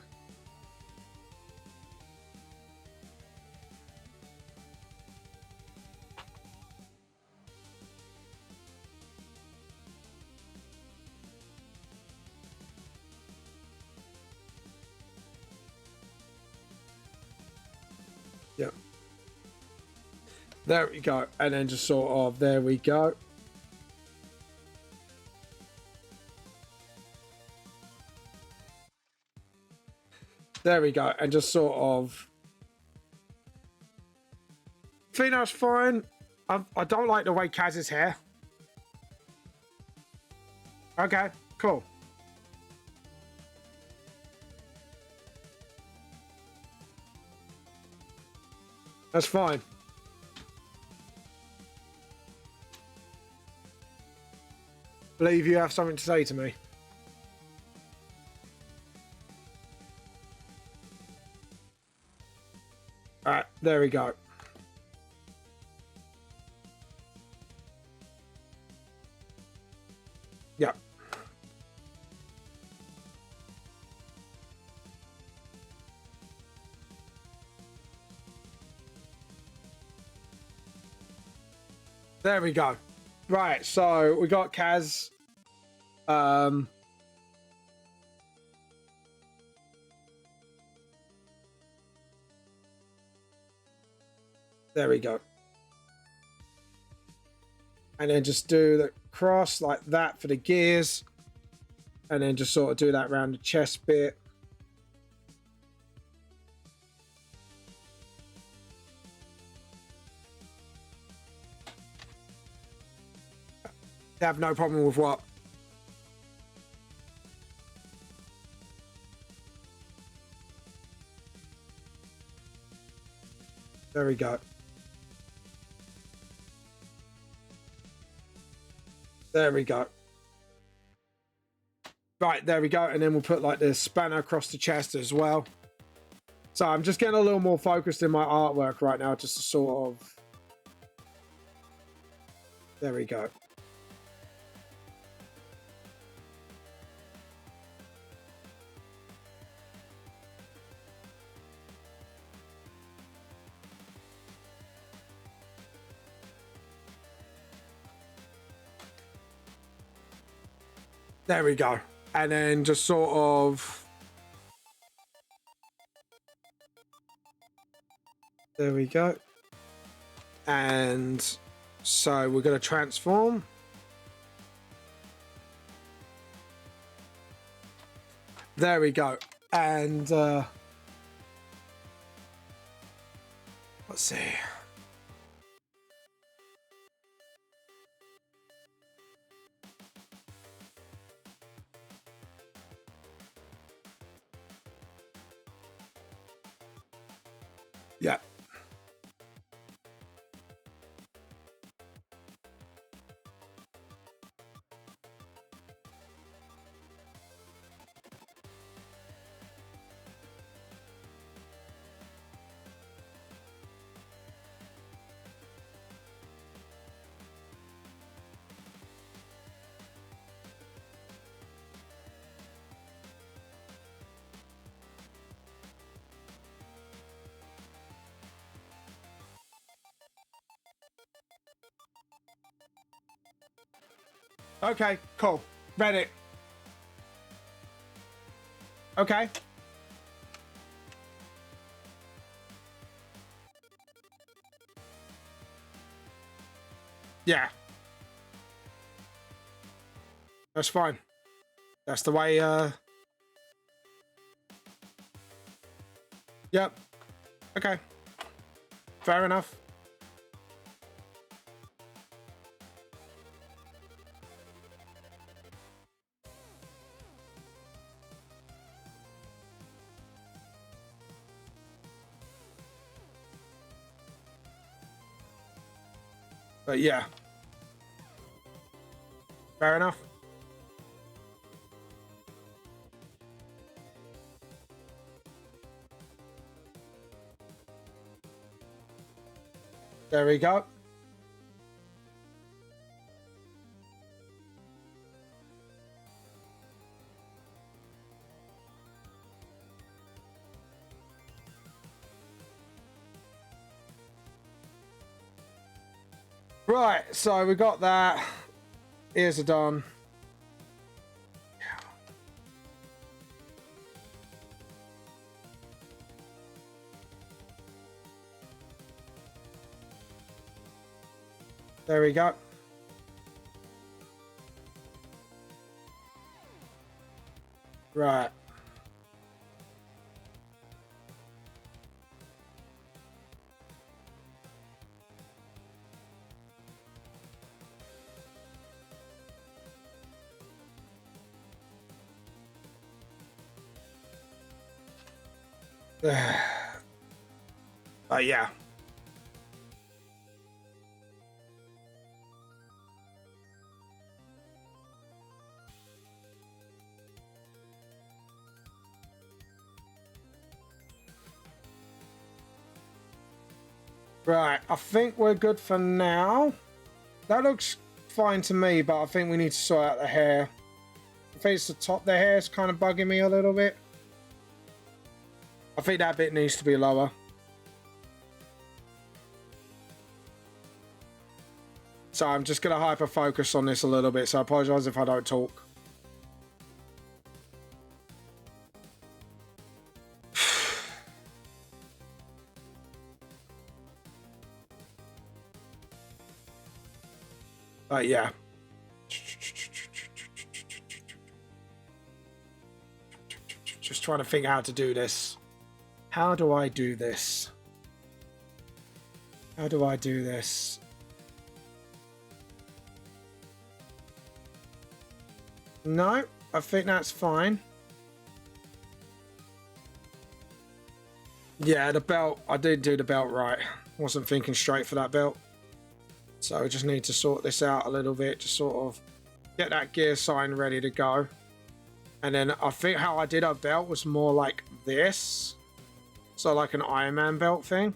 Yep. There we go. And then just sort of, there we go. There we go. And just sort of... I think that's fine. I don't like the way Kaz's hair. Okay, cool. That's fine. Believe you have something to say to me. Alright, there we go. Yep. There we go. Right, so we got Kaz. There we go. And then just do the cross like that for the gears. And then just sort of do that around the chest bit. They have no problem with what? There we go. There we go. Right, there we go. And then we'll put like the spanner across the chest as well. So I'm just getting a little more focused in my artwork right now, just to sort of... There we go. There we go. And then just sort of... There we go. And so we're going to transform. There we go. And let's see. Yeah. Okay, cool. Read it. Okay. Yeah. That's fine. That's the way, Yep. Okay. Fair enough. But yeah. Fair enough. There we go. Right, so we got that. Ears are done. There we go. Right. Yeah. Right, I think we're good for now. That looks fine to me, but I think we need to sort out the hair. I think it's the top of the hair is kind of bugging me a little bit. I think that bit needs to be lower. So I'm just going to hyper focus on this a little bit, so I apologize if I don't talk. Yeah. Just trying to figure out how to do this. How do I do this? How do I do this? No, I think that's fine. Yeah, the belt. I did do the belt right. Wasn't thinking straight for that belt. So I just need to sort this out a little bit to sort of get that gear sign ready to go. And then I think how I did our belt was more like this. So like an Iron Man belt thing.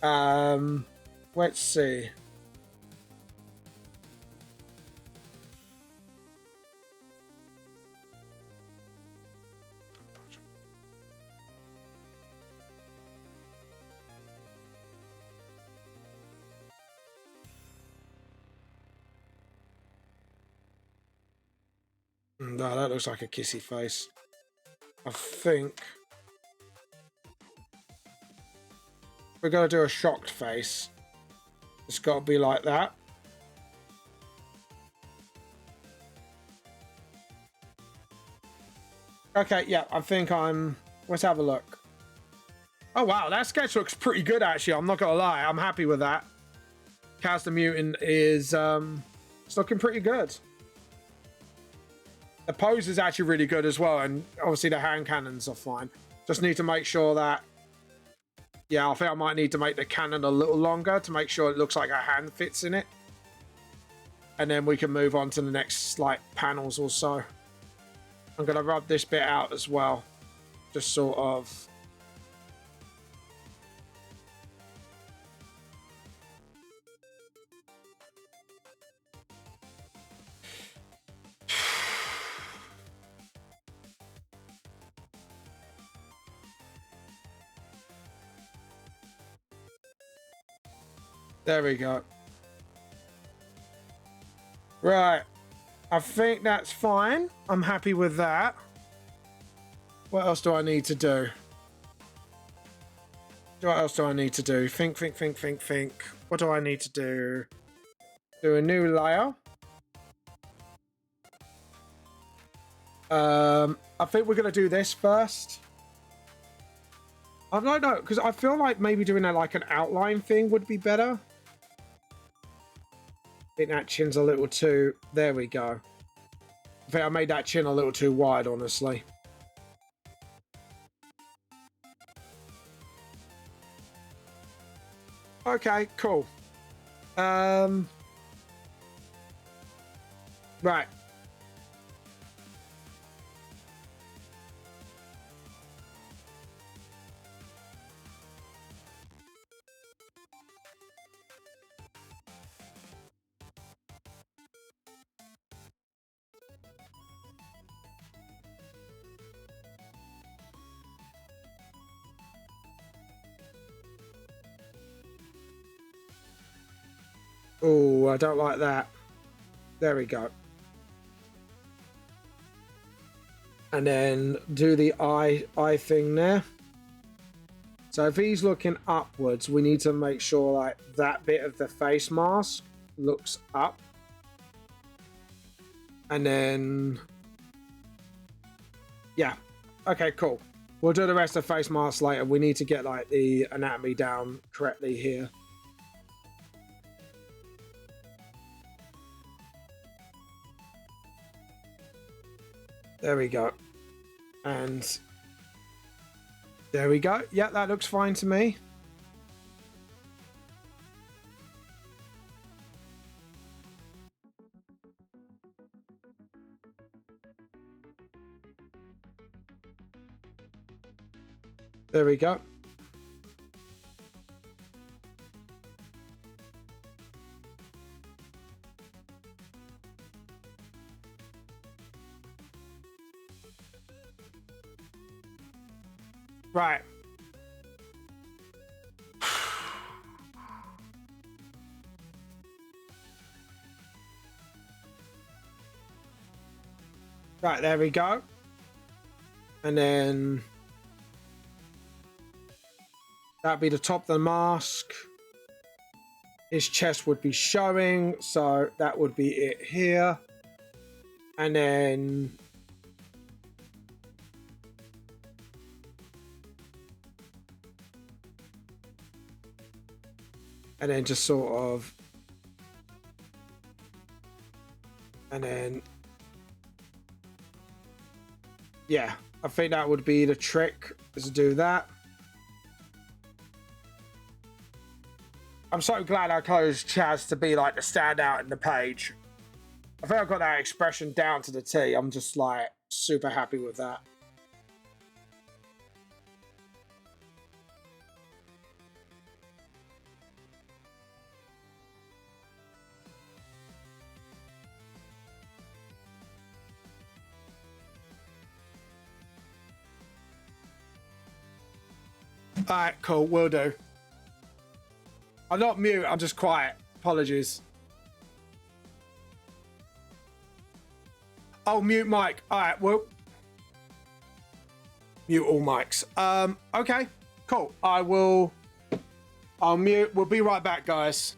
Let's see. No, that looks like a kissy face. I think we're going to do a shocked face. It's got to be like that. Okay, yeah, I think I'm... Let's have a look. Oh, wow, that sketch looks pretty good, actually. I'm not going to lie. I'm happy with that. Kaz the Mutant is it's looking pretty good. The pose is actually really good as well, and obviously the hand cannons are fine. Just need to make sure that... Yeah, I think I might need to make the cannon a little longer to make sure it looks like a hand fits in it. And then we can move on to the next, like, panels or so. I'm going to rub this bit out as well. Just sort of... There we go. Right. I think that's fine. I'm happy with that. What else do I need to do? What else do I need to do? Think. What do I need to do? Do a new layer. I think we're gonna do this first. I don't know, because I feel like maybe doing like an outline thing would be better. I think that chin's a little too... There we go. I think I made that chin a little too wide, honestly. Okay, cool. Right. Oh, I don't like that. There we go. And then do the eye thing there. So if he's looking upwards, we need to make sure like that bit of the face mask looks up. And then... Yeah. Okay, cool. We'll do the rest of the face mask later. We need to get like the anatomy down correctly here. There we go. And there we go. Yeah, that looks fine to me. There we go. Right. Right, there we go. And then that'd be the top of the mask. His chest would be showing, so that would be it here. And then just sort of, and then yeah, I think that would be the trick, is to do that. I'm so glad I closed Chaz to be like the standout in the page. I think I got that expression down to the T. I'm just like super happy with that. Alright, cool, will do. I'm not mute, I'm just quiet. Apologies. Oh, mute mic. Alright, well. Mute all mics. Okay, cool. I'll mute. We'll be right back, guys.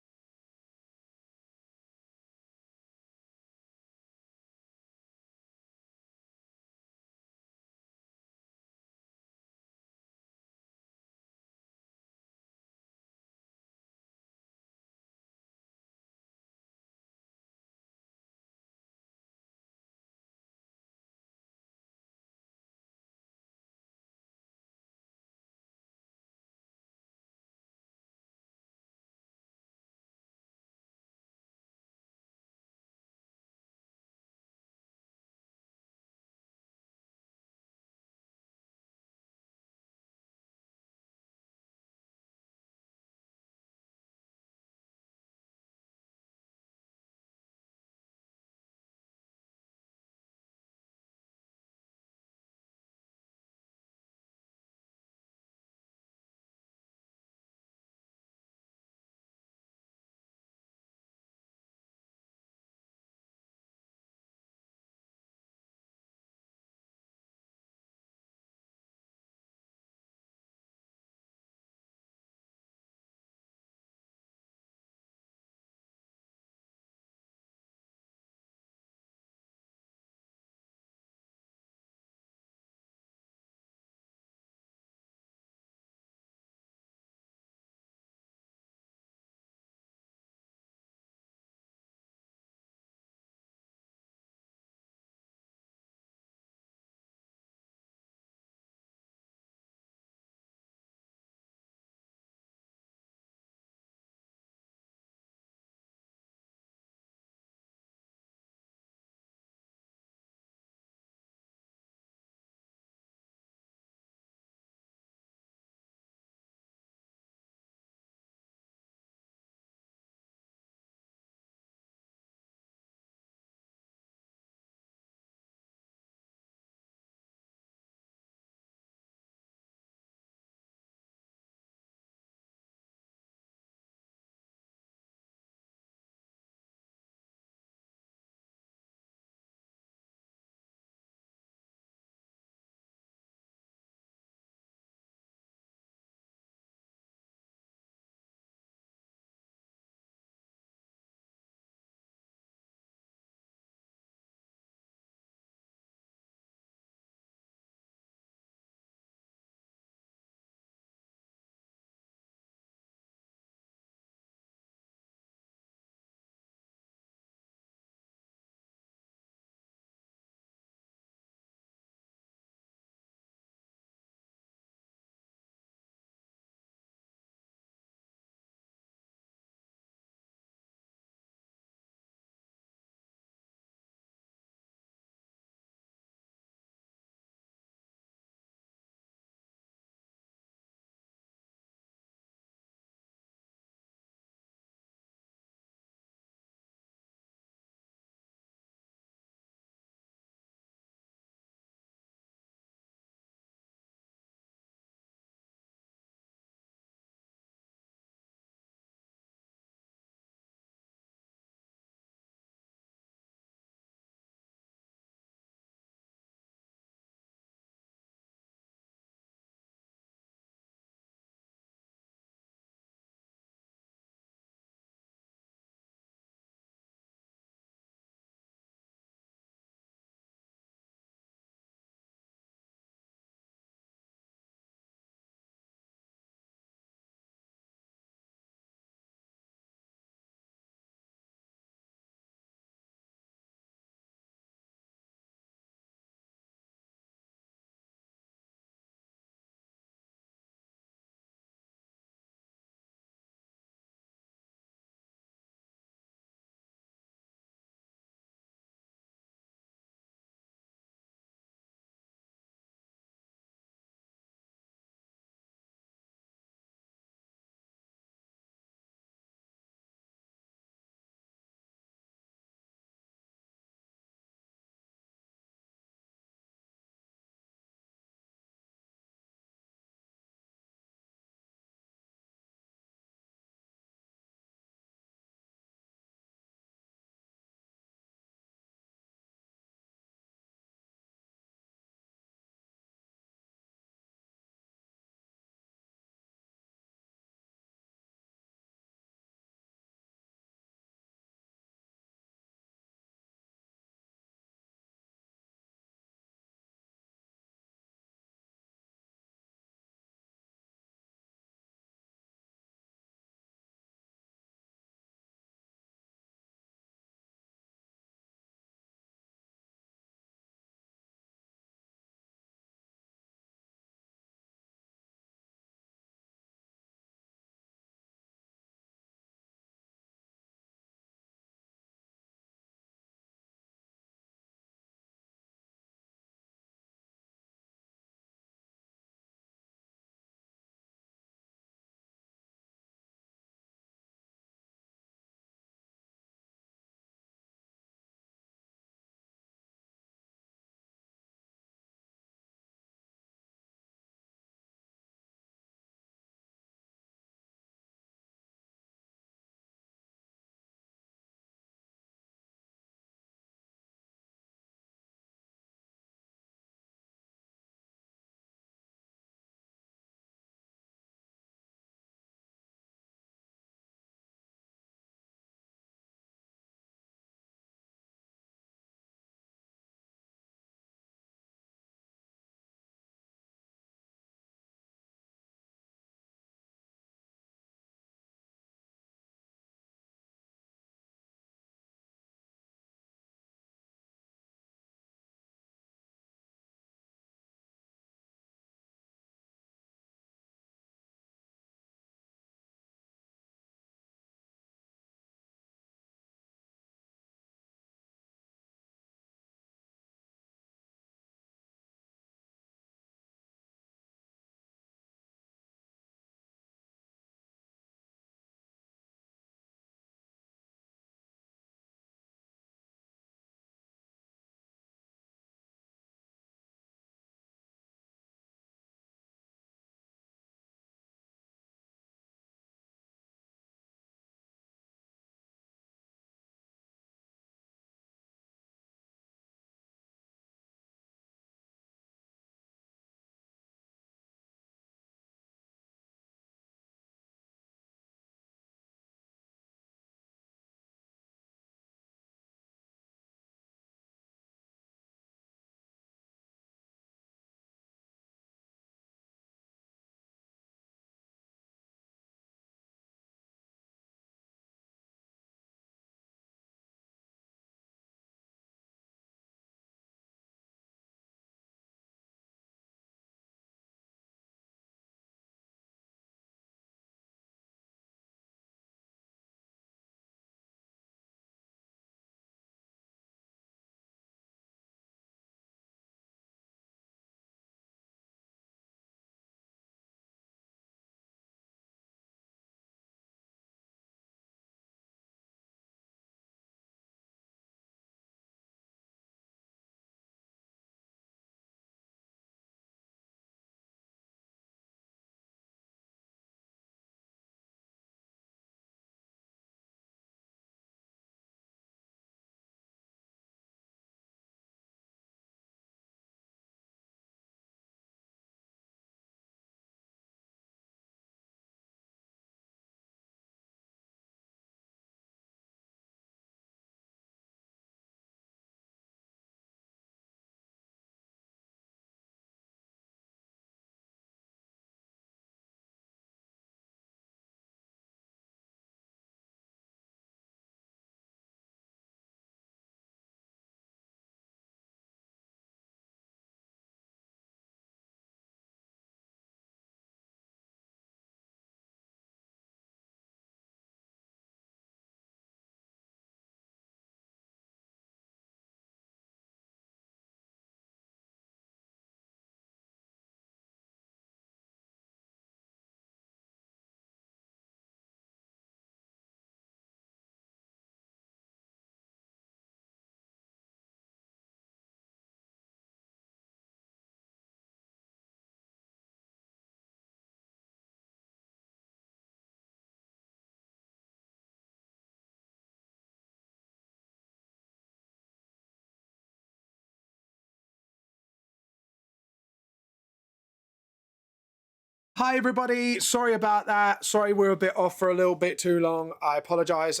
Hi everybody, sorry about that. Sorry we're a bit off for a little bit too long. I apologize.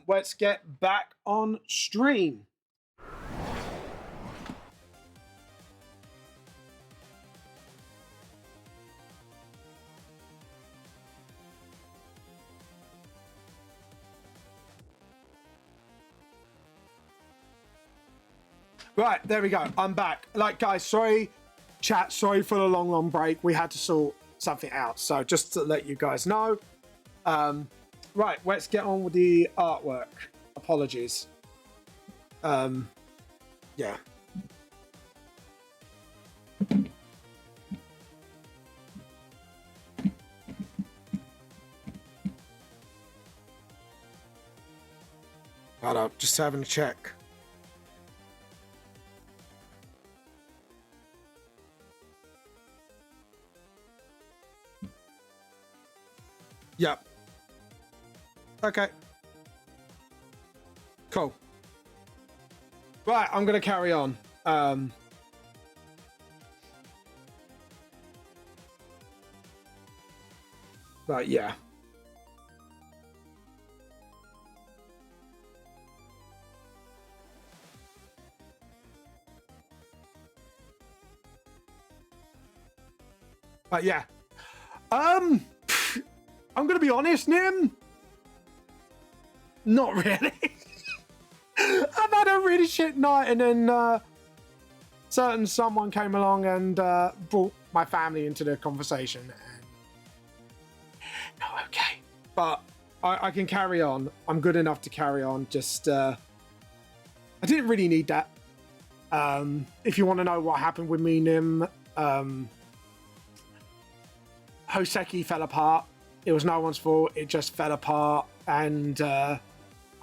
Let's get back on stream. Right, there we go. I'm back. Like, guys, sorry, chat, sorry for the long break. We had to sort something out. So just to let you guys know. Right, let's get on with the artwork. Apologies. Yeah. Hold up, just having a check. Yep. Okay. Cool. Right, I'm gonna carry on. But yeah. But yeah. I'm gonna be honest, Nim. Not really. I've had a really shit night, and then someone came along and brought my family into the conversation. And no, okay, but I can carry on. I'm good enough to carry on. Just I didn't really need that. If you want to know what happened with me, Nim, Hoseki fell apart. It was no one's fault. It just fell apart, and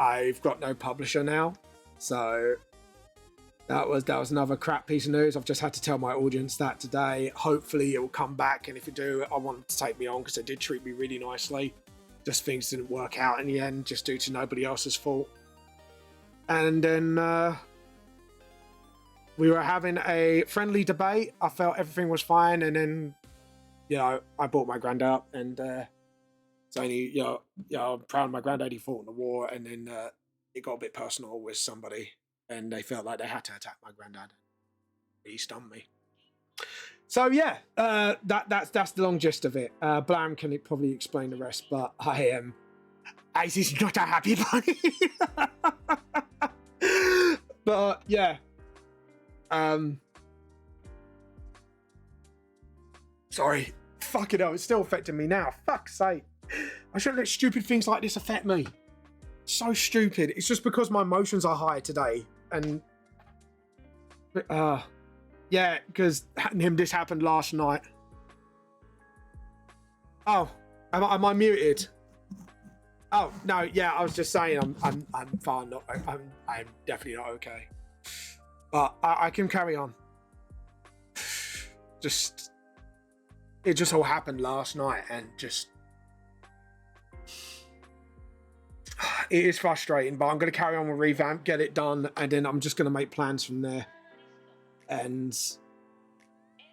I've got no publisher now. So that was another crap piece of news. I've just had to tell my audience that today. Hopefully it will come back, and if it do, I want them to take me on because they did treat me really nicely. Just things didn't work out in the end, just due to nobody else's fault. And then we were having a friendly debate. I felt everything was fine, and then, you know, I brought my granddad up, and it's only, you know, I'm proud of my granddad. He fought in the war, and then it got a bit personal with somebody, and they felt like they had to attack my granddad. He stunned me. So yeah, that's the long gist of it. Blam can probably explain the rest, but I am. Ace is not a happy bunny. But yeah, sorry. Fucking hell, it's still affecting me now. Fuck's sake. I shouldn't let stupid things like this affect me. So stupid. It's just because my emotions are high today. And yeah, because this happened last night. Oh, am I muted? Oh no, yeah, I was just saying I'm fine. I'm definitely not okay. But I can carry on. It just all happened last night, and just it is frustrating, but I'm going to carry on with revamp, get it done, and then I'm just going to make plans from there. And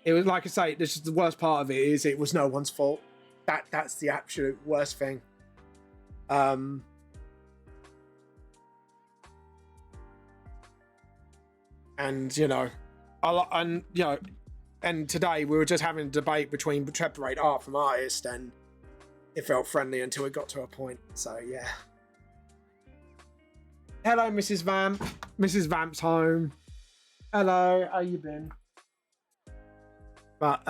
it was, like I say, this is the worst part of it, is it was no one's fault. That's the absolute worst thing. And you know, and today we were just having a debate between separate art from artist, and it felt friendly until it got to a point. So yeah. Hello, Mrs. Vamp. Mrs. Vamp's home. Hello, how you been? But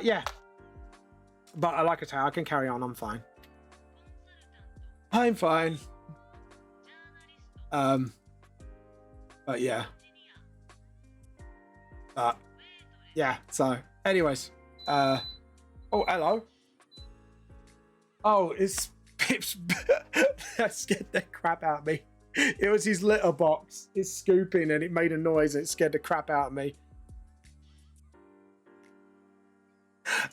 yeah. But like I say, I can carry on. I'm fine. I'm fine. But yeah. Yeah, so anyways. Oh, hello. Oh, it's Pip's. That scared the crap out of me. It was his litter box. It's scooping and it made a noise. It scared the crap out of me.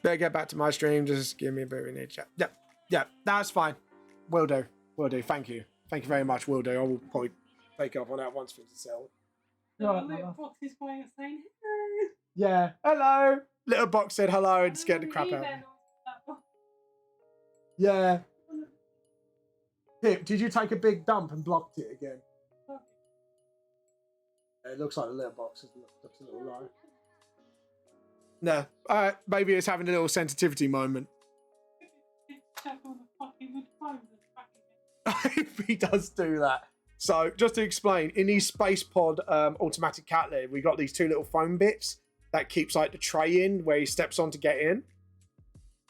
Better get back to my stream. Just give me a bit of a chat. Yeah, that's fine. Will do. Thank you very much. Will do. I will probably take up on that once things are settled. The little box is way of saying hello. Yeah. Hello. Little box said hello and scared the crap out of me. Yeah. Pip, did you take a big dump and blocked it again? It looks like the little box looks a little low. No, maybe it's having a little sensitivity moment. If he does do that. So, just to explain, in these Space Pod automatic cat litter, we got these two little foam bits that keeps like the tray in where he steps on to get in.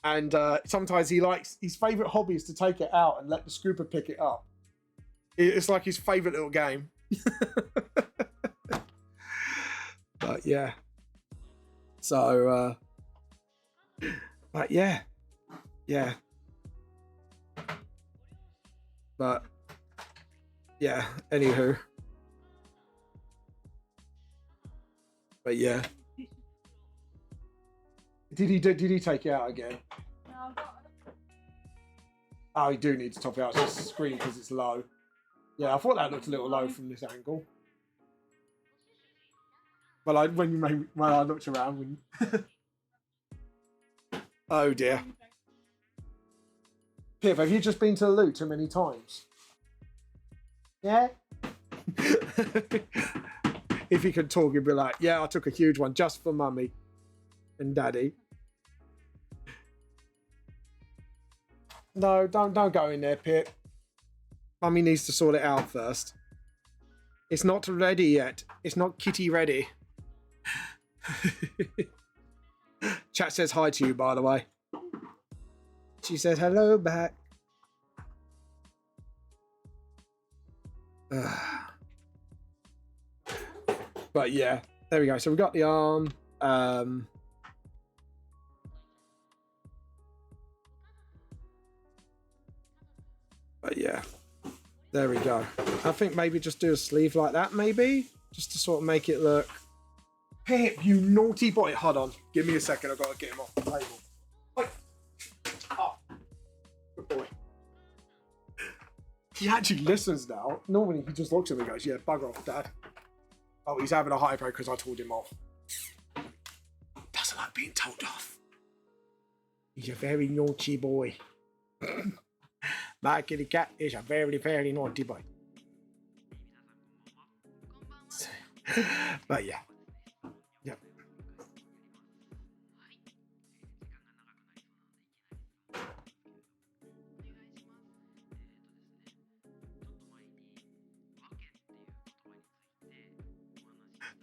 And sometimes he likes, his favourite hobby is to take it out and let the scooper pick it up. It's like his favourite little game. But yeah. So, but yeah. Yeah. But yeah, anywho. But yeah. Did he take it out again? No, Oh, you do need to top it out to the screen because it's low. Yeah, I thought that looked a little low from this angle. Well, when I looked around, oh dear. Pip, have you just been to the loo too many times? Yeah. If he could talk, he'd be like, "Yeah, I took a huge one just for mummy and daddy." No, don't go in there, Pip. Mummy needs to sort it out first. It's not ready yet. It's not kitty ready. Chat says hi to you, by the way. She said hello back. But yeah, there we go. So we got the arm. But yeah, there we go. I think maybe just do a sleeve like that, maybe, just to sort of make it look. Pip, you naughty boy. Hold on. Give me a second. I've got to get him off the table. Wait. Oh. Good boy. He actually listens now. Normally he just looks at me and goes, "Yeah, bugger off, Dad." Oh, he's having a hypo because I told him off. Doesn't like being told off. He's a very naughty boy. My kitty cat is a very, very naughty boy. But yeah. Yeah.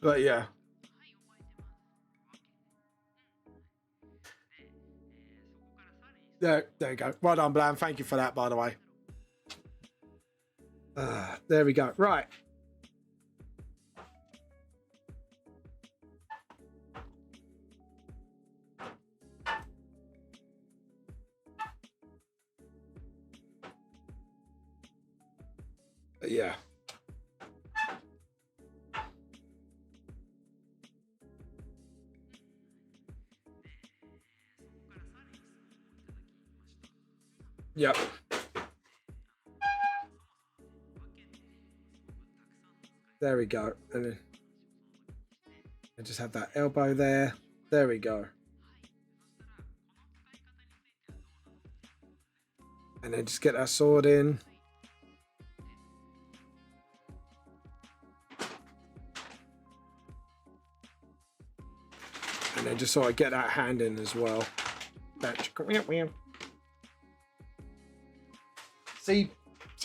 But yeah. There you go. Well done, Blam. Thank you for that, by the way. There we go. Right. Yeah. Yep. There we go. And then I just have that elbow there. There we go. And then just get that sword in. And then just sort of get that hand in as well. See,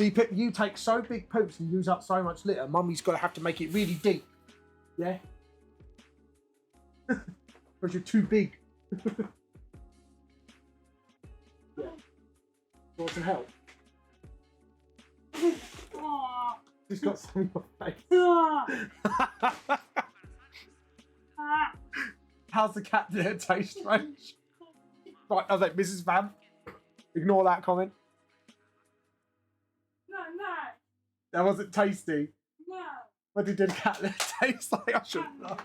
Pip, you take so big poops and use up so much litter, Mummy's got to have to make it really deep. Yeah? Because you're too big. Yeah. Want some help? She's got some on your face. How's the cat dinner taste strange? Right, I was like, Mrs. Vamp, ignore that comment. no, That wasn't tasty. no, What did the cat dinner taste like? I shouldn't know.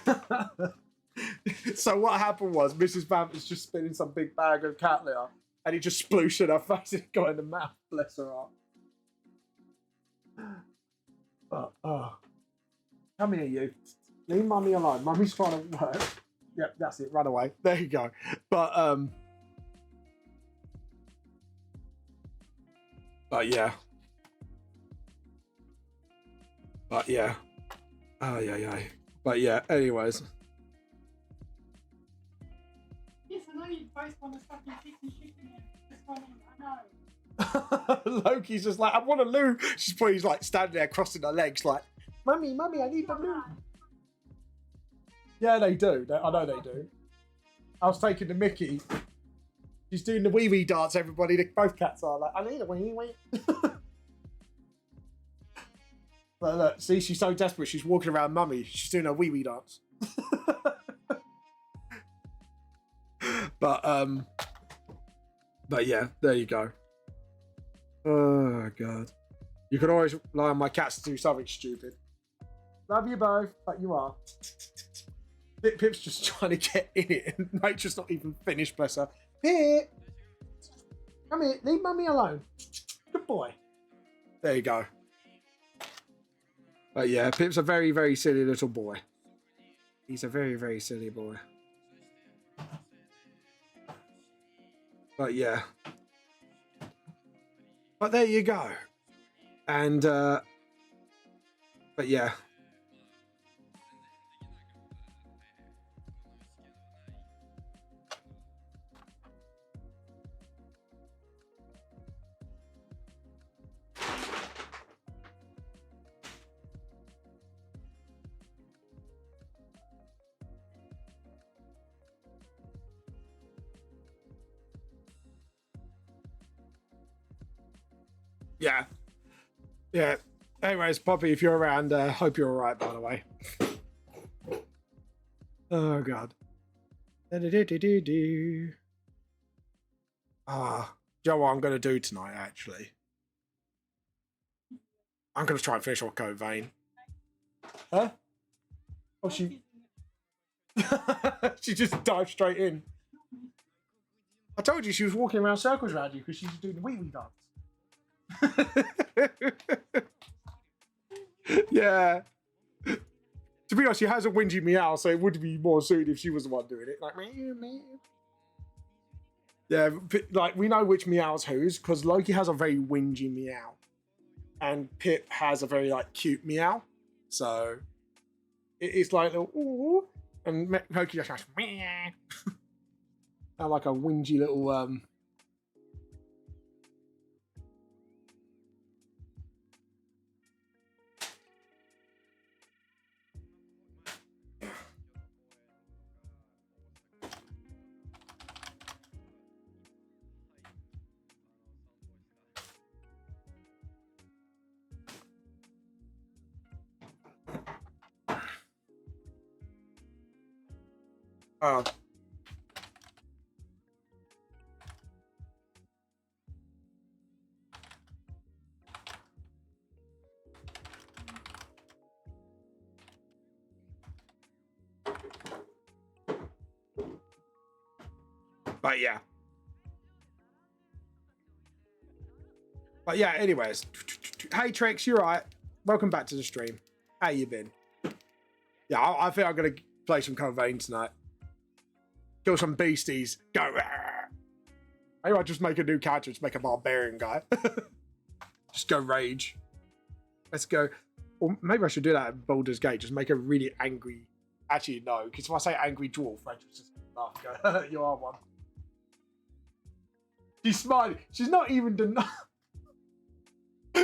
no. So what happened was Mrs. Vamp was just spinning some big bag of cat litter and it just splooshed in her face and got in the mouth. Bless her heart. But, oh. Come here, you. Leave mummy alone. Mummy's trying to work. Yep, that's it. Run away. There you go. But yeah. But yeah. Oh yeah. But yeah. Anyways. Yes, I know you both want to fucking kick and shit in there. That's what I know. Loki's just like, I want a loo. She's probably like standing there crossing her legs, like, Mummy, I need a loo. Yeah, they do. I know they do. I was taking the Mickey. She's doing the wee wee dance, everybody. Both cats are like, I need a wee wee. But look, see, she's so desperate. She's walking around Mummy. She's doing a wee wee dance. But yeah, there you go. Oh god. You can always rely on my cats to do something stupid. Love you both, but you are. Pip's just trying to get in it, and Nature's not even finished, bless her. Pip! Come here, leave Mummy alone. Good boy. There you go. But yeah, Pip's a very, very silly little boy. He's a very, very silly boy. But yeah. But there you go. And, but yeah. Yeah. Yeah. Anyways, Poppy, if you're around, hope you're alright, by the way. Oh, God. Ah, Joe, what I'm going to do tonight, actually? I'm going to try and finish off Code Vein. Huh? Oh, she... she just dived straight in. I told you she was walking around circles around you because she's doing the wee-wee dance. Yeah. To be honest, she has a whingy meow, so it would be more suited if she was the one doing it. Like, meow, meow. Yeah, like, we know which meow's whose, because Loki has a very whingy meow. And Pip has a very, like, cute meow. So, it's like, ooh, and Loki just goes, meow. And like a whingy little, But yeah. But yeah, anyways. Hey Trix, you're right. Welcome back to the stream. How you been? Yeah, I think I'm gonna play some Code Vein tonight. Kill some beasties. Go. Maybe I'll just make a new character, just make a barbarian guy. Just go rage. Let's go. Or maybe I should do that at Baldur's Gate. Just make a really angry. Actually, no, because if I say angry dwarf, I just laugh. Go, you are one. She's smiling. She's not even denying.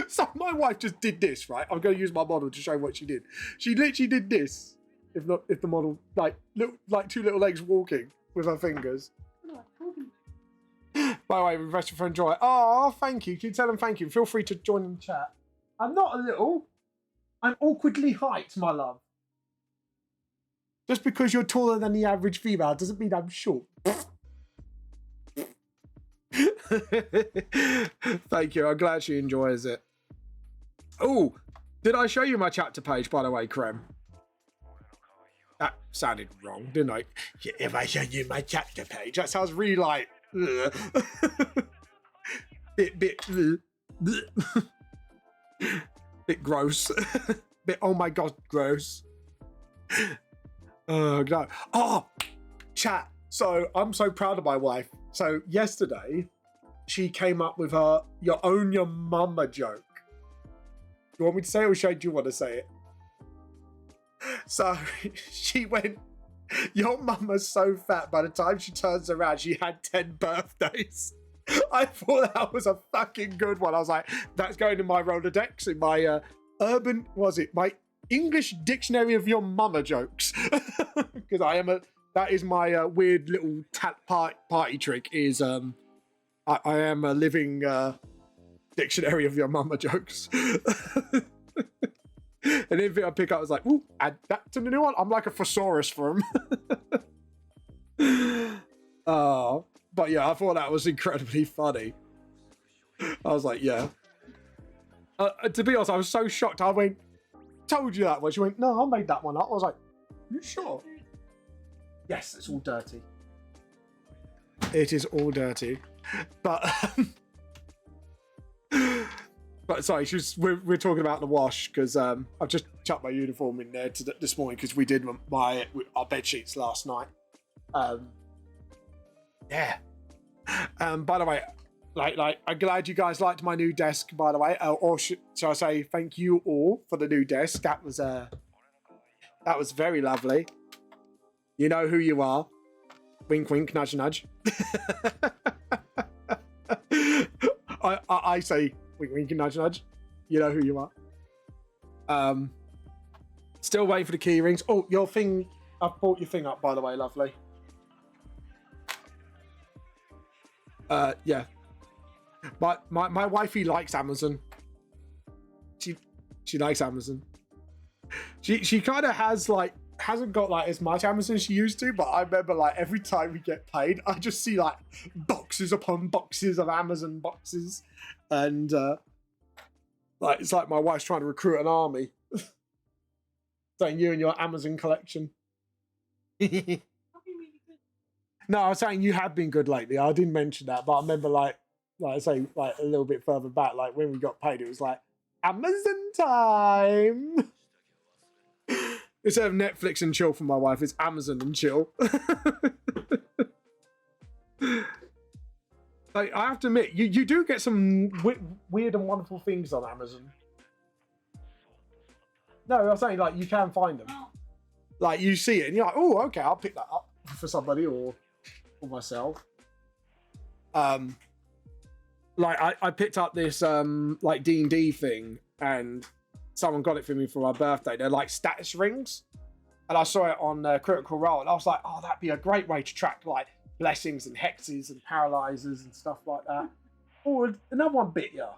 So my wife just did this, right? I'm going to use my model to show what she did. She literally did this. If the model like two little legs walking with her fingers. By the way, request for enjoy. Oh, thank you. Can you tell them thank you? Feel free to join in the chat. I'm not a little. I'm awkwardly height, my love. Just because you're taller than the average female doesn't mean I'm short. Thank you. I'm glad she enjoys it. Oh, did I show you my chapter page, by the way, Krem? That sounded wrong, didn't I? Yeah, if I show you my chapter page, that sounds really like bit bit gross. Bit oh my god gross. Oh no. Oh, chat. So I'm so proud of my wife. So yesterday, she came up with her your mama joke. You want me to say it or do you want to say it? So she went, your mama's so fat by the time she turns around, she had 10 birthdays. I thought that was a fucking good one. I was like, that's going in my Rolodex, in my my English dictionary of your mama jokes. Because that is my weird little party trick is I am a living dictionary of your mama jokes. And anything I pick up, I was like, ooh, add that to the new one. I'm like a thesaurus for him. But yeah, I thought that was incredibly funny. I was like, yeah. To be honest, I was so shocked. I went, told you that one. She went, no, I made that one up. I was like, you sure? Yes, it's all dirty. It is all dirty. But but sorry, we're talking about the wash because I've just chucked my uniform in there this morning because we did our bed sheets last night. Yeah. By the way, like I'm glad you guys liked my new desk. By the way, or shall I say thank you all for the new desk? That was very lovely. You know who you are. Wink, wink, nudge, nudge. I say wink, wink, nudge, nudge. You know who you are. Still waiting for the key rings. Oh, your thing. I've brought your thing up, by the way, lovely. Yeah. But my wifey likes Amazon. She likes Amazon. She kind of hasn't got like as much Amazon as she used to, but I remember like every time we get paid, I just see like boxes upon boxes of Amazon boxes, and like it's like my wife's trying to recruit an army. Saying you and your Amazon collection. No, I was saying you have been good lately. I didn't mention that, but I remember like I say like a little bit further back, like when we got paid, it was like Amazon time. Instead of Netflix and chill for my wife, it's Amazon and chill. Like, I have to admit, you do get some weird and wonderful things on Amazon. No, I'm saying like you can find them. Like you see it and you're like, oh, okay, I'll pick that up for somebody or for myself. Like I picked up this like D&D thing and someone got it for me for my birthday. They're like status rings. And I saw it on Critical Role and I was like, oh, that'd be a great way to track like blessings and hexes and paralyzers and stuff like that. Oh, another one bit ya.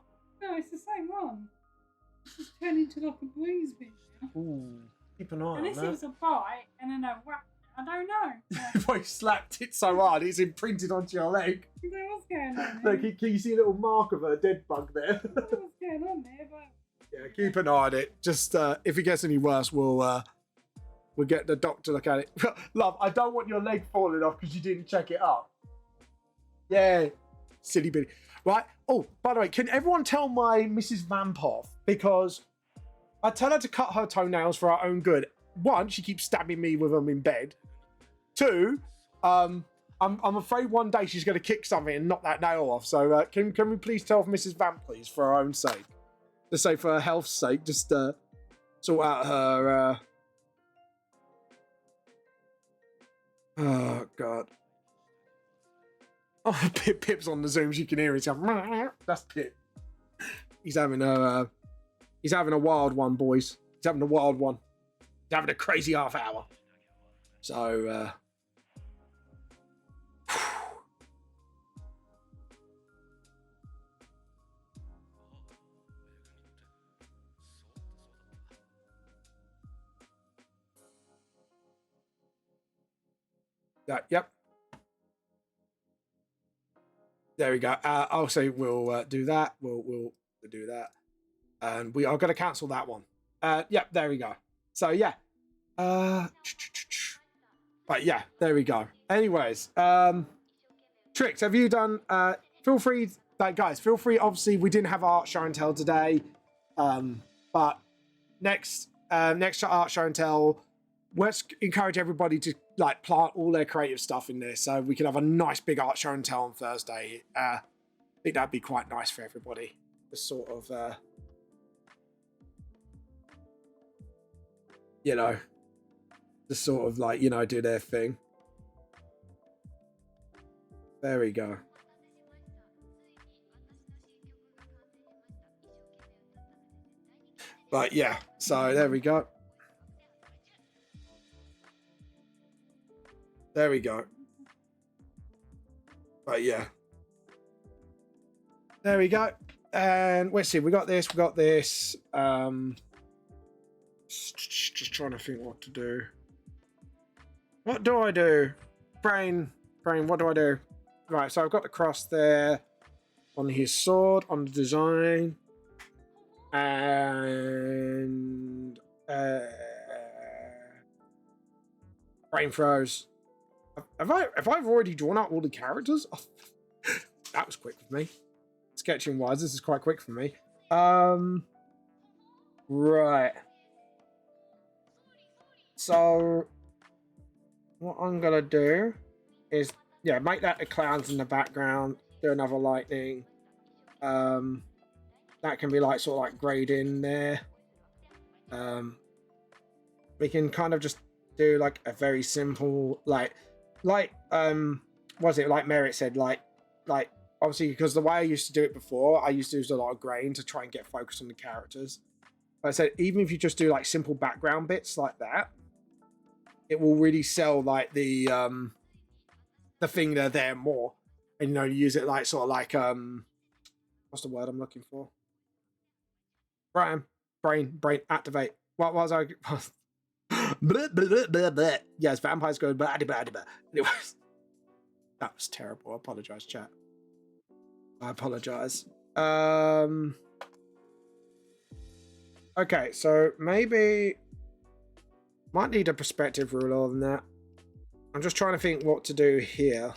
No, it's the same one. It's just turned into like a bruise bit now. Ooh, keep an eye on Unless it that. was a bite and then a whack. I don't know. Boy, slapped it so hard it's imprinted onto your leg. What's going on Look, there? can you see a little mark of a dead bug there? What's going on there? But Yeah, keep an eye on it. Just if it gets any worse, we'll get the doctor to look at it. Love, I don't want your leg falling off because you didn't check it up. Yeah, silly bitty. Right. Oh, by the way, can everyone tell my Mrs. Vampoff, because I tell her to cut her toenails for her own good. One, she keeps stabbing me with them in bed. Two, I'm afraid one day she's going to kick something and knock that nail off. So can we please tell Mrs. Vamp, please, for her own sake? Just say for her health's sake, just sort out her... Oh, God. Oh, Pip's on the Zoom. You can hear it. That's Pip. He's having a wild one, boys. He's having a wild one. He's having a crazy half hour. So, yep. There we go. I'll say we'll do that. We'll do that, and we are going to cancel that one. Yep. There we go. So yeah. But yeah, there we go. Anyways, Tricks, have you done? Feel free, like guys, feel free. Obviously, we didn't have art show and tell today, but next art show and tell. let's encourage everybody to like plant all their creative stuff in there so we can have a nice big art show and tell on Thursday. I think that'd be quite nice for everybody to sort of, you know, to sort of like, you know, do their thing. There we go. But yeah, so there we go. There we go. But yeah. There we go. And let's see, we got this, just trying to think what to do. What do I do? Brain, what do I do? Right, so I've got the cross there on his sword, on the design. And brain throws. Have I already drawn out all the characters? Oh, that was quick for me. Sketching wise, this is quite quick for me. Right. So what I'm gonna do is, yeah, make that the clouds in the background. Do another lightning. That can be like sort of like grayed in there. We can kind of just do like a very simple like was it like Merritt said, like obviously because the way I used to do it before, I used to use a lot of grain to try and get focus on the characters. But I said even if you just do like simple background bits like that, it will really sell like the thing they're there more. And you know, use it like sort of like what's the word I'm looking for? Brain, activate. What was I? Blah, blah, blah, blah, blah. Yes, vampires go. Blah, blah, blah. Anyways, that was terrible. I apologize, chat. I apologize. Okay, so maybe might need a perspective ruler than that. I'm just trying to think what to do here.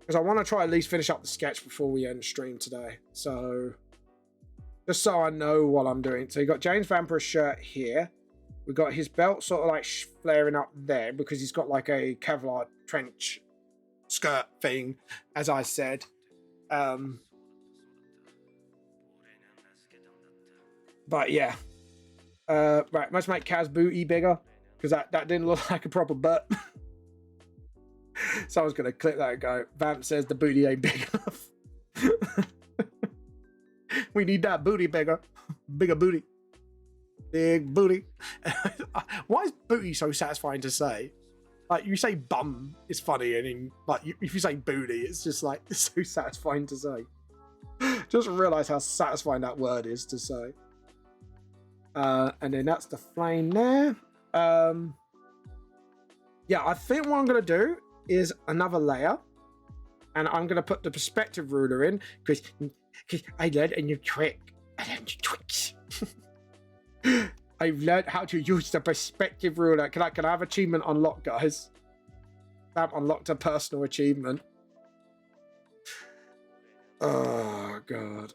Because I want to try at least finish up the sketch before we end stream today. So just so I know what I'm doing. So you got James Vampire's shirt here. We got his belt sort of like flaring up there because he's got like a Kevlar trench skirt thing, as I said. But yeah. Right, let's make Kaz booty bigger because that didn't look like a proper butt. So I was going to clip that and go, Vamp says the booty ain't big enough. We need that booty bigger. Bigger booty. Big booty. Why is booty so satisfying to say? Like, you say bum, it's funny, and then, like, if you say booty, it's just like, it's so satisfying to say. Just realize how satisfying that word is to say. And then that's the flame there. Yeah, I think what I'm going to do is another layer. And I'm going to put the perspective ruler in because I learned a new trick. I learned new tricks. I've learned how to use the perspective ruler. Can I have achievement unlocked, guys? I've unlocked a personal achievement. Oh, God.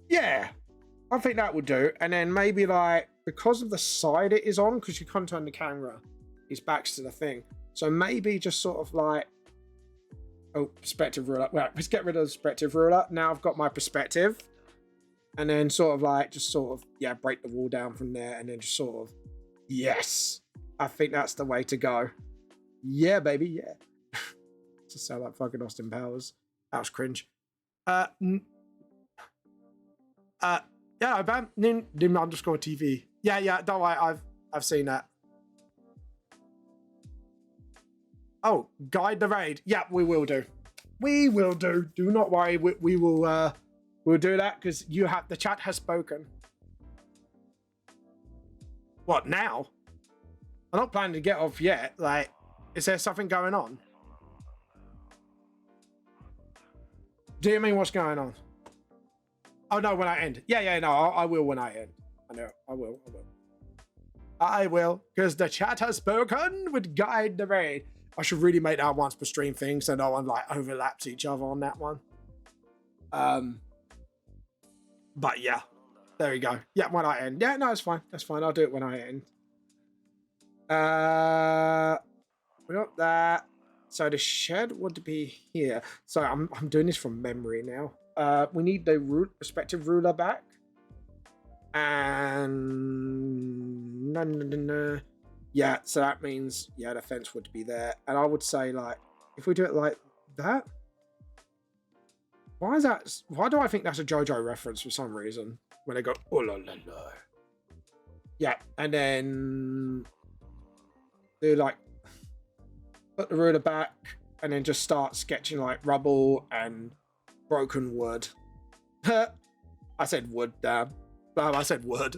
Yeah, I think that would do. And then maybe like, because of the side it is on, because you can't turn the camera, his back's to the thing. So maybe just sort of like, oh, perspective ruler. Well, let's get rid of the perspective ruler. Now I've got my perspective. And then sort of like, just sort of, yeah, break the wall down from there. And then just sort of, yes. I think that's the way to go. Yeah, baby, yeah. Just sound like fucking Austin Powers. That was cringe. Yeah, Bam Nim underscore TV. Yeah, don't worry, I've seen that. Oh, guide the raid. Yeah, we will do. We will do. Do not worry. We will we'll do that because the chat has spoken. What now? I'm not planning to get off yet. Like, is there something going on? Do you mean what's going on? Oh no, when I end. Yeah, no, I will when I end. I know, I will. I will, because the chat has spoken with guide the raid. I should really make that once per stream thing so no one like overlaps each other on that one. But yeah, there we go. Yeah, when I end. Yeah, no, it's fine. That's fine. I'll do it when I end. We got that. So the shed would be here. So I'm doing this from memory now. We need the respective ruler back. And no. Yeah, so that means the fence would be there. And I would say like if we do it like that. Why is that? Why do I think that's a JoJo reference for some reason? When they go, oh la la la. Yeah, and then do like put the ruler back and then just start sketching like rubble and broken wood. I said wood, damn. No, I said wood.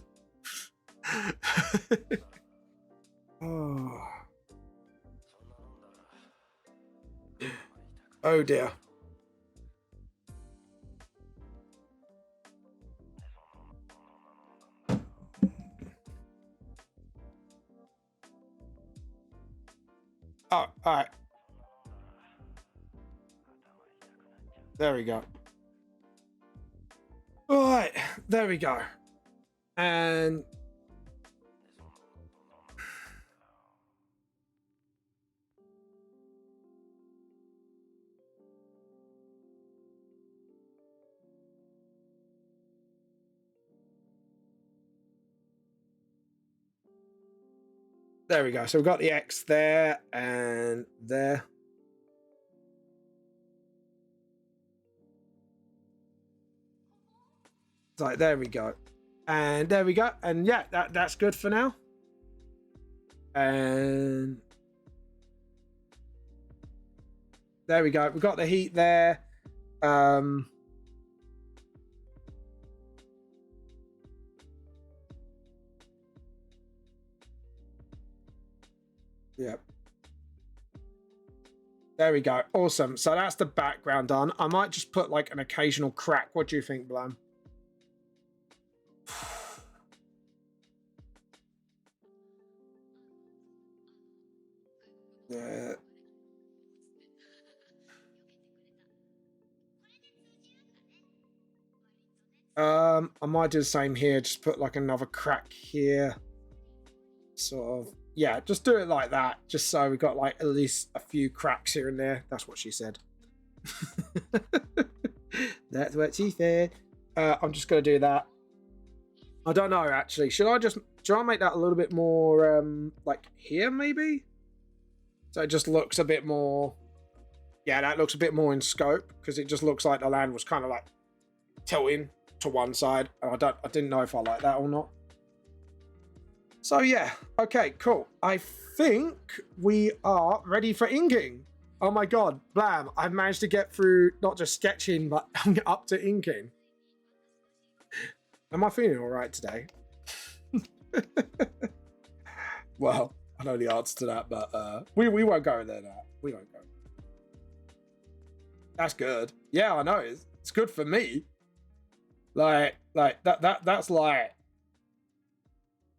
Oh. Oh dear. Oh, alright. There we go. Alright, there we go. And there we go. So we've got the X there and there. So there we go. And there we go. And yeah, that's good for now. And there we go. We've got the heat there. Yep. There we go. Awesome. So that's the background done. I might just put like an occasional crack. What do you think, Blam? Yeah. I might do the same here. Just put like another crack here. Sort of. Yeah, just do it like that. Just so we got like at least a few cracks here and there. That's what she said. That's what she said. I'm just gonna do that. I don't know actually. Should I make that a little bit more like here maybe? So it just looks a bit more. Yeah, that looks a bit more in scope because it just looks like the land was kind of like tilting to one side. And I didn't know if I like that or not. So yeah, okay, cool. I think we are ready for inking. Oh my god, Blam, I've managed to get through not just sketching, but I'm up to inking. Am I feeling all right today? Well, I know the answer to that, but we won't go there now. We won't go. That's good. Yeah, I know. It's good for me.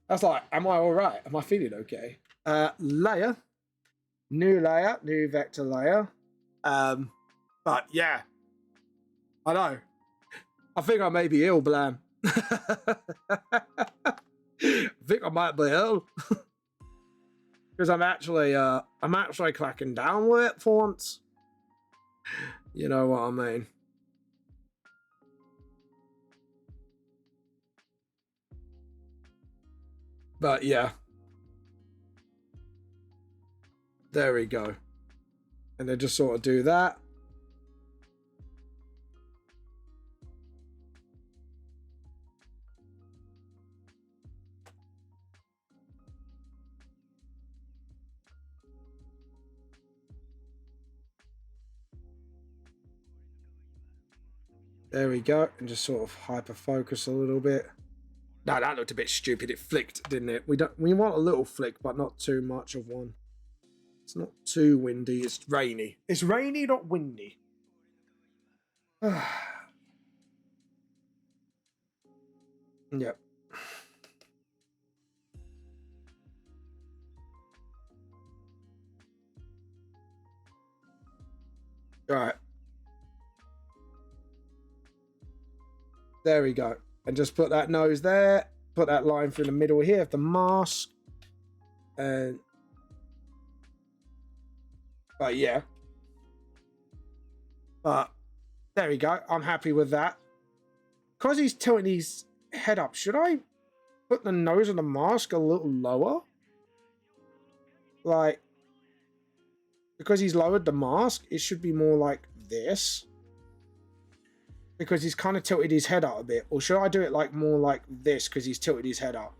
That's like, am I all right? Am I feeling okay? Layer, new vector layer. But yeah, I know. I think I may be ill, Blam. I think I might be ill because I'm actually cracking down with it for once. You know what I mean? But yeah. There we go. And then just sort of do that. There we go. And just sort of hyper focus a little bit. No, that looked a bit stupid. It flicked, didn't it? We want a little flick, but not too much of one. It's not too windy. It's rainy. It's rainy, not windy. Yep. Right. There we go. And just put that nose there. Put that line through the middle here of the mask. And... But yeah. But there we go. I'm happy with that. Because he's tilting his head up, should I put the nose of the mask a little lower? Like, because he's lowered the mask, it should be more like this. Because he's kind of tilted his head up a bit. Or should I do it like more like this because he's tilted his head up?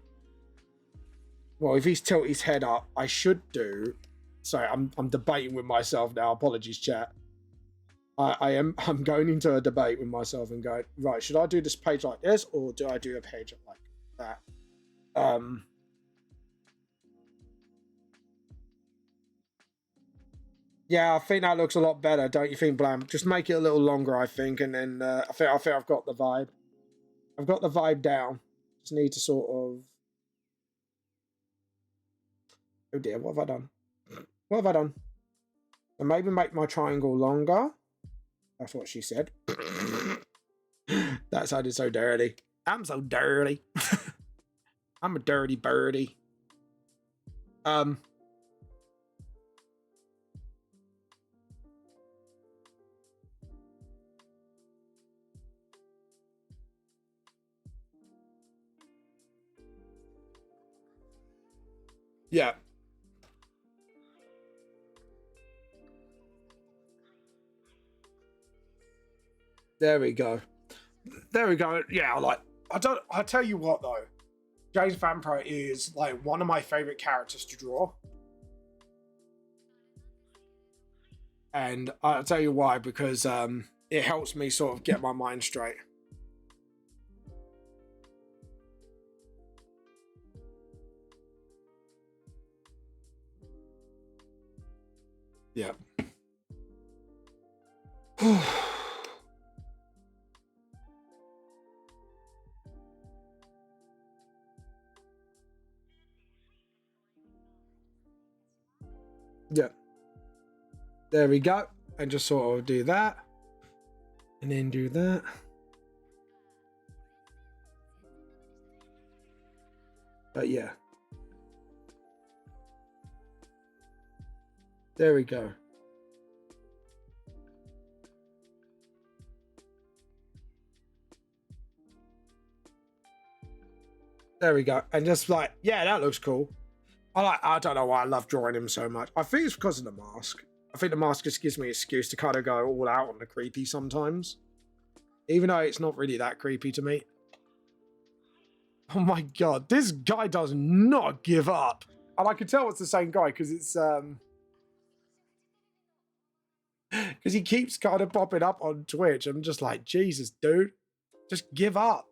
Well, if he's tilted his head up, I should do... Sorry, I'm debating with myself now. Apologies, chat. I'm going into a debate with myself and going, right, should I do this page like this or do I do a page like that? Yeah, I think that looks a lot better, don't you think, Blam? Just make it a little longer, I think, and then I think I've got the vibe. I've got the vibe down. Just need to sort of... Oh dear, what have I done? What have I done? And maybe make my triangle longer. That's what she said. That sounded so dirty. I'm so dirty. I'm a dirty birdie. Yeah. There we go. There we go. Yeah, like I'll tell you what though. James Vampire is like one of my favorite characters to draw. And I'll tell you why, because it helps me sort of get my mind straight. Yeah. Yeah. There we go. And just sort of do that. And then do that. But yeah. There we go. There we go. And just like, yeah, that looks cool. I don't know why I love drawing him so much. I think it's because of the mask. I think the mask just gives me an excuse to kind of go all out on the creepy sometimes. Even though it's not really that creepy to me. Oh my god, this guy does not give up. And I can tell it's the same guy because it's... Because he keeps kind of popping up on Twitch. I'm just like, Jesus, dude. Just give up.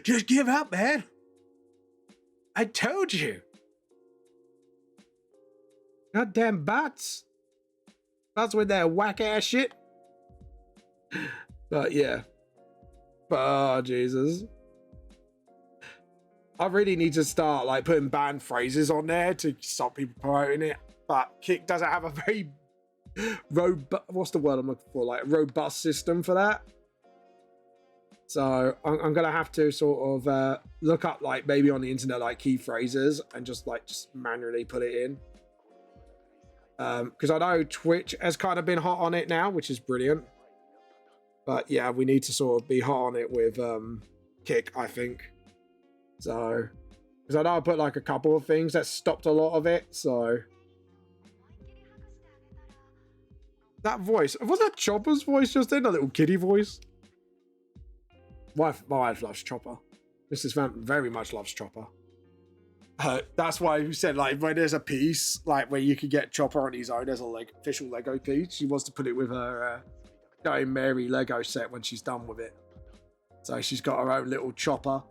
Just give up, man. I told you. Goddamn bots. That's with that whack ass shit. But yeah. Oh, Jesus. I really need to start like putting banned phrases on there to stop people promoting it. But Kick doesn't have a very what's the word I'm looking for? Like robust system for that. So I'm gonna have to sort of look up like maybe on the internet like key phrases and just manually put it in. Because I know Twitch has kind of been hot on it now, which is brilliant. But yeah, we need to sort of be hot on it with Kick, I think. So, because I know I put like a couple of things that stopped a lot of it. So that voice, was that Chopper's voice just then? A little kiddie voice. My wife loves Chopper. Mrs. Vamp very much loves Chopper. That's why we said like when there's a piece like where you could get Chopper on his own as a official Lego piece, she wants to put it with her Going Mary Lego set when she's done with it. So she's got her own little Chopper.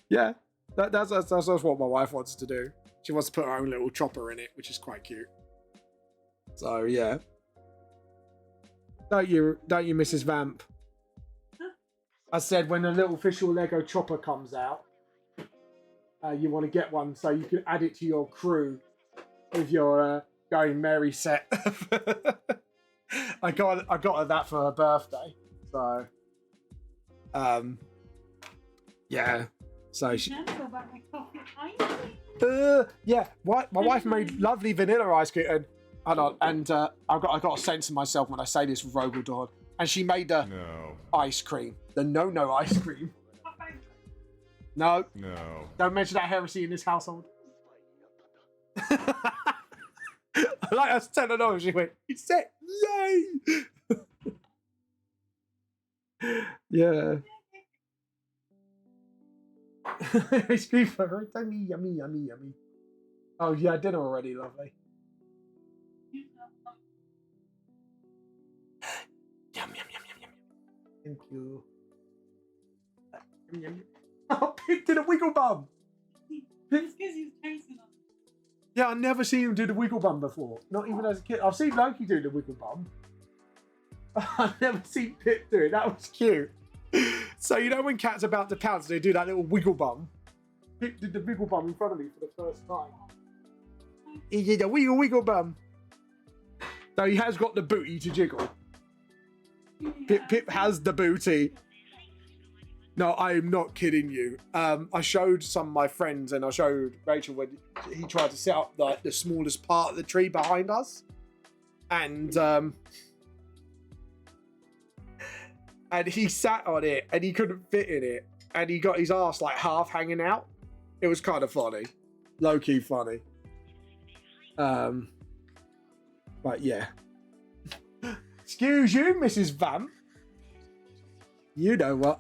Yeah, that's what my wife wants to do. She wants to put her own little Chopper in it, which is quite cute. So yeah. Don't you, Mrs. Vamp? I said when the little official Lego Chopper comes out, you want to get one so you can add it to your crew with your going Mary set. I got her that for her birthday. So, yeah. So she, Never about my coffee ice. yeah. My wife made lovely vanilla ice cream, and I got a sense of myself when I say this, Rogaldorn, and she made the ice cream, the no ice cream. No, don't mention that heresy in this household. Like I said, I know. She went, "It's set, yay!" Yeah. Ice cream for her. Yummy, yummy, yummy, yummy. Oh yeah, dinner already, lovely. Yum, yum, yum, yum, yum. Thank you. Yum, yum, yum. Oh, Pip did a wiggle bum. It's because he's chasing us. Yeah, I've never seen him do the wiggle bum before. Not even as a kid. I've seen Loki do the wiggle bum. I've never seen Pip do it. That was cute. So, you know when Cat's about to pounce, they do that little wiggle bum? Pip did the wiggle bum in front of me for the first time. He did a wiggle bum. So he has got the booty to jiggle. Pip has the booty. No, I am not kidding you. I showed some of my friends, and I showed Rachel when he tried to set up like the smallest part of the tree behind us, and he sat on it and he couldn't fit in it, and he got his ass like half hanging out. It was kind of funny, low key funny. But yeah. Excuse you, Mrs. Vamp. You know what?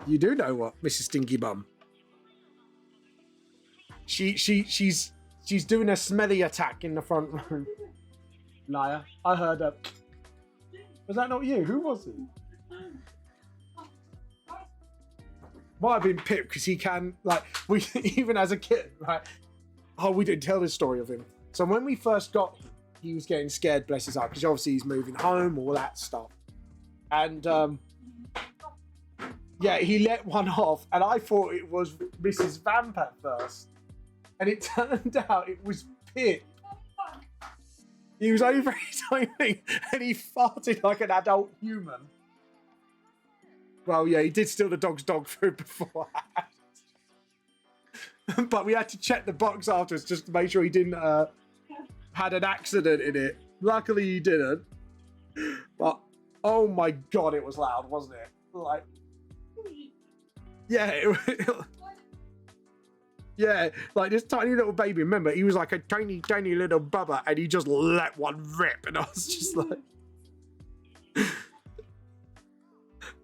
You do know what, Mrs. Stinky Bum. She's doing a smelly attack in the front room. Liar. I heard her. Was that not you? Who was it? Might have been Pip, because he can, like, we even as a kid, right? Oh, we didn't tell this story of him. So when we first got him, he was getting scared, bless his heart, because obviously he's moving home, all that stuff. And yeah, he let one off, and I thought it was Mrs. Vamp at first. And it turned out it was Pip. He was over his own thing, and he farted like an adult human. Well, yeah, he did steal the dog's dog food beforehand. But we had to check the box afterwards just to make sure he didn't had an accident in it. Luckily, he didn't. But, oh my God, it was loud, wasn't it? Like, yeah, yeah, like this tiny little baby. Remember, he was like a tiny little bubba, and he just let one rip, and I was just like,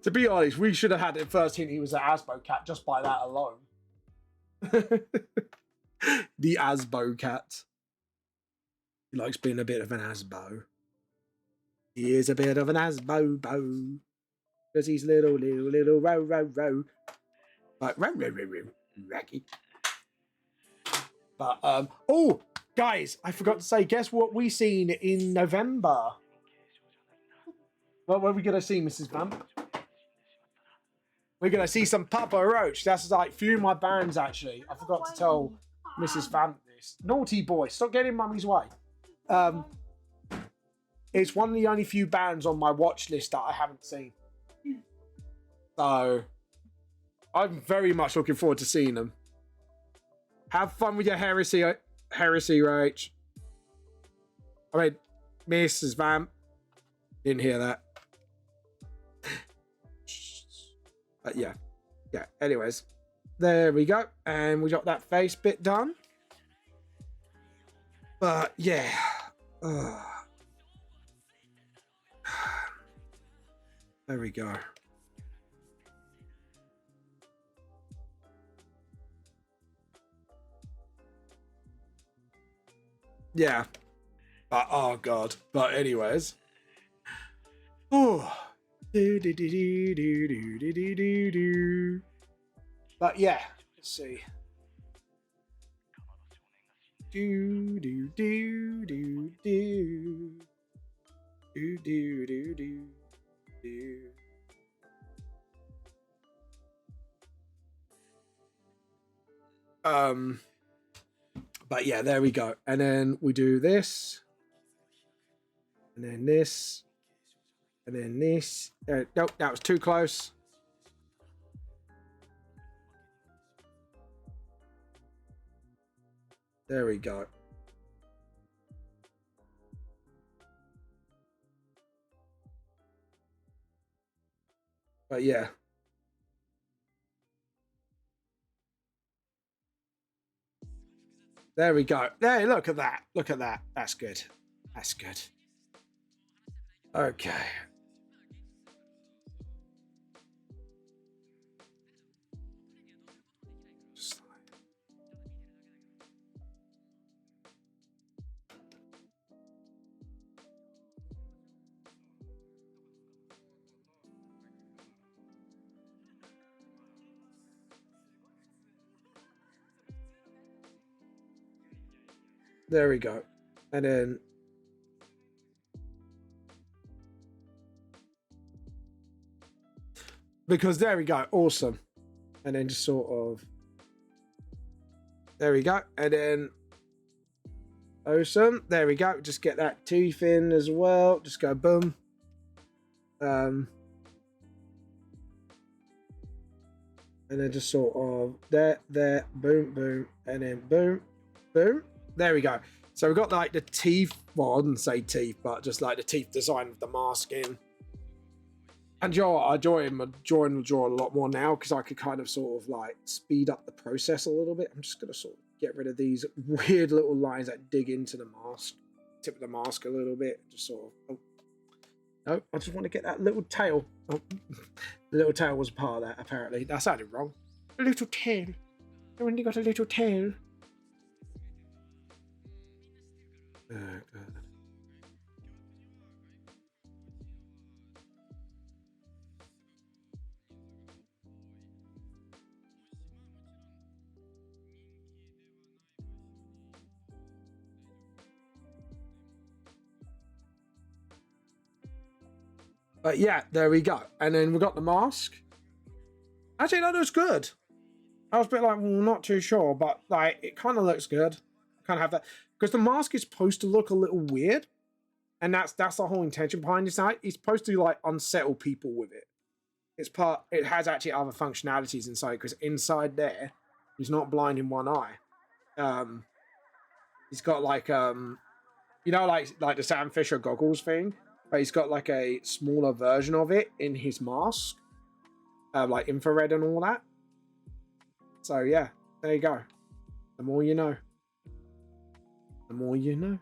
to be honest, we should have had it first hint he was an Asbo cat just by that alone. The Asbo cat. He likes being a bit of an Asbo. He is a bit of an Asbo, because he's little row. Like, Racky. But, oh, guys, I forgot to say, guess what we seen in November? What are we going to see, Mrs. Vamp? We're going to see some Papa Roach. That's like few of my bands, actually. I forgot to tell Mrs. Vamp this. Naughty boy, stop getting mummy's way. It's one of the only few bands on my watch list that I haven't seen. So, I'm very much looking forward to seeing them. Have fun with your heresy, Rach. I mean, Mrs. Vamp. Didn't hear that. But yeah. Anyways, there we go, and we got that face bit done. But yeah. There we go. Yeah. Oh God. But anyways. Oh. But yeah. Let's see. But yeah, there we go. And then we do this. And then this. And then this. Nope, that was too close. There we go. But yeah. There we go. There, look at that. Look at that. That's good. That's good. Okay. There we go. And then because there we go, awesome. And then just sort of there we go. And then awesome. There we go. Just get that tooth in as well. Just go boom. And then just sort of there, boom, boom, and then boom, boom. There we go. So we've got like the teeth, well, I wouldn't say teeth, but just like the teeth design with the mask in. And you know what? I enjoy the draw a lot more now because I could kind of sort of like speed up the process a little bit. I'm just going to sort of get rid of these weird little lines that dig into the mask, tip of the mask a little bit. Just sort of, oh. No, I just want to get that little tail. Oh, the little tail was part of that, apparently. That sounded wrong. A little tail. I only got a little tail. Oh, God. But yeah, there we go. And then we got the mask. Actually, that looks good. I was a bit like, well, not too sure, but like it kind of looks good. Kind of have that because the mask is supposed to look a little weird, and that's the whole intention behind this. It's supposed to like unsettle people with it. It has actually other functionalities inside because inside there, he's not blind in one eye. He's got like you know, like the Sam Fisher goggles thing, but he's got like a smaller version of it in his mask, like infrared and all that. So yeah, there you go. The more you know. The more you know.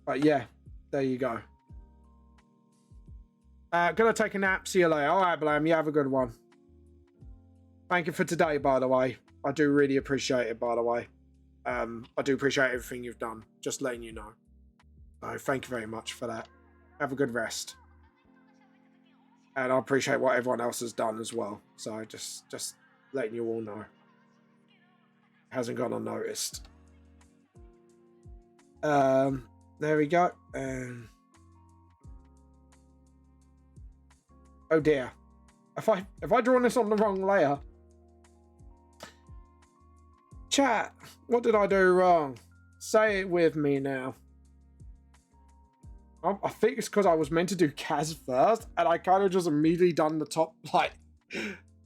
But yeah, there you go. Gonna take a nap. See you later. All right, Blam. You have a good one. Thank you for today, by the way. I do really appreciate it, by the way. I do appreciate everything you've done. Just letting you know. So thank you very much for that. Have a good rest. And I appreciate what everyone else has done as well. So just letting you all know. Hasn't gone unnoticed. There we go. Oh dear. If I drawn this on the wrong layer. Chat, what did I do wrong? Say it with me now. I think it's because I was meant to do Kaz first, and I kind of just immediately done the top, like...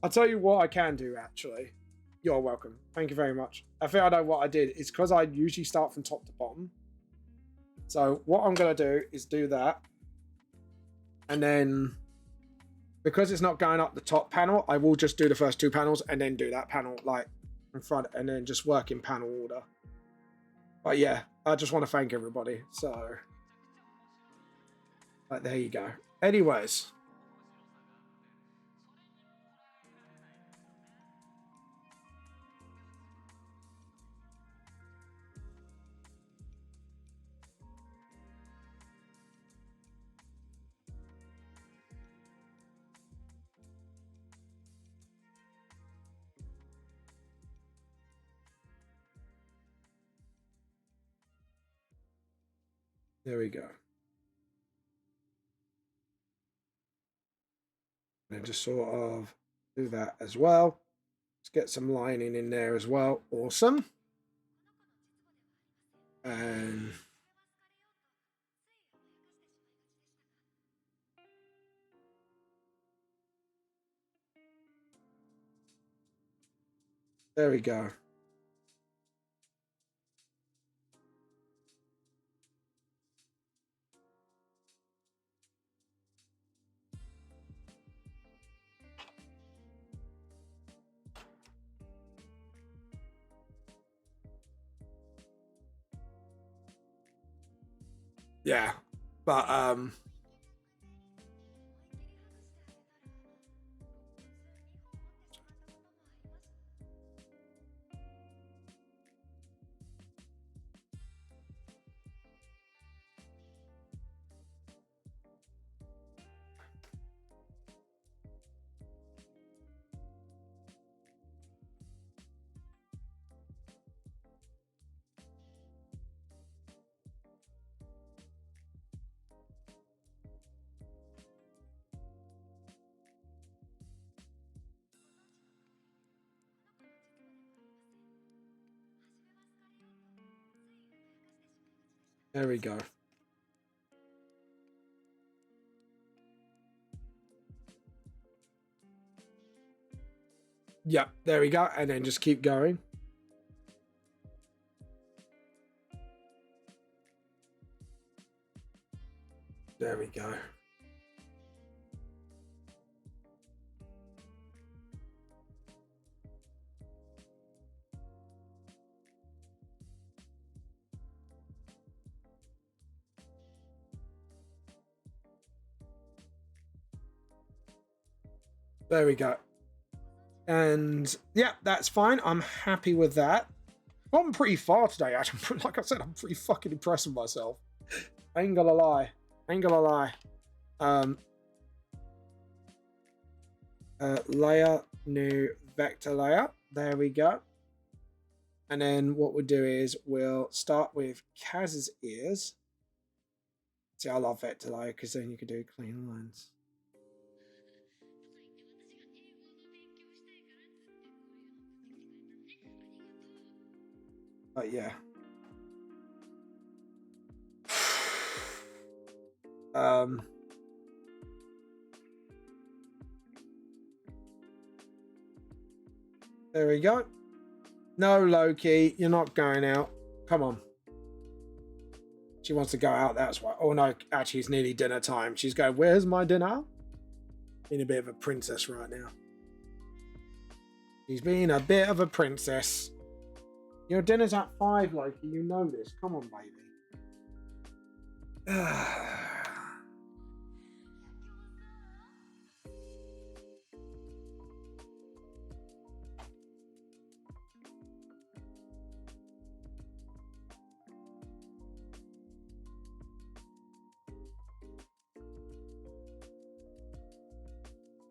I'll tell you what I can do, actually. You're welcome. Thank you very much. I think I know what I did. It's because I usually start from top to bottom. So what I'm going to do is do that. And then, because it's not going up the top panel, I will just do the first two panels and then do that panel, like, in front, and then just work in panel order. But yeah, I just want to thank everybody. So, like, there you go. Anyways. There we go. And just sort of do that as well. Let's get some lining in there as well. Awesome. And there we go. Yeah, but there we go. Yeah, there we go. And then just keep going. There we go. There we go. And yeah, that's fine. I'm happy with that. Gotten pretty far today, actually. Like I said, I'm pretty fucking impressed with myself. I ain't gonna lie. Layer, new vector layer. There we go. And then what we'll do is we'll start with Kaz's ears. See, I love vector layer because then you can do clean lines. But yeah. There we go. No, Loki, you're not going out. Come on. She wants to go out, that's why. Oh no, actually it's nearly dinner time. She's going, where's my dinner? Being a bit of a princess right now. She's being a bit of a princess. Your dinner's at 5, Loki. You know this. Come on, baby.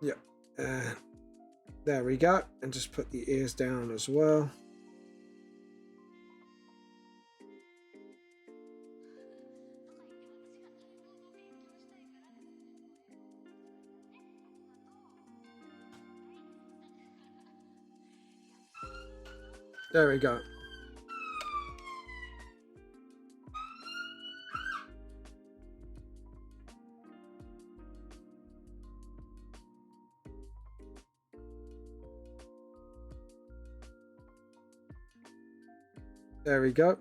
Yep. There we go. And just put the ears down as well. There we go. There we go.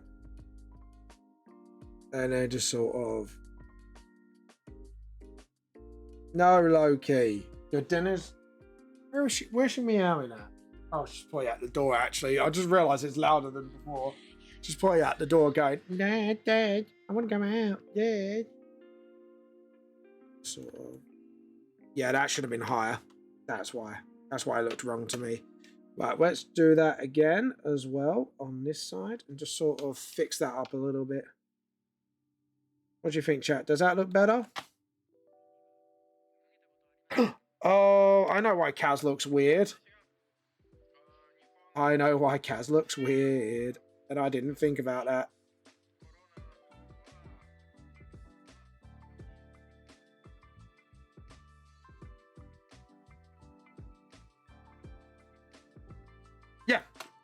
And then just sort of... No, Loki. Your dinner's... Where's she meowing at? Oh, she's probably at the door, actually. I just realised it's louder than before. She's probably at the door going, Dad, Dad, I want to go out, Dad. Sort of. Yeah, that should have been higher. That's why. That's why it looked wrong to me. Right, let's do that again as well on this side and just sort of fix that up a little bit. What do you think, chat? Does that look better? Oh, I know why Kaz looks weird. I know why Kaz looks weird. And I didn't think about that.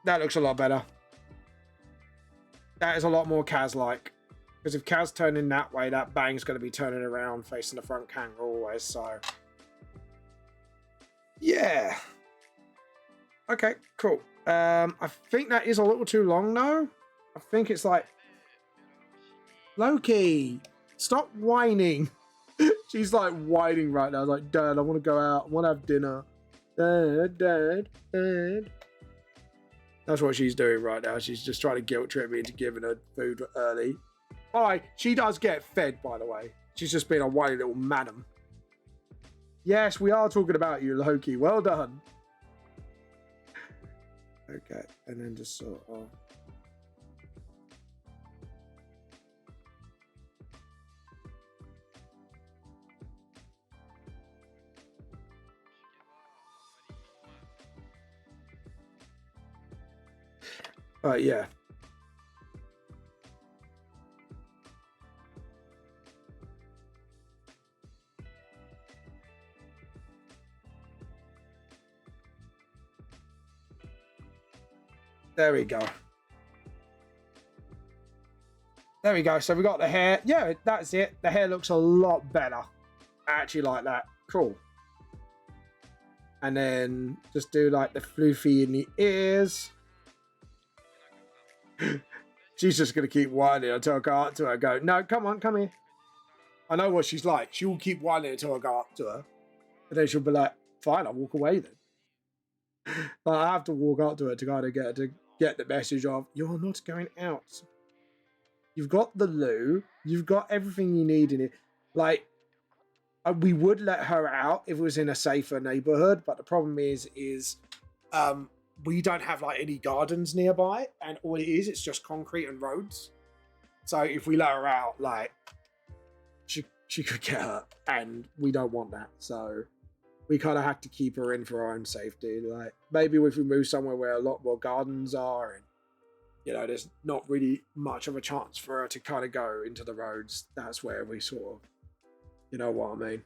That looks a lot better. That is a lot more Kaz-like. Because if Kaz turning that way, that bang's going to be turning around facing the front camera always, so... Yeah. Okay, cool. I think that is a little too long, though. I think it's like... Loki! Stop whining! She's like whining right now. Like, Dad, I want to go out. I want to have dinner. Dad. That's what she's doing right now. She's just trying to guilt trip me into giving her food early. She does get fed, by the way. She's just been a whiny little madam. Yes, we are talking about you, Loki. Well done. Okay, and then just sort of... yeah. There we go. There we go. So we got the hair. Yeah, that's it. The hair looks a lot better. I actually like that. Cool. And then just do like the floofy in the ears. She's just going to keep whining until I go up to her and go, no, come on, come here. I know what she's like. She will keep whining until I go up to her. And then she'll be like, fine, I'll walk away then. But I have to walk up to her to kind of get the message of, you're not going out. You've got the loo. You've got everything you need in it. Like, we would let her out if it was in a safer neighborhood. But the problem is we don't have like any gardens nearby, and all it is, it's just concrete and roads. So if we let her out, like she could get hurt, and we don't want that. So we kind of have to keep her in for our own safety. Like maybe if we move somewhere where a lot more gardens are, and there's not really much of a chance for her to kind of go into the roads. That's where we sort of, you know what I mean.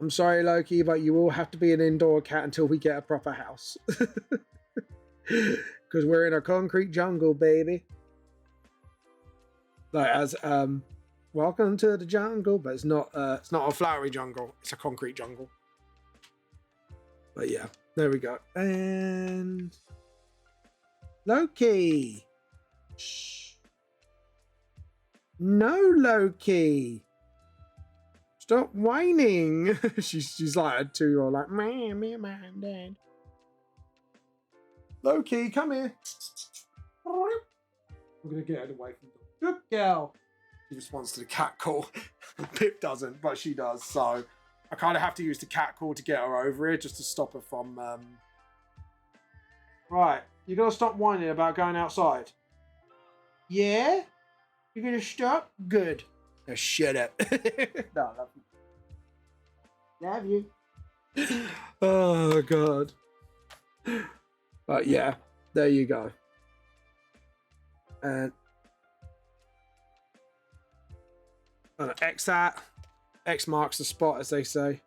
I'm sorry, Loki, but you will have to be an indoor cat until we get a proper house. Because we're in a concrete jungle, baby. Like, as, welcome to the jungle, but it's not a flowery jungle. It's a concrete jungle. But yeah, there we go. And... Loki! Shh. No, Loki! Stop whining. she's like a 2-year-old, like, man, dad. Loki, come here. We're gonna get it away from the good girl. She responds to the cat call. Pip doesn't, but she does. So I kind of have to use the cat call to get her over here, just to stop her from. Right, you gotta stop whining about going outside. Yeah, you're gonna stop. Good. Now shut up. No, I love you. Love you. Oh, God. But yeah, there you go. And I'm gonna X that. X marks the spot, as they say.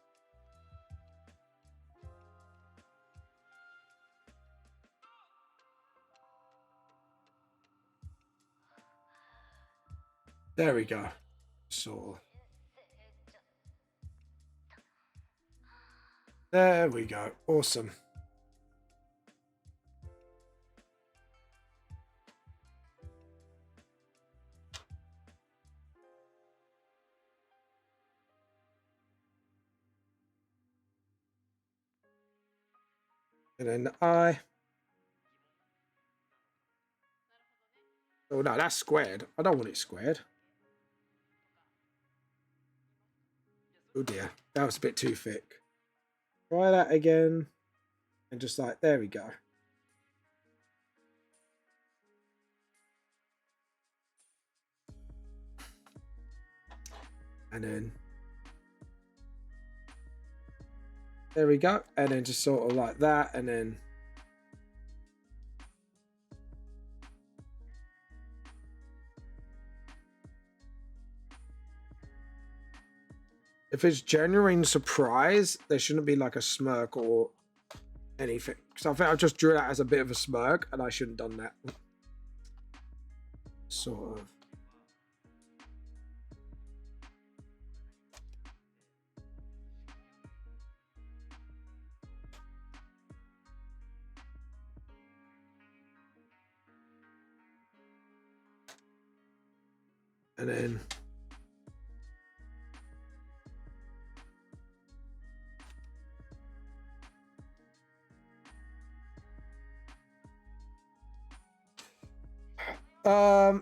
There we go. So there we go. Awesome. And then the eye. Oh no, that's squared. I don't want it squared. Oh dear, that was a bit too thick. Try that again. And just like, there we go. And then, there we go. And then just sort of like that. And then, if it's genuine surprise, there shouldn't be like a smirk or anything. Because I think I just drew that as a bit of a smirk, and I shouldn't have done that. Sort of. And then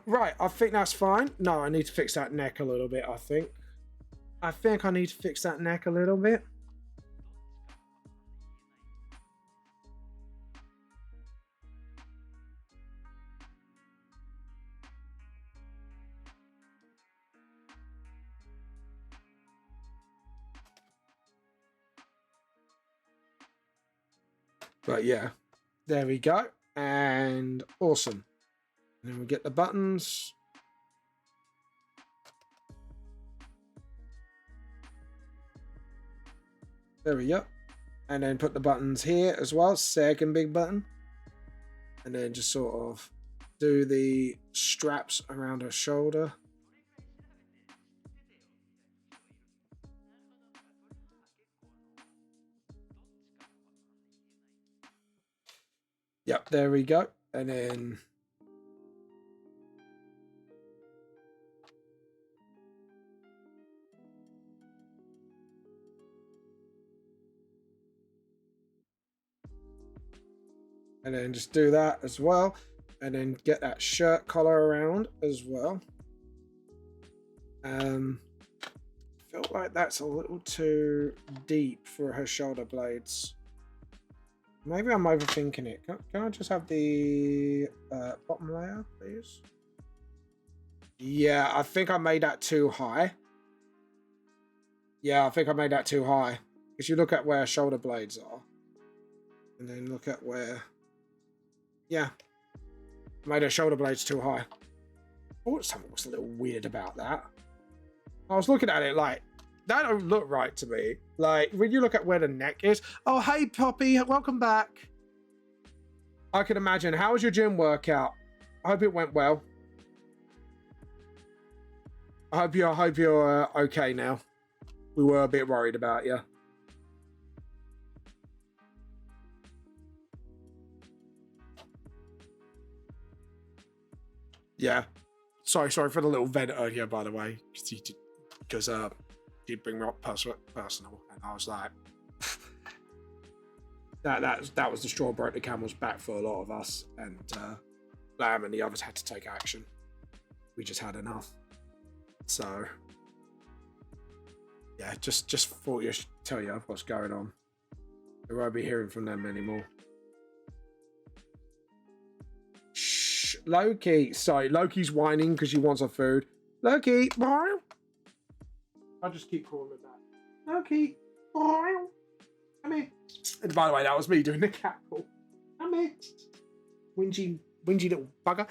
right, I think that's fine. No, I need to fix that neck a little bit, I think. I need to fix that neck a little bit. But yeah, there we go. And awesome. And then we get the buttons. There we go. And then put the buttons here as well. Second big button. And then just sort of do the straps around her shoulder. Yep, there we go. And then just do that as well. And then get that shirt collar around as well. Feel like that's a little too deep for her shoulder blades. Maybe I'm overthinking it. Can I just have the bottom layer, please? Yeah, I think I made that too high. Yeah, I think I made that too high. Because you look at where shoulder blades are. And then look at where... Yeah. I made her shoulder blades too high. Oh, something was a little weird about that. I was looking at it like... That don't look right to me. Like, when you look at where the neck is... Oh, hey, Poppy. Welcome back. I can imagine. How was your gym workout? I hope it went well. I hope you're okay now. We were a bit worried about you. Yeah. Sorry for the little vent earlier, by the way. Because he'd bring me up personal, and I was like, that was the straw broke the camel's back for a lot of us, and Lamb and the others had to take action. We just had enough. So yeah, just thought you should tell you what's going on. We won't be hearing from them anymore. Shh, Loki. Sorry, Loki's whining because she wants her food. Loki, bye. I'll just keep calling her that. Loki, bye. Come here. And by the way, that was me doing the cat call. Come here. Whingy little bugger.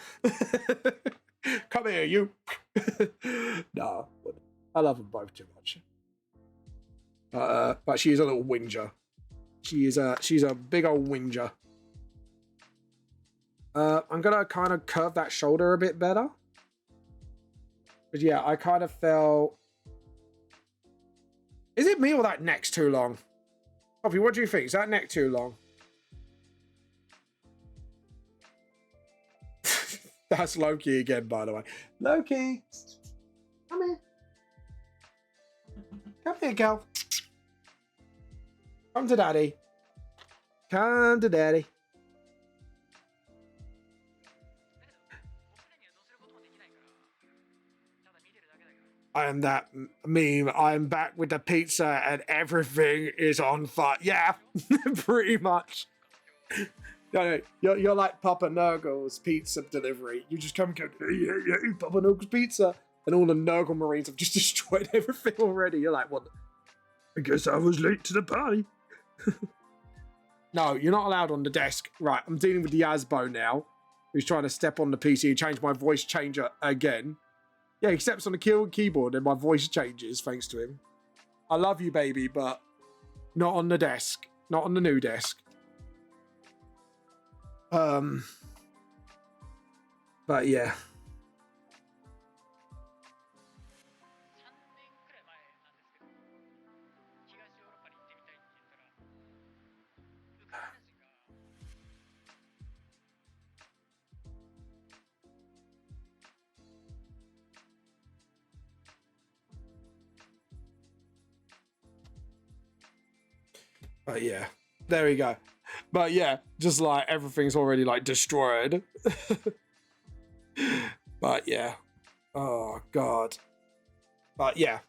Come here, you. No, I love them both too much. But she is a little whinger. She's a big old whinger. I'm gonna kind of curve that shoulder a bit better. But yeah, I kind of felt. Is it me or that neck's too long? Poppy, what do you think? Is that neck too long? That's Loki again, by the way. Loki! Come here. Come here, girl. Come to daddy. Come to daddy. I am that meme. I'm back with the pizza and everything is on fire. Yeah, pretty much. No, you're like Papa Nurgle's pizza delivery. You just come and go, yeah, Papa Nurgle's pizza. And all the Nurgle Marines have just destroyed everything already. You're like, what? I guess I was late to the party. No, you're not allowed on the desk. Right, I'm dealing with the Asbo now, who's trying to step on the PC and change my voice changer again. Yeah, he steps on the keyboard and my voice changes thanks to him. I love you, baby, but not on the desk. Not on the new desk. But yeah. 3年くらい前なんですけど、東ヨーロッパに行ってみたいって言ったら、ウクライナ人が But yeah, there we go. But yeah, just like everything's already like destroyed. But yeah. Oh god. But yeah.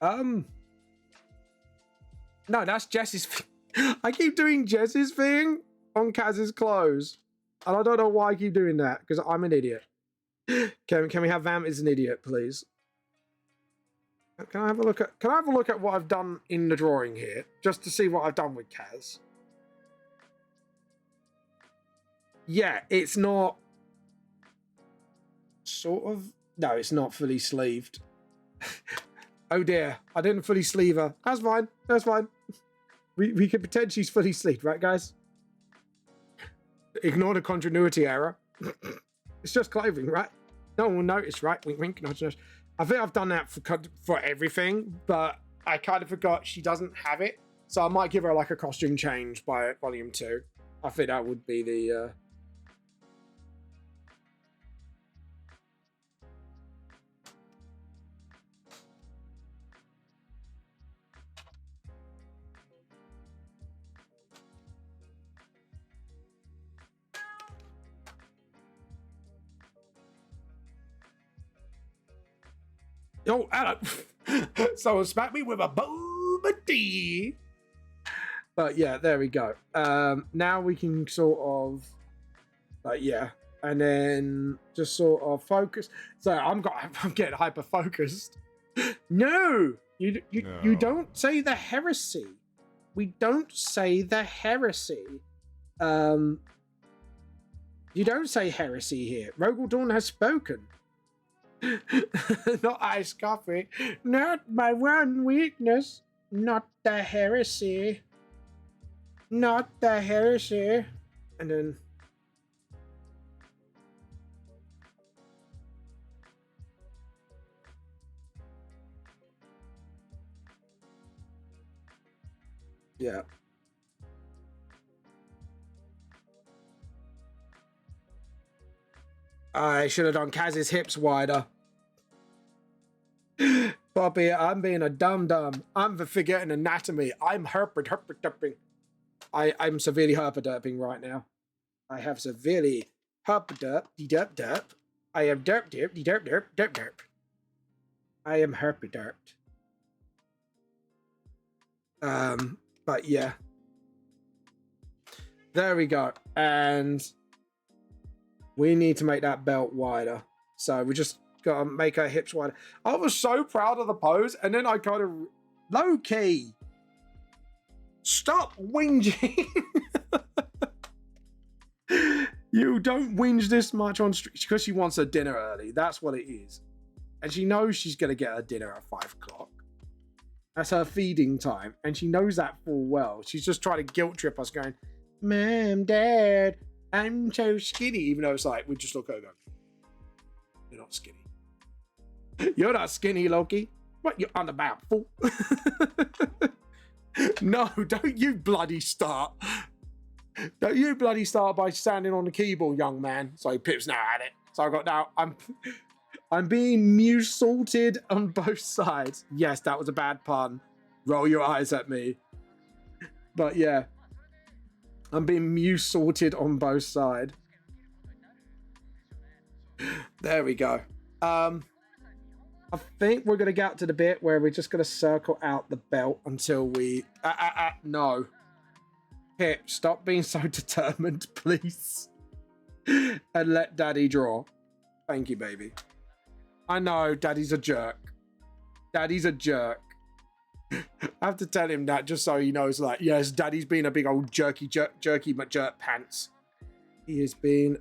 No, that's Jess's I keep doing Jess's thing on Kaz's clothes. And I don't know why I keep doing that, because I'm an idiot. Can we have Vamp is an idiot, please? Can I have a look at what I've done in the drawing here, just to see what I've done with Kaz? Yeah, it's not sort of. No, it's not fully sleeved. Oh dear, I didn't fully sleeve her. That's fine. That's fine. We could pretend she's fully sleeved, right, guys? Ignore the continuity error. It's just clothing, right? No one will notice, right? Wink, wink. Nudge, nudge. I think I've done that for everything, but I kind of forgot she doesn't have it. So I might give her like a costume change by volume 2. I think that would be the... Oh, hello. Someone smacked me with a boba tea. But yeah, there we go. Now we can sort of, yeah, and then just sort of focus. So I'm getting hyper focused. No, you don't say the heresy. We don't say the heresy. You don't say heresy here. Rogel Dawn has spoken. Not iced coffee. Not my one weakness. Not the heresy. Not the heresy. And then... yeah. I should have done Kaz's hips wider. Bobby, I'm being a dum-dum. I'm forgetting anatomy. I'm herping. I'm severely herpaderping right now. I have severely herpaderp, derp. I am derp. I am herpaderped. But yeah. There we go. And we need to make that belt wider. So we just gotta make her hips wider. I was so proud of the pose, and then I kind of low key. Stop whinging. You don't whinge this much on street because she wants her dinner early. That's what it is. And she knows she's gonna get her dinner at 5 o'clock. That's her feeding time, and she knows that full well. She's just trying to guilt trip us, going, "Mom, Dad, I'm so skinny," even though it's like we just look over. You're not skinny. You're not skinny, Loki. What you on about, fool? No, don't you bloody start. Don't you bloody start by standing on the keyboard, young man. So Pip's now at it. So I got now. I'm being muse-salted on both sides. Yes, that was a bad pun. Roll your eyes at me. But yeah. I'm being muse-salted on both sides. There we go. I think we're going to get to the bit where we're just going to circle out the belt until we... no. Pip, stop being so determined, please. And let Daddy draw. Thank you, baby. I know, Daddy's a jerk. Daddy's a jerk. I have to tell him that just so he knows, like, yes, Daddy's been a big old jerky pants. He has been,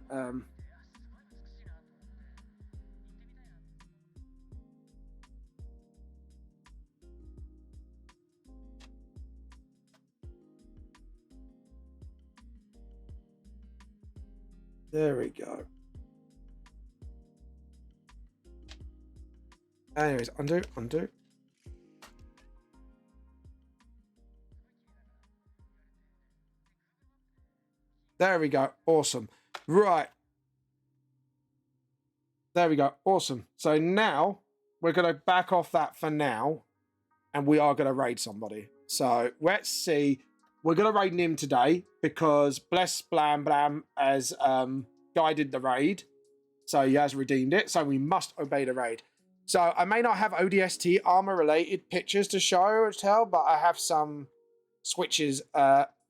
There we go. Anyways, undo. There we go. Awesome. Right. There we go. Awesome. So now we're going to back off that for now, and we are going to raid somebody. So let's see. We're going to raid Nim today because Bless Blam Blam has guided the raid. So he has redeemed it. So we must obey the raid. So I may not have ODST armor related pictures to show or tell, but I have some switches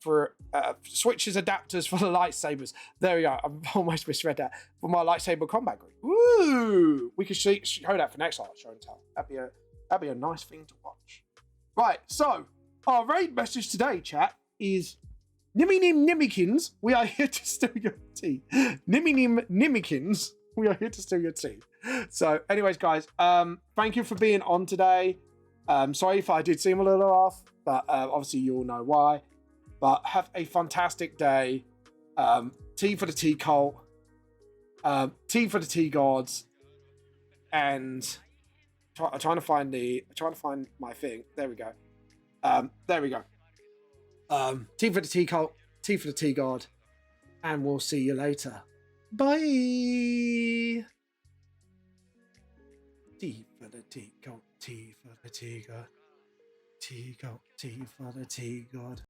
for switches adapters for the lightsabers. There we go. I've almost misread that. For my lightsaber combat group. Woo! We could show that for next time. Show and tell. That'd be a nice thing to watch. Right. So our raid message today, chat, is Nimmy Nim Nimmykins. We are here to steal your tea. Nimmy Nim Nimmykins. We are here to steal your tea. So, anyways, guys, thank you for being on today. Sorry if I did seem a little off, but obviously you all know why. But have a fantastic day. Tea for the tea cult. Tea for the tea gods. And I'm trying to find my thing. There we go. There we go. Tea for the tea cult. Tea for the tea god. And we'll see you later. Bye. Tea for the tea god. Tea for the tea god. Tea god. Tea for the tea god.